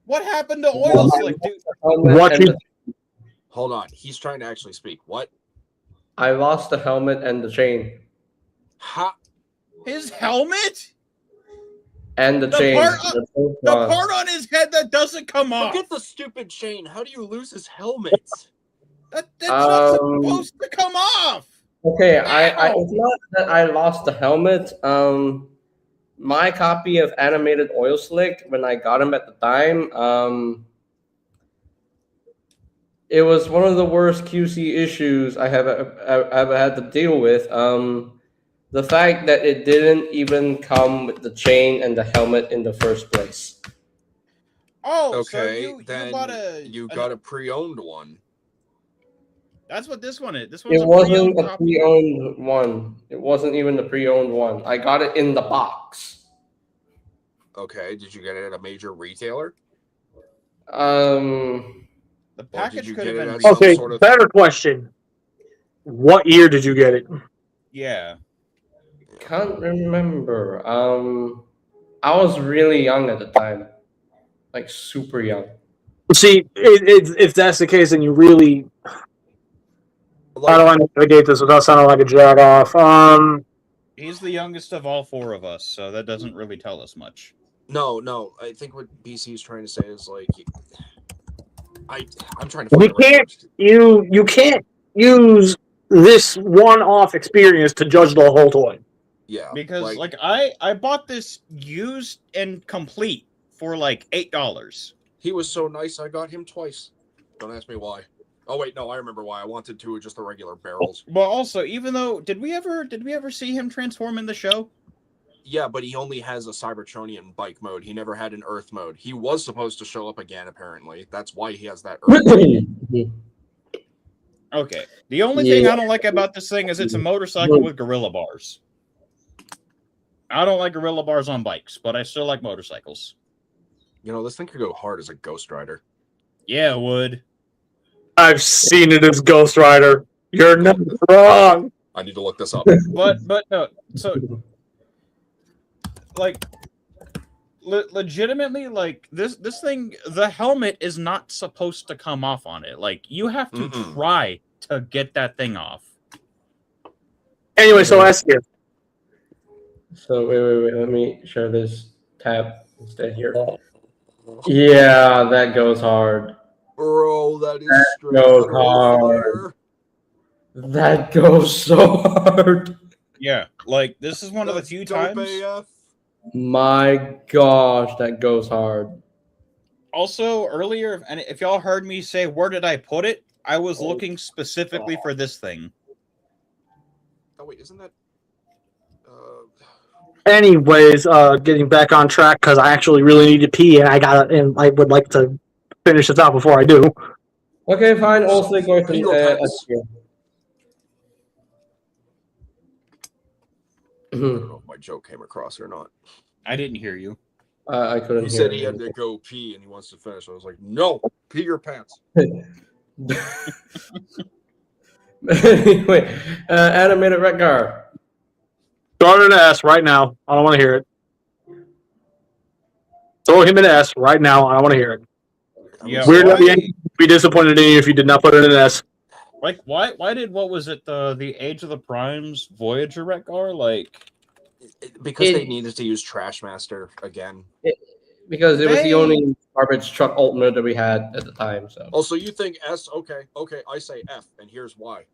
what happened to Oil Slick, dude? Hold on. He's trying to actually speak. What? I lost the helmet and the chain. His helmet And the chain. the part on his head that doesn't come off. Forget the stupid chain. How do you lose his helmet? That's not supposed to come off. Okay, it's not that I lost the helmet. My copy of Animated Oil Slick, when I got him at the time, it was one of the worst QC issues I have ever had to deal with. The fact that it didn't even come with the chain and the helmet in the first place. Oh, Okay, so then you got a pre-owned one. That's what this one is. This one's It wasn't pre-owned a copy. pre-owned one. It wasn't even the pre-owned one. I got it in the box. Okay, did you get it at a major retailer? The Or did package you could get have it been at some Okay, sort of- better question. What year did you get it? yeah. Can't remember. I was really young at the time, like super young. See, if that's the case, then you really. How do I navigate this without sounding like a jag off? He's the youngest of all four of us, so that doesn't really tell us much. No. I think what BC is trying to say is like, I'm trying to find You the right can't. words. You can't use this one-off experience to judge the whole toy. Yeah, Because like I bought this used and complete for like $8. he was so nice. I got him twice. Don't ask me why. Oh wait, no, I remember why. I wanted two of just the regular barrels. Well, also, even though did we ever see him transform in the show? Yeah, but he only has a Cybertronian bike mode. He never had an Earth mode. He was supposed to show up again, apparently. That's why he has that Earth mode. Okay. The only thing I don't like about this thing is it's a motorcycle with gorilla bars. I don't like gorilla bars on bikes, but I still like motorcycles. You know, this thing could go hard as a Ghost Rider. Yeah, it would. I've seen it as Ghost Rider. You're not wrong. I need to look this up. But no. So, like, legitimately, like this thing, the helmet is not supposed to come off on it. Like, you have to try to get that thing off. Anyway, so ask you. So wait. Let me share this tab instead here. Yeah, that goes hard. Bro, that is straight goes out of hard. fire. That goes so hard. Yeah, like this is one of the few Dope times. AF. My gosh, that goes hard. Also, earlier, and if y'all heard me say, where did I put it? I was looking specifically for this thing. Oh wait, isn't that? Anyways, getting back on track because I actually really need to pee, and I would like to finish this out before I do. Okay, fine. Also going to Legal times. I don't know if my joke came across or not. I didn't hear you. I couldn't He hear. said he had to go pee and he wants to finish. I was like, no, pee your pants. Anyway, animated Redgar. Throw it in the S right now. I don't want to hear it. Throw him in the S right now. I don't want to hear it. Yeah, Weird why- at the end. Be disappointed in you if you did not put it in an S. Like, why did, what was it, the Age of the Primes Voyager Redgar? Like, Because they needed to use Trashmaster again. Because it was They- the only garbage truck ultimate that we had at the time. So Also, you think S? Okay, I say F, and here's why.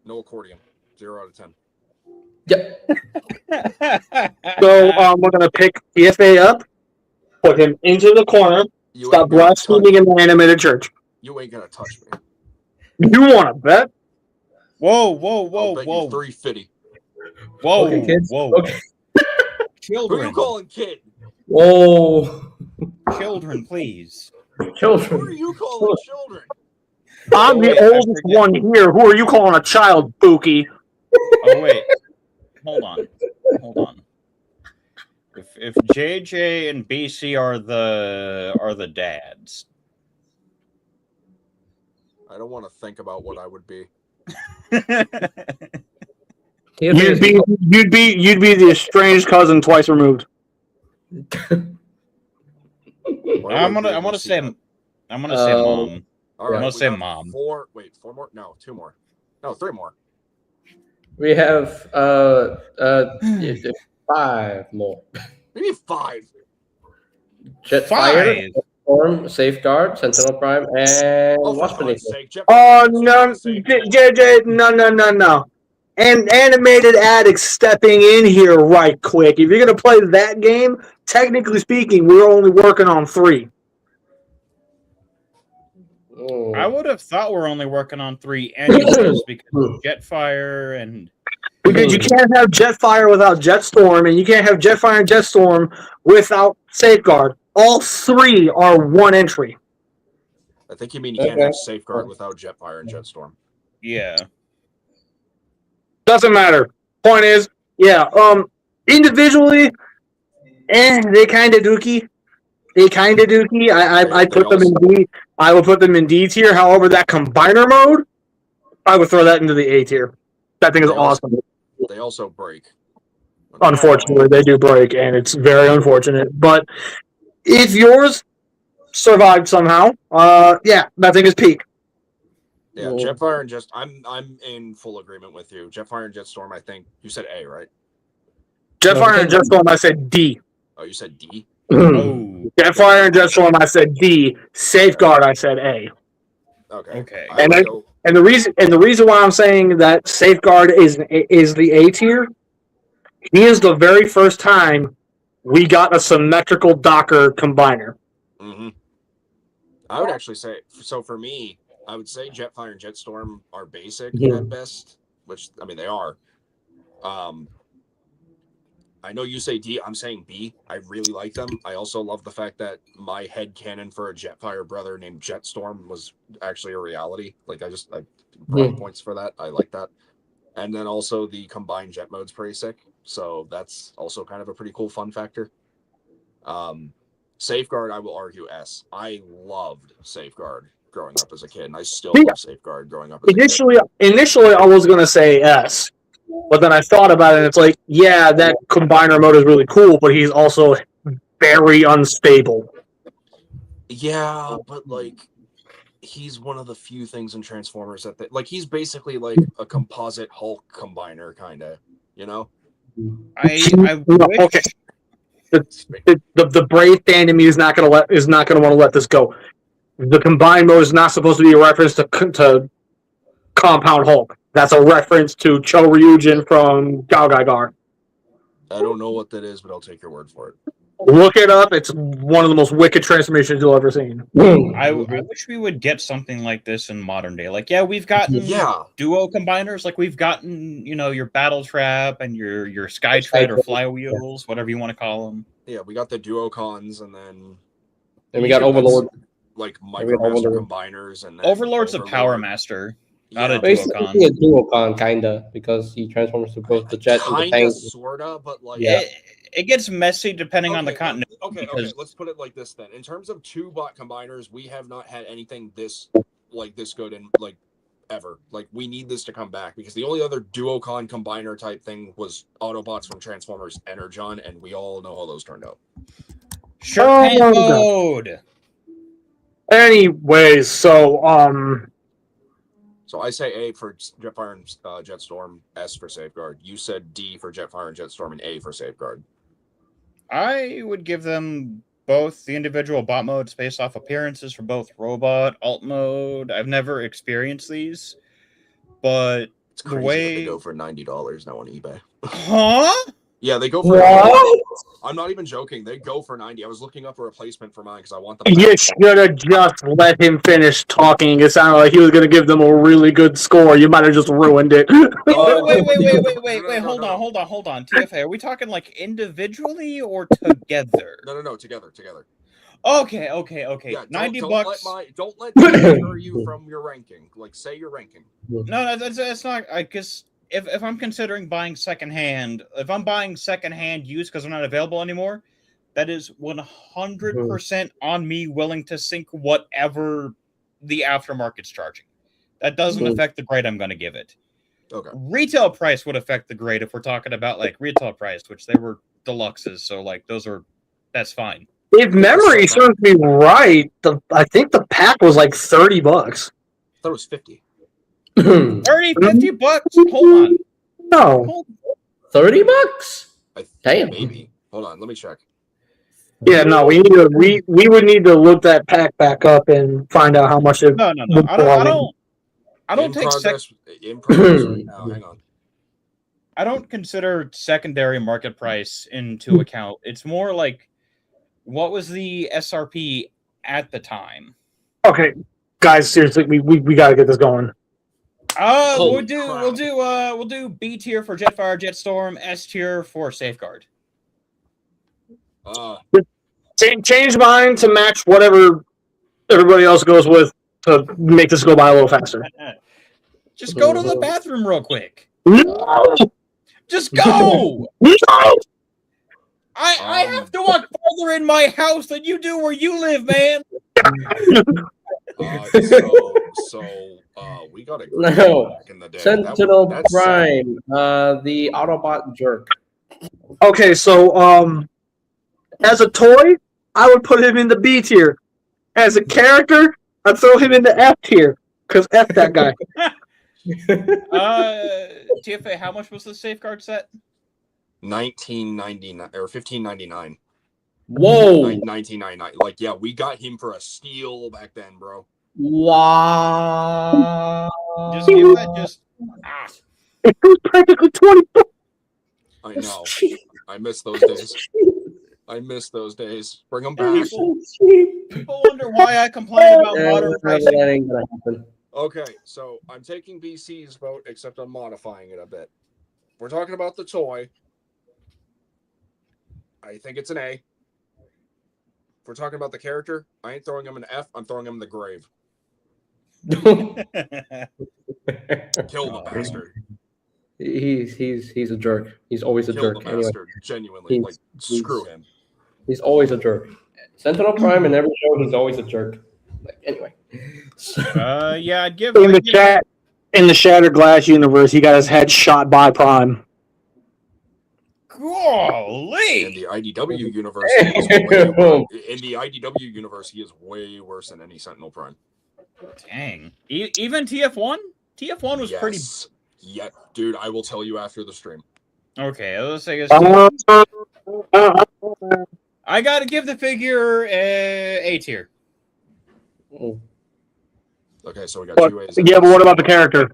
No accordion. 0 out of 10. yep. So we're gonna pick PFA up, put him into the corner, You stop ain't gonna blaspheming in the animated church. You ain't gonna touch me. You want to bet? Whoa, I'll bet you 350. whoa, Okay, kids. whoa, Okay. Who are children, you calling kid? Whoa, children, please. Who are children. you calling children? I'm Oh, the wait, I oldest forget. one here. Who are you calling a child, Bookie? Oh wait, hold on. If JJ and BC are the dads, I don't want to think about what I would be. You'd be the estranged cousin twice removed. Why I'm would I gonna see say that? I'm gonna say mom. All I'm right, gonna we say got mom. 4 more? No, 2 more. No, 3 more. We have 5 more. Maybe 5. Jetfire, Storm, Safeguard, Sentinel Prime, and Oh, for Wasp Christ's Beneath. sake, Jeff. Oh no, JJ, no. And animated addict stepping in here right quick. If you're gonna play that game, technically speaking, we're only working on 3. Oh. I would have thought we're only working on 3 anyways because Jetfire and Because you can't have Jetfire without Jetstorm, and you can't have Jetfire and Jetstorm without Safeguard. All 3 are 1 entry. I think you mean you can't have Safeguard without Jetfire and Jetstorm. yeah. Doesn't matter. Point is, yeah, individually, they kind of dookie. They kind of dookie. I put them in D. I would put them in D tier. However, that combiner mode, I would throw that into the A tier. That thing is awesome. They also break. Unfortunately, they do break, and it's very unfortunate. But if yours survived somehow, yeah, that thing is peak. Yeah, Jetfire and I'm in full agreement with you. Jetfire and Jetstorm, I think you said A, right? Jetfire and Jetstorm, I said D. Oh, you said D? Oh, Jetfire and Jetstorm, I said D. Safeguard, I said A. Okay. And the reason why I'm saying that Safeguard is the A tier, he is the very first time we got a symmetrical Docker combiner. Mm-hmm. I would actually say, so for me, I would say Jetfire and Jetstorm are basic at best, which, I mean, they are. I know you say D, I'm saying B. I really like them. I also love the fact that my headcanon for a Jetfire brother named Jetstorm was actually a reality. Like, I brag points for that. I like that. And then also the combined jet mode's pretty sick. So that's also kind of a pretty cool fun factor. Safeguard, I will argue S. I loved Safeguard growing up as a kid, and I still love Safeguard growing up as a kid. Initially, I was going to say S. But then I thought about it, and it's like, yeah, that combiner mode is really cool, but he's also very unstable. Yeah, but, like, he's one of the few things in Transformers that he's basically like a composite Hulk combiner, kind of, you know? I wish... Okay. The brave fan in me is not gonna want to let this go. The combined mode is not supposed to be a reference to Compound Hulk. That's a reference to Cho Ryujin from Gao. I don't know what that is, but I'll take your word for it. Look it up. It's one of the most wicked transformations you'll ever seen. I wish we would get something like this in modern day. Like, yeah, we've gotten duo combiners. Like, we've gotten, your Battle Trap and your Skytread or Flywheels, whatever you want to call them. Yeah, we got the Duocons, and then we got Overlord. Like Micromaster combiners, and then Overlord's a Power Master. Not a basically Duocon. A Duocon, kinda, because he transforms to both the jet and the tank. Sorta, but like it gets messy depending on the continuity. Okay, let's put it like this then. In terms of 2-bot combiners, we have not had anything this good in like ever. Like, we need this to come back, because the only other Duocon combiner type thing was Autobots from Transformers Energon, and we all know how those turned out. Sure mode. Anyways, so So I say A for Jetfire and Jetstorm, S for Safeguard. You said D for Jetfire and Jetstorm, and A for Safeguard. I would give them both the individual bot modes based off appearances for both robot, alt mode. I've never experienced these, but it's crazy that they go for $90 now on eBay. Huh? Yeah, they go for $90. I'm not even joking. They go for $90. I was looking up a replacement for mine because I want them. You should have just let him finish talking. It sounded like he was going to give them a really good score. You might have just ruined it. Wait, hold on. TFA, are we talking like individually or together? No, together. Okay. Yeah, $90. Don't let me deter you from your ranking. Like, say your ranking. No, that's not. I guess if I'm considering buying secondhand, if I'm buying secondhand used because they're not available anymore, that is 100% on me willing to sink whatever the aftermarket's charging. That doesn't affect the grade I'm going to give it. Okay. Retail price would affect the grade if we're talking about like retail price, which they were deluxes, so like that's fine. If memory serves me right, I think the pack was like $30. I thought it was 50. 30, 50 bucks? Hold on. No. $30? Damn. Maybe. Hold on, let me check. Yeah, no, we would need to look that pack back up and find out how much it. No. I don't take in progress right now. Hang on. I don't consider secondary market price into account. It's more like, what was the SRP at the time? Okay, guys, seriously, we got to get this going. We'll do B tier for Jetfire, Jetstorm, S tier for Safeguard. Change mine to match whatever everybody else goes with to make this go by a little faster. Just go to the bathroom real quick. No! Just go! No! I have to walk farther in my house than you do where you live, man. We got a No. back in the day. Sentinel That's sad. Prime, the Autobot jerk. Okay, so as a toy, I would put him in the B tier. As a character, I'd throw him in the F tier because F that guy. TFA, how much was the safeguard set? 1999 or 1599. Whoa! 1999. Like, yeah, we got him for a steal back then, bro. Wow! Just give that just. It was practically 20 bucks. I know. I miss those days. I miss those days. Bring them back. People wonder why I complain about modern pricing. That ain't gonna happen. Okay, so I'm taking BC's vote, except I'm modifying it a bit. We're talking about the toy. I think it's an A. If we're talking about the character, I ain't throwing him an F. I'm throwing him in the grave. Kill the bastard. He's a jerk. He's always a Kill jerk. the Anyway, bastard. Genuinely, like screw him. he's always a jerk. Sentinel Prime in every show, he's always a jerk. Like, anyway. Yeah, I'd give. In the Shattered Glass universe, he got his head shot by Prime. Golly! In the IDW universe, he is way worse than any Sentinel Prime. Dang. Even TF1? TF1 was pretty. Yeah, dude, I will tell you after the stream. Okay, let's say I gotta give the figure A tier. Okay, so we got two A's. Yeah, but what about the character?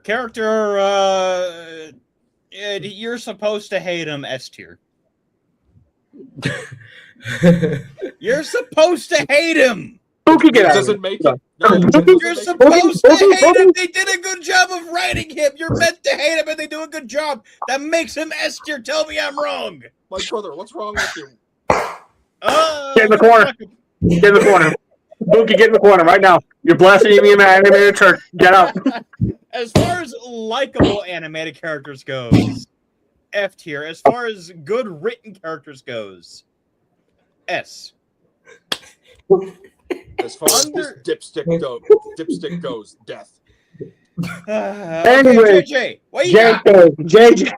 Character, you're supposed to hate him, S tier. You're supposed to hate him. Who can get out? Doesn't make it. You're supposed to hate him. They did a good job of writing him. You're meant to hate him, and they do a good job. That makes him S tier. Tell me I'm wrong. My brother, what's wrong with you? Get in the corner. Get in the corner. Bookie, get in the corner right now. You're blaspheming my animated church. Get out. As far as likable animated characters goes, F tier. As far as good written characters goes, S. As far as this dipstick goes, death. Anyway, JJ, what you got? JJ.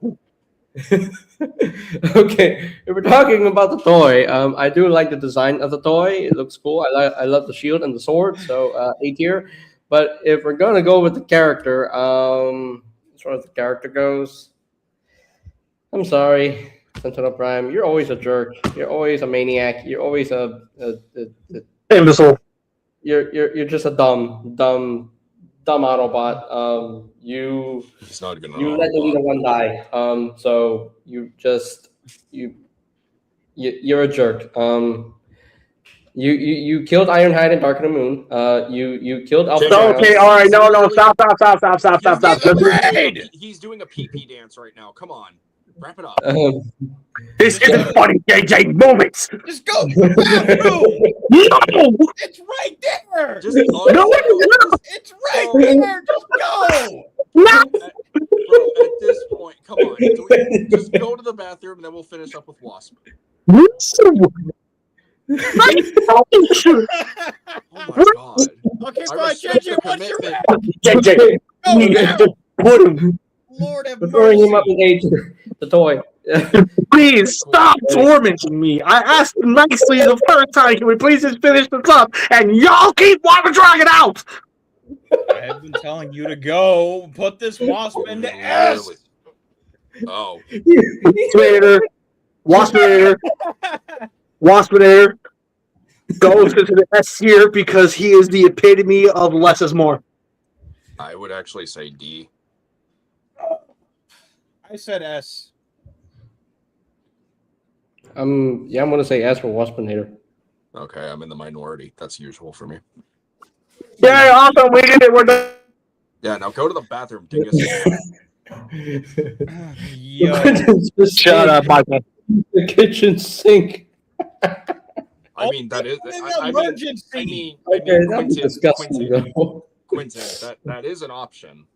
Okay, if we're talking about the toy, I do like the design of the toy. It looks cool. I love the shield and the sword, so A tier. But if we're gonna go with the character, as far as the character goes, I'm sorry, Sentinel Prime. You're always a jerk. You're always a maniac. You're always a Imbecile. You're just a dumb Autobot. It's not even. You let the leader one die. So you're a jerk. You killed Ironhide and Dark of the Moon. You killed Alpha. Okay, all right, no, stop. He's doing a pee dance right now. Come on, wrap it up. This isn't funny, JJ. Move it. Just go to the bathroom. No. It's right there. Just No, It's right there. Just go. no. Bro, at this point, come on. Just go to the bathroom and then we'll finish up with Wasp. No. Oh my god. Okay, I fine. respect JJ, the what's your commitment. JJ. Go now. Put him. Lord have Throwing him up mercy. in age, the toy. Please stop tormenting me. I asked nicely the first time. Can we please just finish this up? And y'all keep wanting to drag it out. I have been telling you to go. Put this wasp into S. Oh. Waspinator goes into the S tier because he is the epitome of less is more. I would actually say D. I said S. I'm gonna say S for Waspinator. Okay, I'm in the minority. That's usual for me. Yeah, awesome. We did it. We're done. Yeah, now go to the bathroom, dingus. Yo. Shut up, Michael. The kitchen sink. I mean, that is. Emergency. That's disgusting. Quentin, that is an option.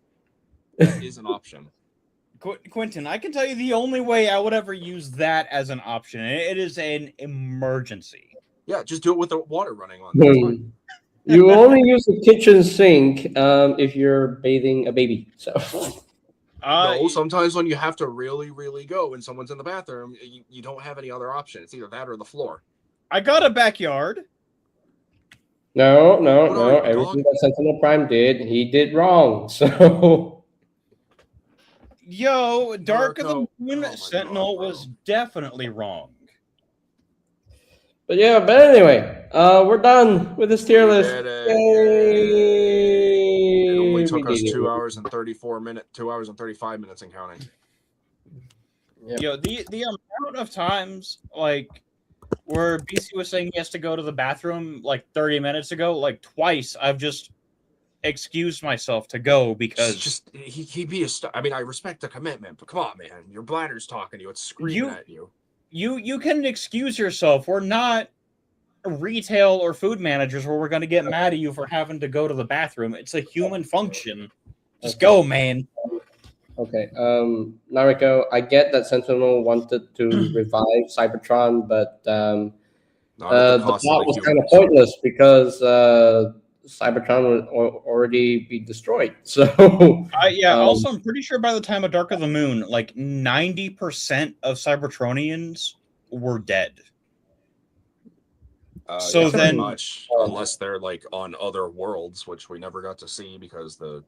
That is an option. Quentin, I can tell you the only way I would ever use that as an option. It is an emergency. Yeah, just do it with the water running on. That's fine. You only use the kitchen sink if you're bathing a baby. So No, sometimes when you have to really, really go and someone's in the bathroom, you don't have any other option. It's either that or the floor. I got a backyard. no. What Everything that Sentinel Prime did, he did wrong. So Yo, Dark of the Marco. Moon Oh my Sentinel God, bro. was definitely wrong. but anyway, we're done with this tier We list. did it. Yay! It only took We us did it. 2 hours and 2 hours and 35 minutes and counting. Yep. Yo, the amount of times like where BC was saying he has to go to the bathroom like 30 minutes ago, like twice I've just excused myself to go because Just he be a I mean, I respect the commitment, but come on, man, your bladder's talking to you. It's screaming at you. you can excuse yourself. We're not retail or food managers where we're going to get mad at you for having to go to the bathroom. It's a human function. Just go, man. Okay. Nariko, I get that Sentinel wanted to revive Cybertron, but Not at the the cost plot of was the kind of humans. pointless because Cybertron would already be destroyed. So Also, I'm pretty sure by the time of Dark of the Moon, like 90% of Cybertronians were dead. So Yeah, pretty then- much, unless they're like on other worlds, which we never got to see because the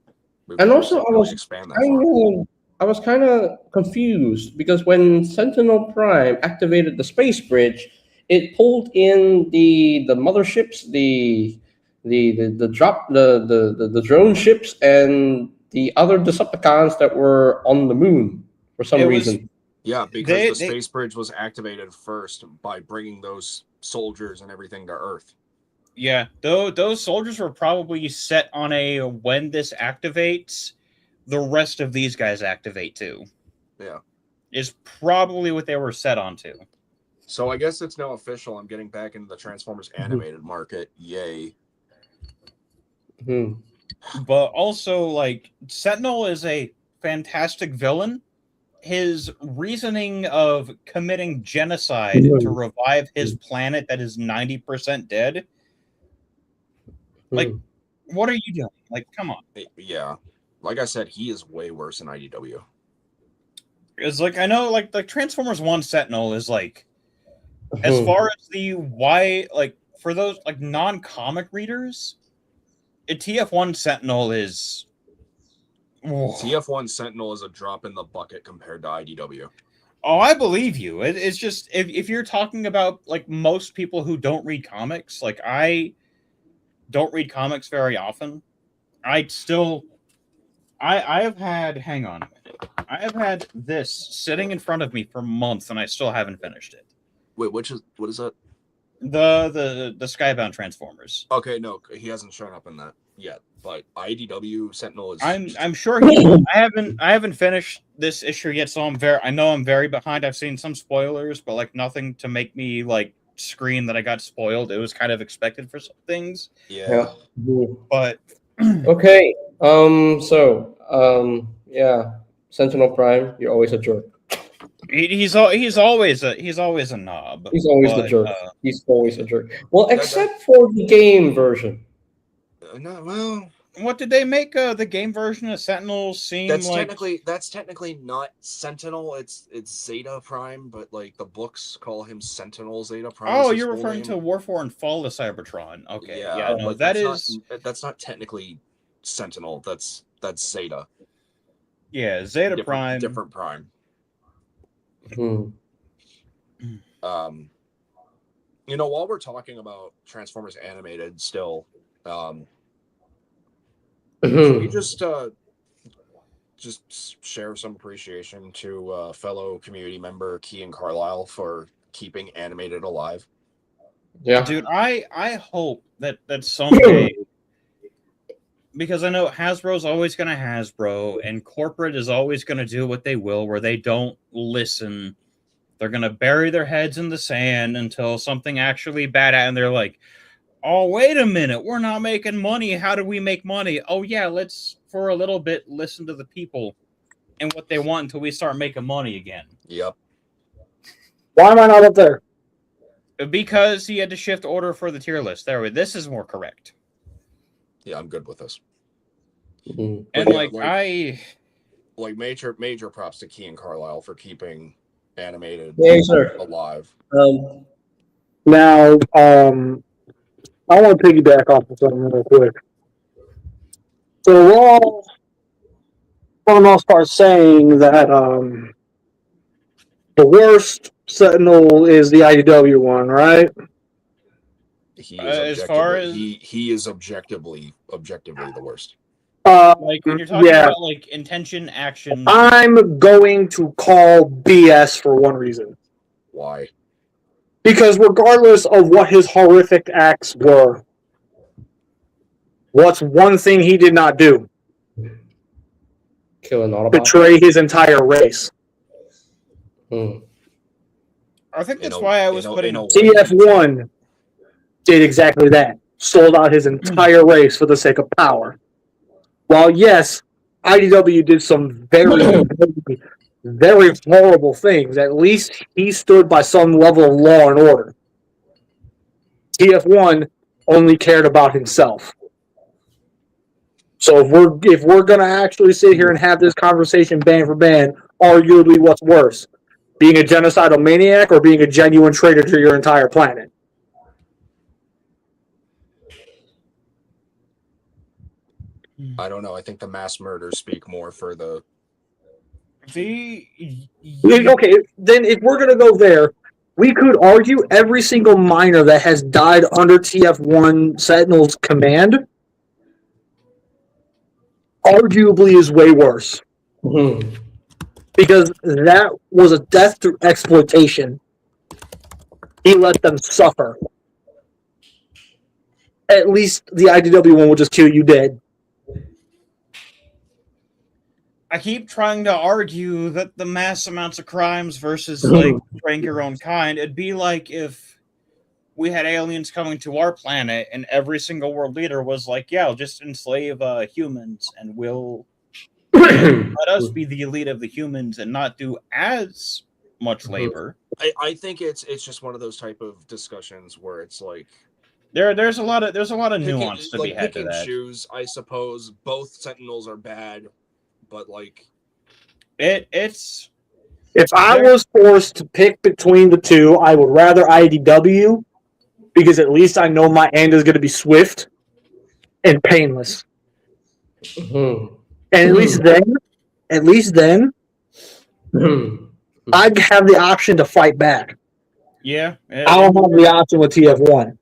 movie And also, didn't I really was expand that far. I was kind of confused because when Sentinel Prime activated the space bridge, it pulled in the motherships, the drone ships, and the other Decepticons that were on the moon for some It was- reason. Yeah, because They- the space bridge was activated first by bringing those soldiers and everything to Earth. Yeah, those soldiers were probably set on a when this activates, the rest of these guys activate too. Yeah. Is probably what they were set onto. So I guess it's now official. I'm getting back into the Transformers animated market. Yay. Hmm. But also, like, Sentinel is a fantastic villain. His reasoning of committing genocide to revive his planet that is 90% dead. Like, what are you doing? Like, come on. Yeah. Like I said, he is way worse than IDW. It's like, I know, like, the Transformers 1 Sentinel is like, as far as the why, like, for those, like, non-comic readers, a TF1 Sentinel is... TF1 Sentinel is a drop in the bucket compared to IDW. Oh, I believe you. It's just, if you're talking about, like, most people who don't read comics, like, I don't read comics very often. I have had, hang on a minute. I have had this sitting in front of me for months and I still haven't finished it. Wait, what is that? The Skybound Transformers. Okay, no, he hasn't shown up in that yet. But IDW Sentinel is. I'm sure I haven't finished this issue yet, so I know I'm very behind. I've seen some spoilers, but like nothing to make me like scream that I got spoiled. It was kind of expected for some things. Yeah. But Okay. Yeah. Sentinel Prime, you're always a jerk. he's always a knob. He's always the jerk. He's always a jerk. Well, except for the game version. No, well, what did they make the game version of Sentinel seem that's like? technically not Sentinel. It's Zeta Prime, but like the books call him Sentinel Zeta Prime. Oh, you're referring to War for and Fall of Cybertron. Okay, yeah, no, that's not technically Sentinel. That's Zeta. Yeah, Zeta Prime. Different Prime. While we're talking about Transformers animated still, can we just share some appreciation to fellow community member Kean Carlisle for keeping animated alive? Yeah, dude, I hope that someday, because I know Hasbro's always going to Hasbro, and corporate is always going to do what they will, where they don't listen. They're going to bury their heads in the sand until something actually bad happens, and they're like, oh, wait a minute, we're not making money. How do we make money? Oh, yeah, let's, for a little bit, listen to the people and what they want until we start making money again. Yep. Why am I not up there? Because he had to shift order for the tier list. This is more correct. Yeah, I'm good with this. Mhm. And yeah, major props to Key and Carlisle for keeping animated Yeah, sir. alive. Now, I want to piggyback off of something real quick. So we're all, for the most part, saying that the worst Sentinel is the IDW one, right? He is as far as he is objectively the worst. like when you're talking about like intention, action. I'm going to call BS for one reason. Why? Because regardless of what his horrific acts were, what's one thing he did not do? Kill an Autobot. Betray his entire race. I think that's why I was putting TF1 did exactly that. Sold out his entire race for the sake of power. While yes, IDW did some very, very horrible things, at least he stood by some level of law and order. TF1 only cared about himself. So if we're gonna actually sit here and have this conversation band for band, arguably what's worse? Being a genocidal maniac or being a genuine traitor to your entire planet? I don't know. I think the mass murders speak more for the. Okay, then if we're gonna go there, we could argue every single miner that has died under TF1 Sentinel's command arguably is way worse. Mm-hmm. Because that was a death through exploitation. He let them suffer. At least the IDW one will just kill you dead. I keep trying to argue that the mass amounts of crimes versus like betraying your own kind. It'd be like if we had aliens coming to our planet and every single world leader was like, yeah, I'll just enslave humans and we'll let us be the elite of the humans and not do as much labor. I think it's just one of those type of discussions where it's like there's a lot of nuance to be had to that. Choose, I suppose both Sentinels are bad, but like it's if I was forced to pick between the two, I would rather IDW because at least I know my end is going to be swift and painless. Mm-hmm. And at least then, I'd have the option to fight back. Yeah. I don't have the option with TF1.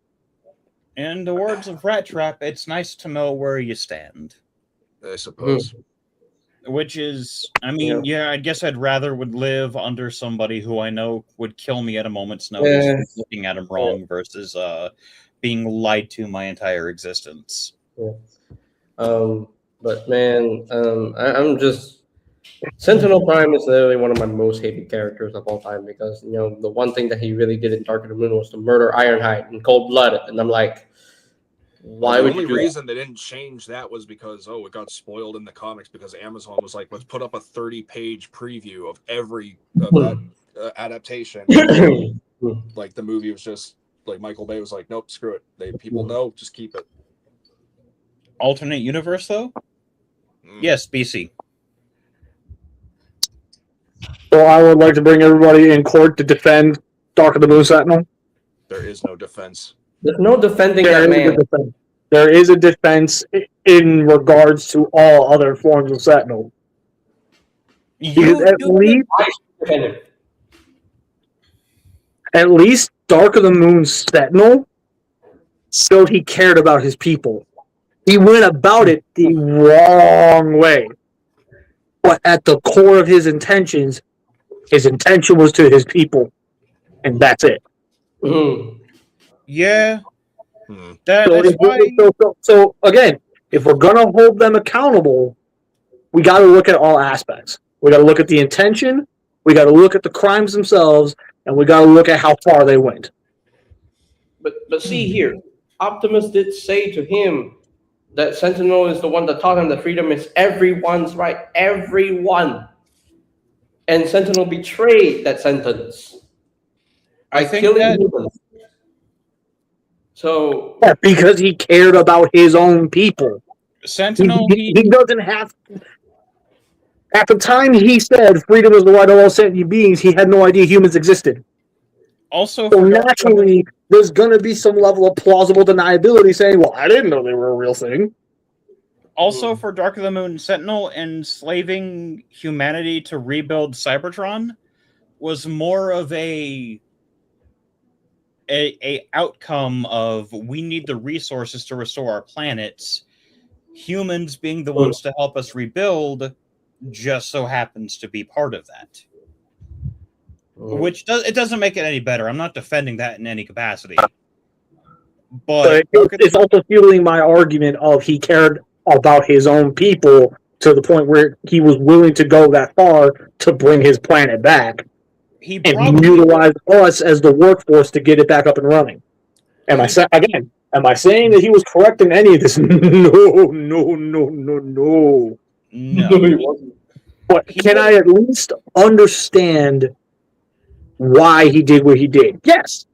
In the words of Rat Trap, it's nice to know where you stand. I suppose. Which is, I mean, I guess I'd rather would live under somebody who I know would kill me at a moment's notice, looking at him wrong, versus being lied to my entire existence. Yeah. But man, I'm just Sentinel Prime is literally one of my most hated characters of all time because the one thing that he really did in Dark of the Moon was to murder Ironhide in cold blood, and I'm like, why would you do that? The only reason they didn't change that was because it got spoiled in the comics because Amazon was like, let's put up a 30-page preview of every that adaptation. Like the movie was just like Michael Bay was like, nope, screw it. People know, just keep it. Alternate universe though? Yes, BC. So I would like to bring everybody in court to defend Dark of the Moon Sentinel. There is no defense. There's no defending that man. There is a defense in regards to all other forms of Sentinel. At least Dark of the Moon Sentinel showed he cared about his people. He went about it the wrong way. But at the core of his intention was to his people. And that's it. Yeah. So again, if we're going to hold them accountable, we got to look at all aspects. We got to look at the intention, we got to look at the crimes themselves, and we got to look at how far they went. But see here, Optimus did say to him that Sentinel is the one that taught him that freedom is everyone's right. Everyone. and Sentinel betrayed that sentence I by think killing that humans. So Yeah, because he cared about his own people. Sentinel, He doesn't have. At the time he said freedom is the right of all sentient beings, he had no idea humans existed. also So for naturally, there's going to be some level of plausible deniability saying, well, I didn't know they were a real thing. Also, for Dark of the Moon, Sentinel enslaving humanity to rebuild Cybertron was more of a outcome of we need the resources to restore our planets. Humans being the ones to help us rebuild just so happens to be part of that. Which doesn't make it any better. I'm not defending that in any capacity. But it's also fueling my argument of he cared about his own people to the point where he was willing to go that far to bring his planet back and utilize us as the workforce to get it back up and running. Am I saying that he was correct in any of this? No. No. he wasn't. But can I at least understand why he did what he did? Yes.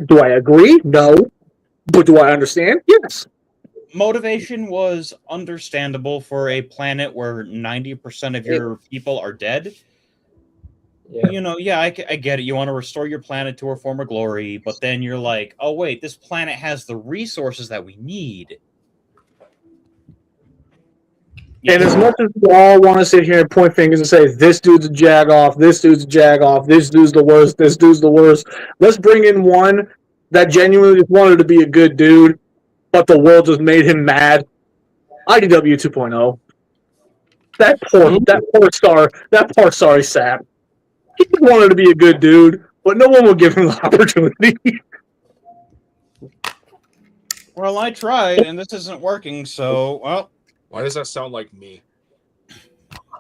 Do I agree? No. But do I understand? Yes. Motivation was understandable for a planet where 90% of your people are dead. Yeah. You know, I get it. You want to restore your planet to her former glory, but then you're like, oh, wait, this planet has the resources that we need. And as much as we all want to sit here and point fingers and say, this dude's a jag-off, this dude's a jag-off, this dude's the worst, this dude's the worst, let's bring in one that genuinely just wanted to be a good dude, but the world just made him mad. IDW 2.0. That poor sorry sap. He wanted to be a good dude, but no one will give him the opportunity. Well, I tried, and this isn't working, so, well. Why does that sound like me?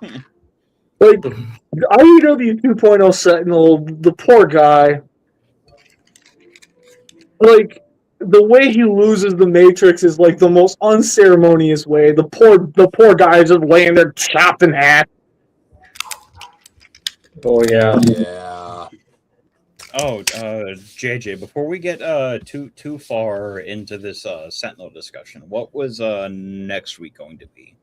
Like, IDW 2.0 Sentinel, the poor guy, like, the way he loses the Matrix is like the most unceremonious way. The poor guy is just laying there chopped in half. Oh yeah. Yeah. Oh, JJ, before we get too far into this Sentinel discussion, what was next week going to be?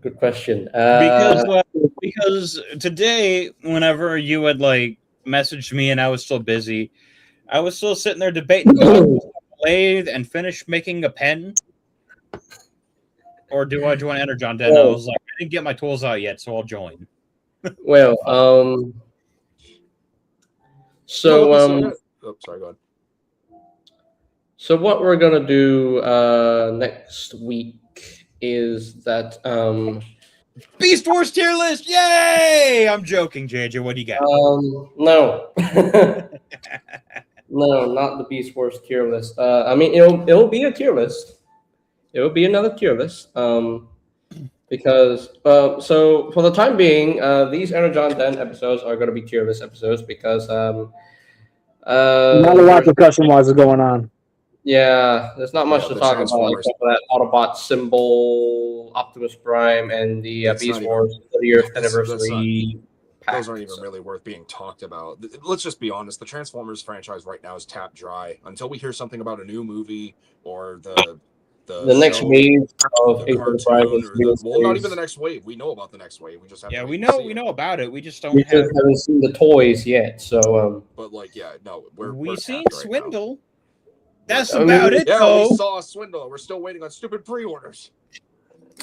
Good question. Because today, whenever you had like messaged me and I was still busy, I was still sitting there debating the lathe and finish making a pen. Or do I join ENERGON? Then I was like, I didn't get my tools out yet, so I'll join. Well, sorry, go ahead. So what we're gonna do next week is that Beast Wars tier list, yay! I'm joking, JJ. What do you got? No, no, not the Beast Wars tier list. I mean, it'll be a tier list. It will be another tier list. Because so for the time being, these ENERGON Den episodes are going to be tier list episodes because not a lot of discussion-wise is going on. Yeah, there's not much to talk about except for that Autobot symbol, Optimus Prime, and the Beast Wars 30th anniversary. Those aren't even really worth being talked about. Let's just be honest. The Transformers franchise right now is tapped dry. Until we hear something about a new movie or the next wave of well, not even the next wave. We know about the next wave. We just have we know about it. We just haven't seen the toys yet. So, but like, we've seen Swindle. Right. That's about it. Yeah, though. we saw Swindle. We're still waiting on stupid pre-orders.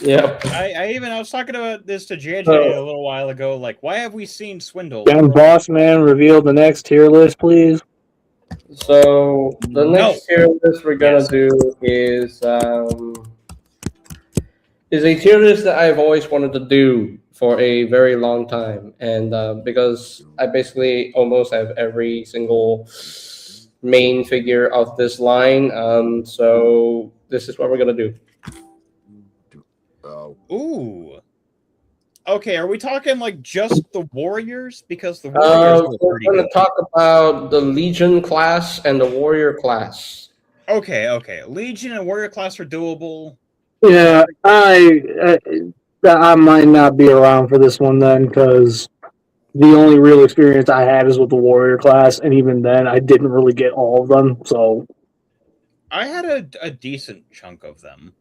Yeah, I was talking about this to JJ a little while ago. Like, why have we seen Swindle? Can Boss Man reveal the next tier list, please? So the next tier list we're gonna do is a tier list that I've always wanted to do for a very long time, and because I basically almost have every single main figure of this line, so this is what we're gonna do. Ooh. Okay, are we talking like just the Warriors? Because the Warriors we're going to talk about the Legion class and the Warrior class. Okay. Legion and Warrior class are doable. Yeah, I might not be around for this one then, because the only real experience I had is with the warrior class, and even then, I didn't really get all of them. So I had a decent chunk of them.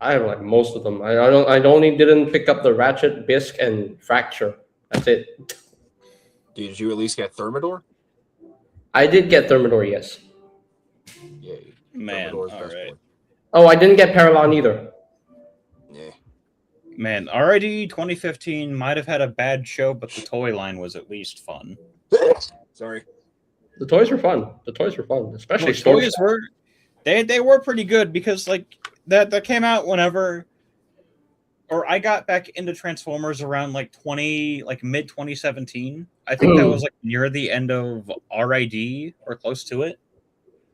I have like most of them. I only didn't pick up the Ratchet, Bisque, and Fracture. That's it. Did you at least get Thermidor? I did get Thermidor, yes. Yay. Man, Thermidor's all best right. boy. Oh, I didn't get Paralon either. Yeah. Man, already 2015 might have had a bad show, but the toy line was at least fun. Sorry. The toys were fun. Especially No, Storm. toys were they were pretty good because like that came out whenever, or I got back into Transformers around like mid 2017. I think that was like near the end of RID or close to it.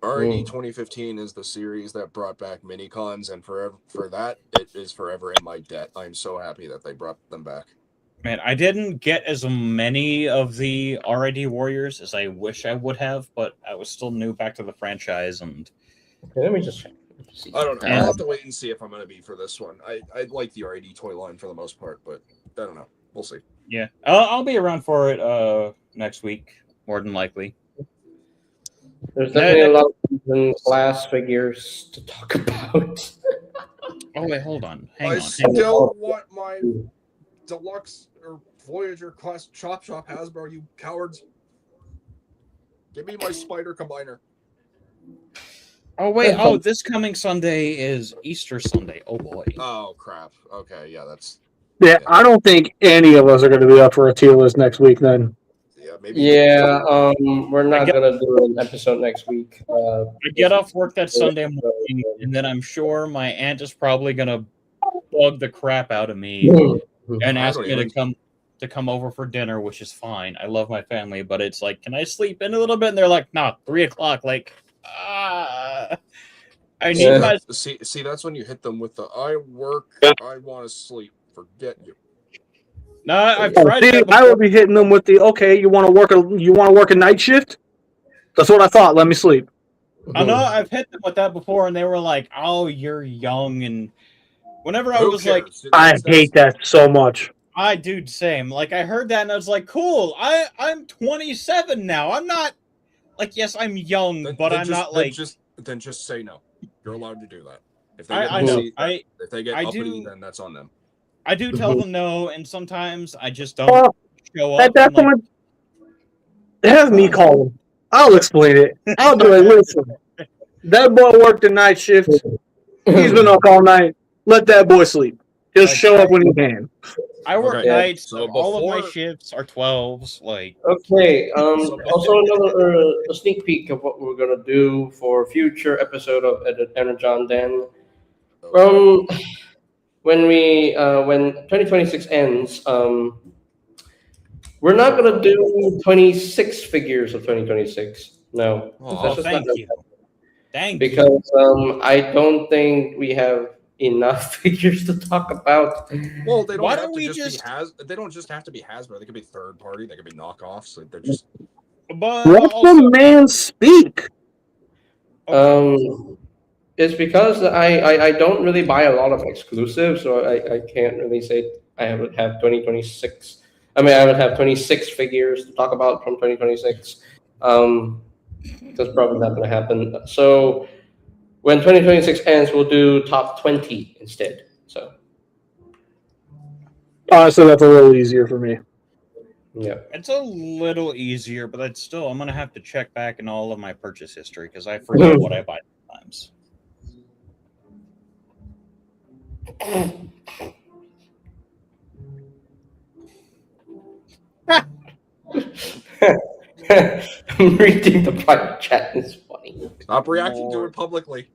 RID 2015 is the series that brought back mini-cons, and for that, it is forever in my debt. I'm so happy that they brought them back. Man, I didn't get as many of the RID Warriors as I wish I would have, but I was still new back to the franchise, and Okay, let me just check. I don't know. And- I'll have to wait and see if I'm going to be for this one. I like the RID toy line for the most part, but I don't know. We'll see. yeah, I'll be around for it next week, more than likely. There's definitely a lot of class figures to talk about. Oh wait, hold on. Hang I on. still want my deluxe or Voyager class Chop Hasbro, you cowards. Give me my Spider Combiner. Oh wait, oh, this coming Sunday is Easter Sunday. Oh boy. Oh crap. Okay, yeah, that's yeah, I don't think any of us are going to be up for a tier list next week. Then maybe. Yeah, we're not gonna do an episode next week. I get off work that Sunday morning, and then I'm sure my aunt is probably gonna bug the crap out of me and ask me to come over for dinner, which is fine. I love my family, but it's like, can I sleep in a little bit? And they're like, nah, 3:00. Like, I need my. See, that's when you hit them with the I work, I want to sleep. Forget you. No, I've tried that I before. would be hitting them with the okay. You want to work a night shift? That's what I thought. Let me sleep. I know I've hit them with that before, and they were like, "Oh, you're young." And whenever I Who was cares? I hate that so much. dude, same. Like, I heard that, and I was like, "Cool, I'm 27 now. I'm not like, yes, I'm young, but I'm not like." Then just say no. You're allowed to do that. If they I know. if they get I uppity, do- then that's on them. I do tell them no, and sometimes I just don't show up. That's I'm like, have me call him. I'll explain it. I'll be like, listen, that boy worked a night shift. He's been up all night. Let that boy sleep. He'll show up when he can. I work Okay. nights. So all of my before- shifts are 12s. Like, Okay. Also, another a sneak peek of what we're gonna do for a future episode of Energon. Then, when 2026 ends, we're not gonna do 26 figures of 2026. No, oh, that's just thank not you, thank you. because I don't think we have enough figures to talk about. Well, they don't Why have don't to we just just- be they don't just have to be Hasbro. They could be third party. They could be knockoffs. Like, they're just But Let also, the man speak. It's because I don't really buy a lot of exclusives, so I can't really say I would have 2026. I mean, I would have 26 figures to talk about from 2026. That's probably not going to happen. So when 2026 ends, we'll do top 20 instead. So So that's a little easier for me. yeah. it's a little easier, but it's still, I'm gonna have to check back in all of my purchase history because I forget what I buy sometimes. I'm reading the private chat. It's funny. stop reacting to it publicly.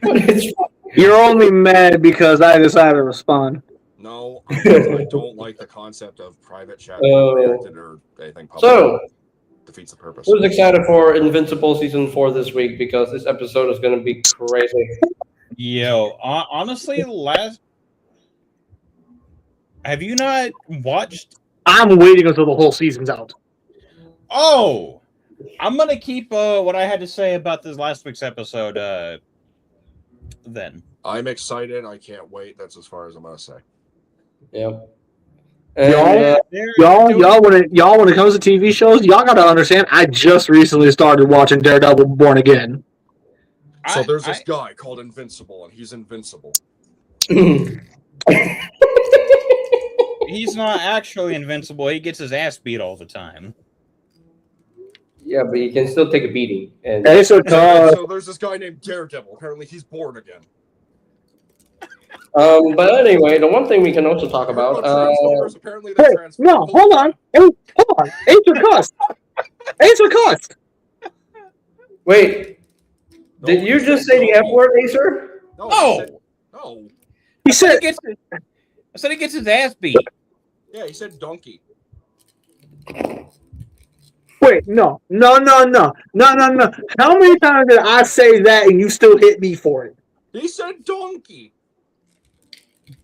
What is You're only mad because I decided to respond. No, I don't like the concept of private chat being reacted or anything public. so? Defeats the purpose. Who's excited for Invincible season 4 this week? Because this episode is going to be crazy. Yo, honestly, have you not watched? I'm waiting until the whole season's out. Oh, I'm gonna keep what I had to say about this last week's episode then. I'm excited. I can't wait. That's as far as I'm gonna say. Yeah. And, Y'all, when it comes to TV shows, y'all gotta understand. I just recently started watching Daredevil: Born Again. So there's this guy called Invincible, and he's invincible. He's not actually invincible. He gets his ass beat all the time. yeah, but you can still take a beating. And So there's this guy named Daredevil. Apparently, he's born again. But anyway, the one thing we can also talk about. Apparently, they transfer. No, hold on. Hey, hold on. Answer cussed. Answer cussed. Wait, did you just say the F word, Acer? No. He said I said he gets his ass beat. Yeah, he said donkey. Wait, no. How many times did I say that and you still hit me for it? He said donkey.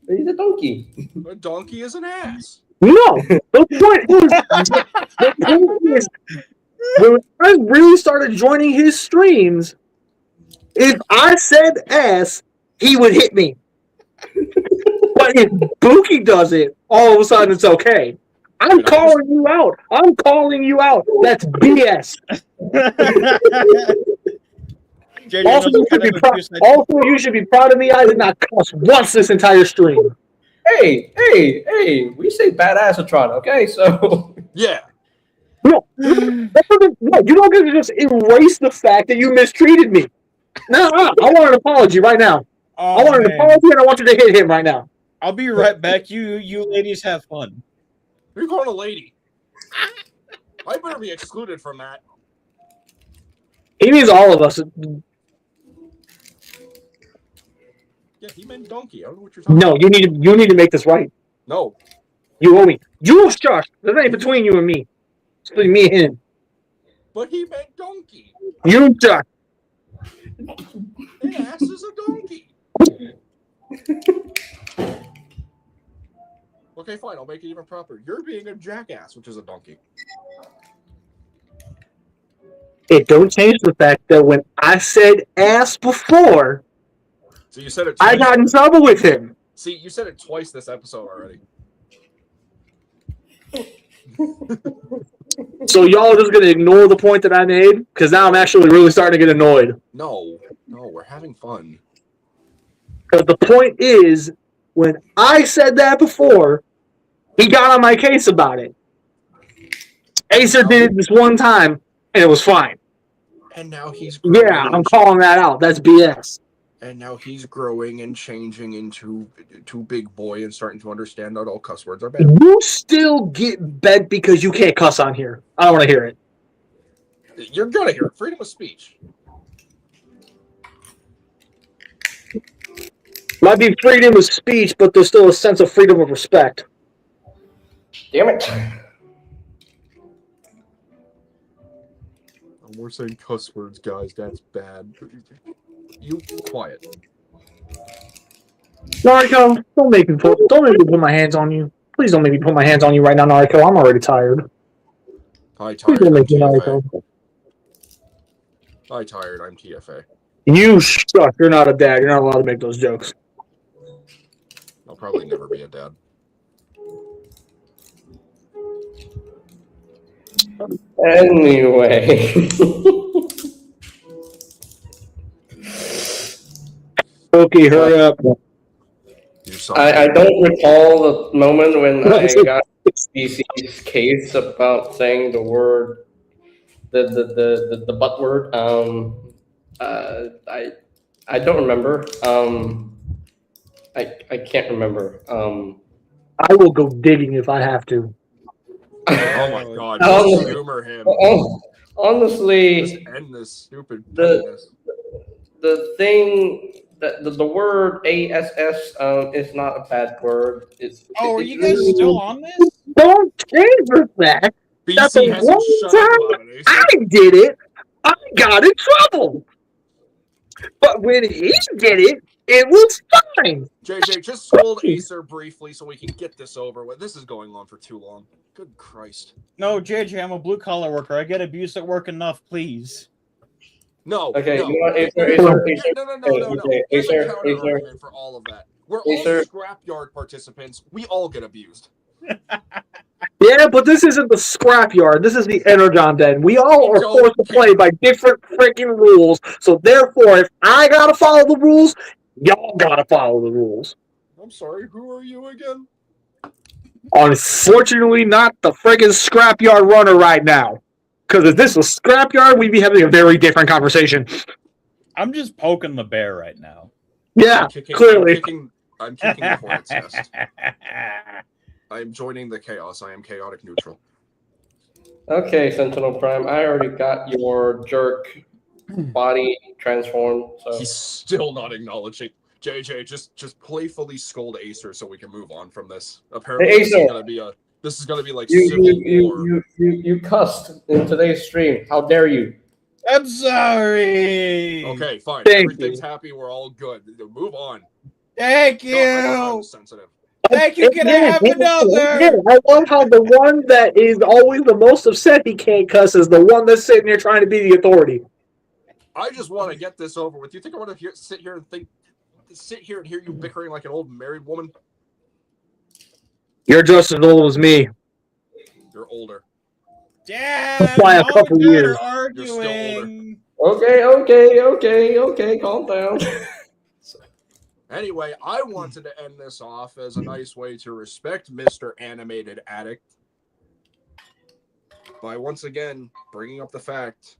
He's a donkey. A donkey is an ass. No. The point is, when I really started joining his streams, if I said ass, he would hit me. But if Buki does it, all of a sudden it's okay. I'm calling you out. That's BS. Also, you should be proud of me. I did not cuss once this entire stream. Hey, we say badassatron, okay? So yeah. No, you don't get to just erase the fact that you mistreated me. No, I want an apology right now. I want an apology, and I want you to hit him right now. I'll be right back. You ladies have fun. You're calling a lady. I better be excluded from that. He means all of us. Yeah, he meant donkey. I don't know what you're talking about. No, you need to make this right. No. You owe me. You Josh. There's nothing between you and me. It's between me and him. But he meant donkey. You Josh. An ass is a donkey. Okay, fine. I'll make it even proper. You're being a jackass, which is a donkey. It don't change the fact that when I said ass before, so you said it twice. I got in trouble with him. See, you said it twice this episode already. So y'all are just going to ignore the point that I made? Because now I'm actually really starting to get annoyed. No, we're having fun. Because the point is, when I said that before, he got on my case about it. Acer did it this one time, and it was fine. And now he's growing. Yeah, I'm calling that out. That's BS. And now he's growing and changing into big boy and starting to understand that all cuss words are bad. You still get bent because you can't cuss on here. I don't want to hear it. You're gonna hear it. Freedom of speech. Might be freedom of speech, but there's still a sense of freedom of respect. Damn it. We're saying cuss words, guys. That's bad. You quiet. Nariko, don't make me put my hands on you. Please don't make me put my hands on you right now, Nariko. I'm already tired. I'm tired. Please don't make me, Nariko. I'm tired. I'm TFA. You shut. You're not a dad. You're not allowed to make those jokes. I'll probably never be a dad. Anyway. Okay, hurry up. I don't recall the moment when I got DC's case about saying the word, the butt word. I don't remember. I can't remember. I will go digging if I have to. Oh my god! Just humor him. Honestly, just end this stupid. The thing that the word ASS is not a bad word. Are you guys still on this? Don't change the fact that the one time I did it, I got in trouble. But when he did it, it was fine. JJ, just scold Acer briefly so we can get this over with. This is going on for too long. Good Christ. No, JJ, I'm a blue-collar worker. I get abused at work enough, please. No. Okay, no. you know what, Acer, No, Acer. no. Okay, Here's a Acer, counter Acer. argument for all of that. We're all Acer. scrapyard participants. We all get abused. Yeah, but this isn't the scrapyard. This is the Energon Den. We all We are don't forced to play care. by different freaking rules. So therefore, if I gotta follow the rules, y'all gotta follow the rules. I'm sorry, who are you again? Unfortunately, not the friggin' scrapyard runner right now. Because if this was scrapyard, we'd be having a very different conversation. I'm just poking the bear right now. Yeah, clearly. I'm kicking the hornet's nest. I am joining the chaos. I am chaotic neutral. Okay, Sentinel Prime. I already got your jerk body transformed. So He's still not acknowledging. JJ, just playfully scold Acer so we can move on from this. Apparently, Hey, this is Acer. gonna be like civil war. you cussed in today's stream. How dare you? I'm sorry. Okay, fine. Thank Everything's you. happy. We're all good. Move on. Thank No, I thought I you. was sensitive. Thank you. Can I have another? I love how the one that is always the most upset he can't cuss is the one that's sitting here trying to be the authority. I just want to get this over with. You think I want to sit here and hear you bickering like an old married woman? You're just as old as me. You're older. Dad, By a Mom couple and Dad years. are You're still arguing. Okay. Calm down. Anyway, I wanted to end this off as a nice way to respect Mr. Animated Addict by once again bringing up the fact,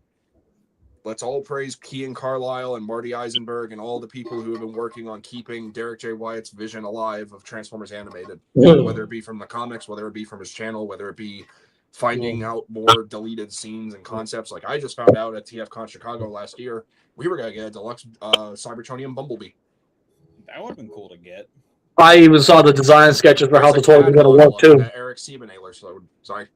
let's all praise Kean Carlisle and Marty Eisenberg and all the people who have been working on keeping Derek J. Wyatt's vision alive of Transformers Animated, whether it be from the comics, whether it be from his channel, whether it be finding out more deleted scenes and concepts. Like I just found out at TFCon Chicago last year, we were going to get a deluxe Cybertronian Bumblebee. That would have been cool to get. I even saw the design sketches for how the toy was going to work too. Eric Siebenailer, so sorry.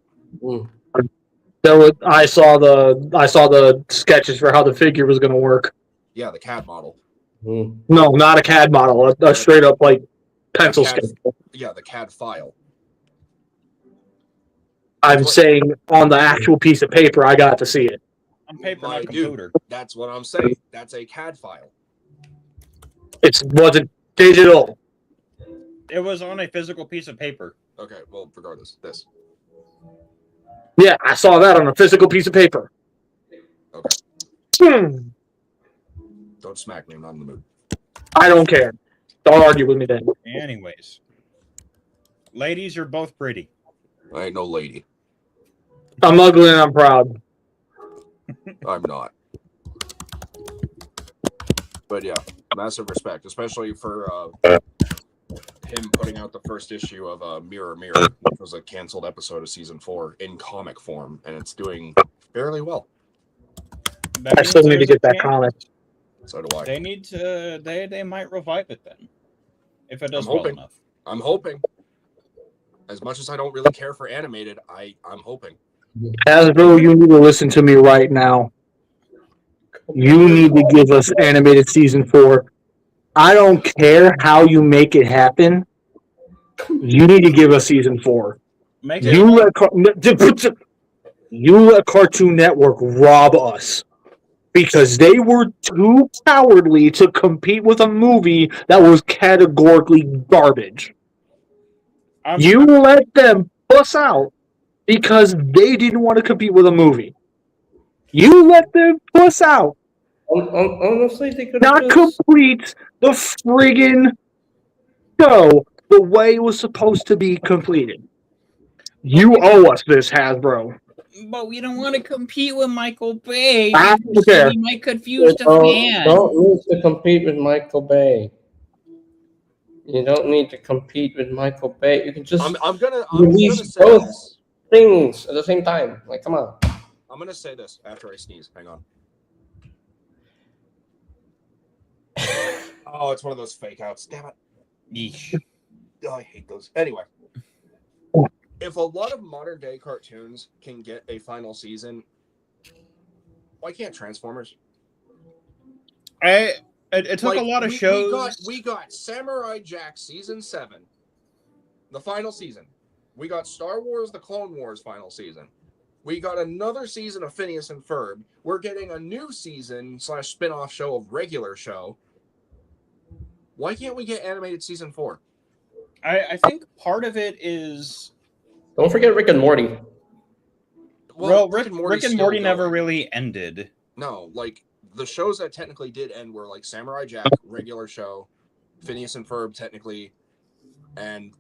I saw the sketches for how the figure was going to work. Yeah, the CAD model. No, not a CAD model. A straight up like pencil sketch. Yeah, the CAD file. I'm saying on the actual piece of paper, I got to see it. On paper, My not computer. That's what I'm saying. That's a CAD file. It wasn't digital. It was on a physical piece of paper. Okay, well, regardless, this. Yeah, I saw that on a physical piece of paper. Okay. Don't smack me. I'm not in the mood. I don't care. Don't argue with me then. Anyways. Ladies, you're both pretty. I ain't no lady. I'm ugly and I'm proud. I'm not. But yeah, massive respect, especially for him putting out the first issue of Mirror Mirror, which was a canceled episode of season 4 in comic form, and it's doing fairly well. I still need to get that comic. So do I. They need to. They might revive it then, if it does I'm well hoping. enough. I'm hoping. As much as I don't really care for animated, I'm hoping. Hasbro, you need to listen to me right now. You need to give us animated season 4. I don't care how you make it happen. You need to give us season 4. You let Cartoon Network rob us because they were too cowardly to compete with a movie that was categorically garbage. You let them puss out because they didn't want to compete with a movie. You let them puss out. Honestly, they could not complete the friggin' show the way it was supposed to be completed. You owe us this, Hasbro. But we don't want to compete with Michael Bay. I don't care. We might confuse the fans. Don't need to compete with Michael Bay. You don't need to compete with Michael Bay. You can just I'm gonna release say both this. things at the same time. Like, come on. I'm gonna say this after I sneeze. Hang on. Oh, it's one of those fake outs. Damn it. Yeesh. Oh, I hate those. Anyway, if a lot of modern day cartoons can get a final season, why can't Transformers? It took a lot of shows. We got Samurai Jack season 7, the final season. We got Star Wars: The Clone Wars final season. We got another season of Phineas and Ferb. We're getting a new season / spin-off show of regular show. Why can't we get animated season 4? I think part of it is Don't forget Rick and Morty. well, Rick and Morty's Morty still never going. really ended. No, like the shows that technically did end were like Samurai Jack, regular show, Phineas and Ferb technically, and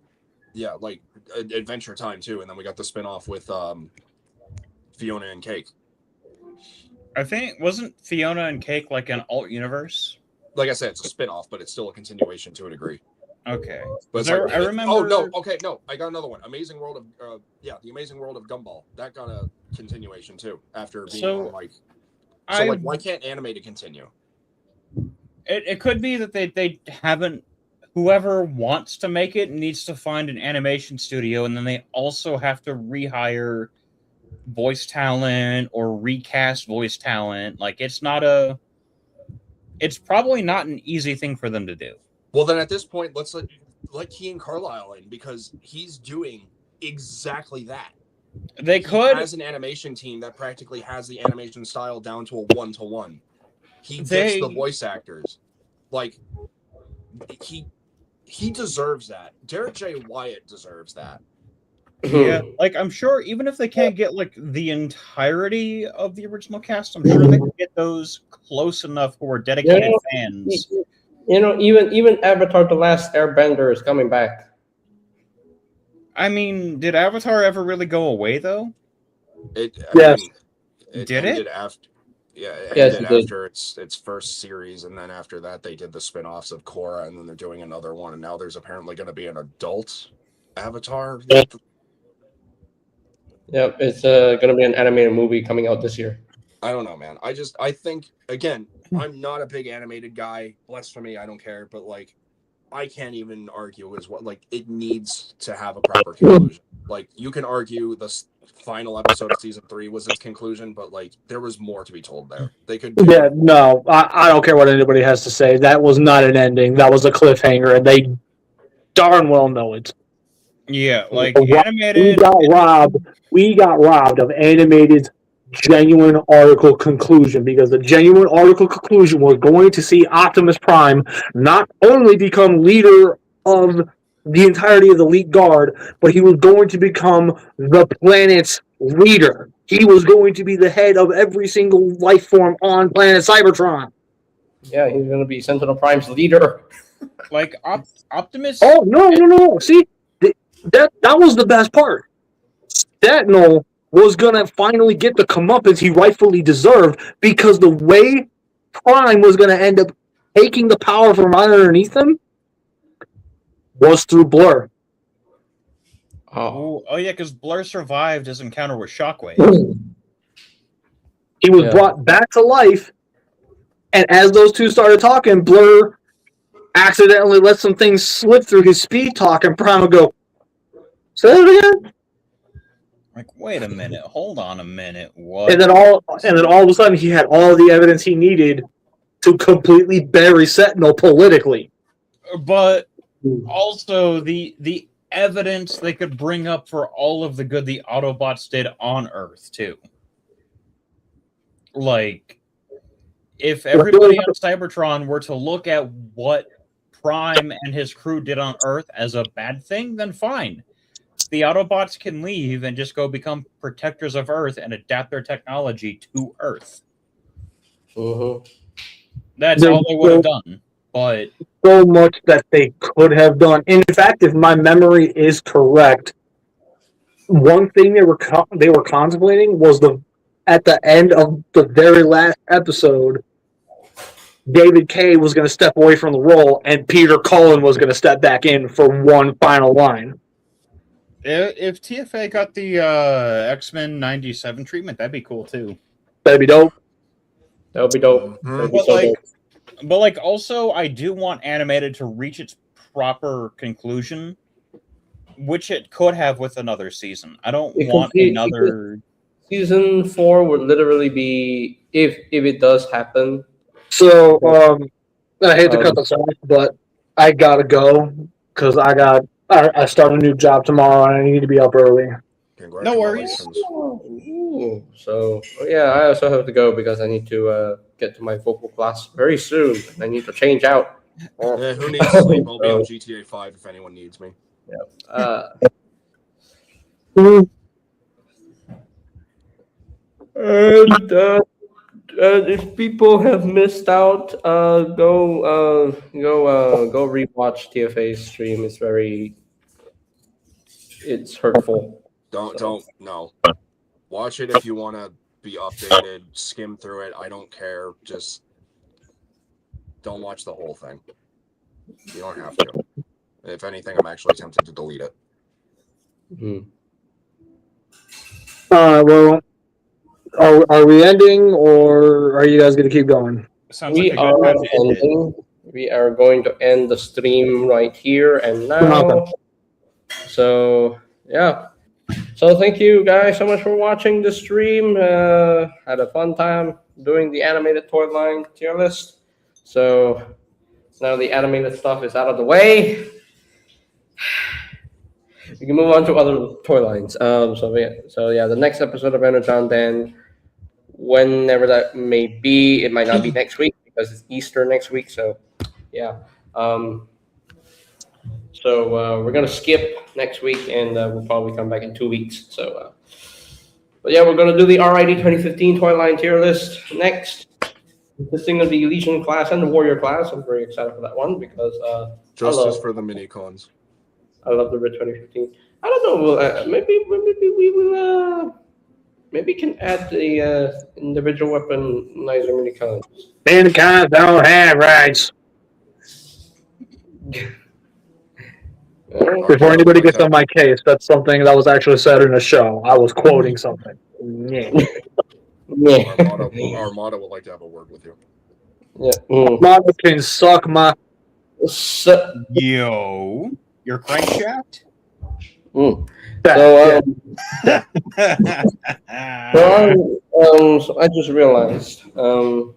yeah, like Adventure Time too. And then we got the spin-off with Fiona and Cake. I think wasn't Fiona and Cake like an alt universe? Like I said, it's a spin-off, but it's still a continuation to a degree. Okay, But it's There- like, I remember. Oh no! Okay, no, I got another one. Amazing World of the Amazing World of Gumball. That got a continuation too after being So, on like. So I like, why can't animated continue? it could be that they haven't. Whoever wants to make it needs to find an animation studio, and then they also have to rehire voice talent or recast voice talent. Like it's probably not an easy thing for them to do. Well, then at this point, let's let Keen Carlisle in because he's doing exactly that. They He could. has an animation team that practically has the animation style down to a 1-to-1. He gets They- the voice actors. Like he deserves that. Derek J. Wyatt deserves that. Yeah, like I'm sure even if they can't get like the entirety of the original cast, I'm sure they can get those close enough who are dedicated fans. You know, even Avatar: The Last Airbender is coming back. I mean, did Avatar ever really go away though? Yes. Did it? ended after. Yeah, it Yes, ended it did. after its first series, and then after that they did the spin-offs of Korra, and then they're doing another one, and now there's apparently going to be an adult Avatar. Yep, it's gonna be an animated movie coming out this year. I don't know, man. I think again, I'm not a big animated guy. Bless for me, I don't care. But like, I can't even argue as what like it needs to have a proper conclusion. Like you can argue the final episode of season 3 was its conclusion, but like there was more to be told there. They could. Yeah, no, I don't care what anybody has to say. That was not an ending. That was a cliffhanger, and they darn well know it. Yeah, like We animated. got robbed of animated's genuine article conclusion because the genuine article conclusion was going to see Optimus Prime not only become leader of the entirety of the Elite Guard, but he was going to become the planet's leader. He was going to be the head of every single life form on planet Cybertron. Yeah, he's gonna be Sentinel Prime's leader. Like Optimus. Oh no! See, that was the best part. Sentinel was gonna finally get the comeuppance he rightfully deserved because the way Prime was gonna end up taking the power from right underneath him was through Blur. Oh, Oh yeah, because Blur survived his encounter with Shockwave. He was Yeah. brought back to life, and as those two started talking, Blur accidentally let some things slip through his speed talk, and Prime would go, "Say that again." Like, wait a minute, hold on a minute, what? And then all of a sudden, he had all the evidence he needed to completely bury Sentinel politically. But also the evidence they could bring up for all of the good the Autobots did on Earth too. Like, if everybody on Cybertron were to look at what Prime and his crew did on Earth as a bad thing, then fine. The Autobots can leave and just go become protectors of Earth and adapt their technology to Earth. That's all they would have done. But So much that they could have done. In fact, if my memory is correct, one thing they were contemplating was at the end of the very last episode, David Kaye was going to step away from the role, and Peter Cullen was going to step back in for one final line. if TFA got the X-Men 97 treatment, that'd be cool too. That'd be dope. that would be dope. Mhm. That'd be But so like, dope. also, I do want animated to reach its proper conclusion, which it could have with another season. I don't It want could- another. Season 4 would literally be if it does happen. So, I hate to cut this off, but I gotta go because I start a new job tomorrow and I need to be up early. No worries. Congratulations. Ooh, so yeah, I also have to go because I need to get to my vocal class very soon. I need to change out. Who needs sleep? I'll be on GTA 5 if anyone needs me. Uh, Mhm. and if people have missed out, go rewatch TFA's stream. It's hurtful. Don't no. Watch it if you want to be updated. Skim through it. I don't care. Just don't watch the whole thing. You don't have to. If anything, I'm actually tempted to delete it. Mhm. Well, are we ending, or are you guys going to keep going? Sounds We like a good are time to end it. ending. We are going to end the stream right here and now. Okay. So yeah. So thank you guys so much for watching the stream. Had a fun time doing the animated Toyline tier list. So now the animated stuff is out of the way. We can move on to other toy lines. So yeah, the next episode of ENERGON, then whenever that may be, it might not be next week because it's Easter next week. So yeah, we're gonna skip next week and we'll probably come back in 2 weeks. But yeah, we're gonna do the RID 2015 toy line tier list next, consisting of the Legion class and the Warrior class. I'm very excited for that one because Justice for the mini cons. I love the RID 2015. I don't know. Maybe we will. Maybe can add the individual weaponizer mini cons. Mankind don't have rights. Before anybody gets on my case, that's something that was actually said in a show. I was quoting something. Yeah. Yeah. Armada would like to have a word with you. Yeah. Mm. Mama can suck my. So, Yo, your crankshaft? mm. Yeah. So I just realized. You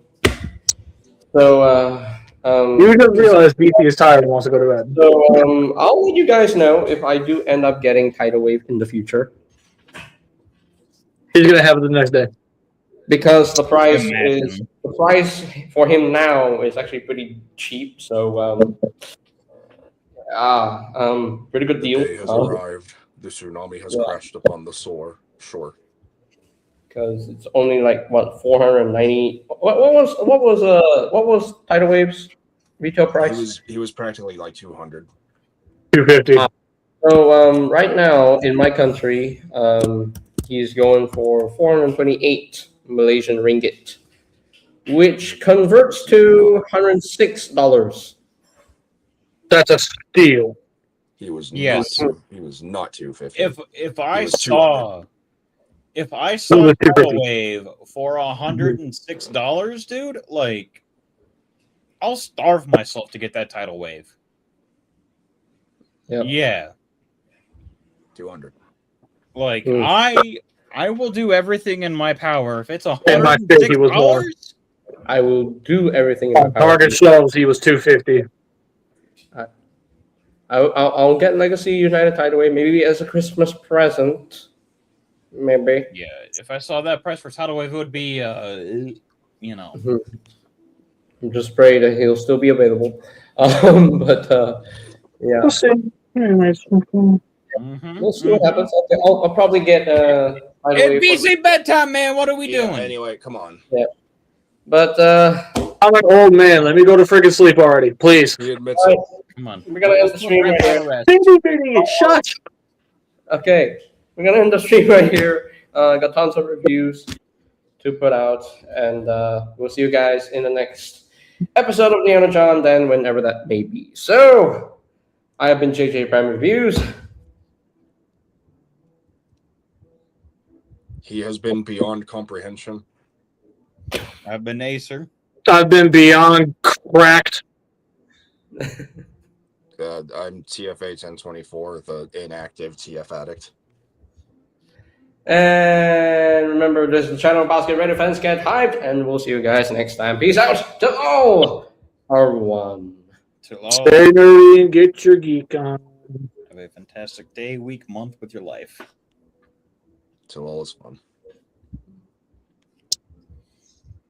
just realized BT is tired and wants to go to bed. So I'll let you guys know if I do end up getting tidal wave in the future He's gonna have it the next day. because the price Imagine. for him now is actually pretty cheap. So pretty good The deal. day has arrived. The tsunami has crashed upon the shore. Because it's only like what 490. What was tidal waves retail price? He was practically like 200. 250. So right now in my country, he's going for 428 Malaysian ringgit, which converts to $106. That's a steal. He was Yes. he was not 250. If I was saw was 250. tidal wave for $106, dude, like I'll starve myself to get that tidal wave. Yep. Yeah. 200. Like Mm. I will do everything in my power. If it's In my state, he was more. $106, I will do everything in my On power. Target shows, he was 250. I'll get Legacy United tidal wave maybe as a Christmas present. Maybe. yeah, if I saw that price for tidal wave, it would be you know. I'm just pray that he'll still be available. But yeah. We'll see. Anyways. Mhm, We'll see what mhm. happens. Okay, I'll probably get tidal wave. It's BC bedtime, man. What are we doing? Anyway, come on. But I'm an old man. Let me go to friggin' sleep already, please. He admits it. Come on. we're gonna end the stream right here. Shut. Okay, we're gonna end the stream right here. Got tons of reviews to put out, and we'll see you guys in the next episode of Leona John, then whenever that may be. So, I have been JJ Prime Reviews. He has been beyond comprehension. I've been Acer. I've been beyond cracked. I'm TFA 1024, the inactive TF addict. And remember, this is the channel Basket Ready Fans Get Hyped, and we'll see you guys next time. Peace out to all our one. To all, Stay nerdy and get your geek on. have a fantastic day, week, month with your life. Till all is fun.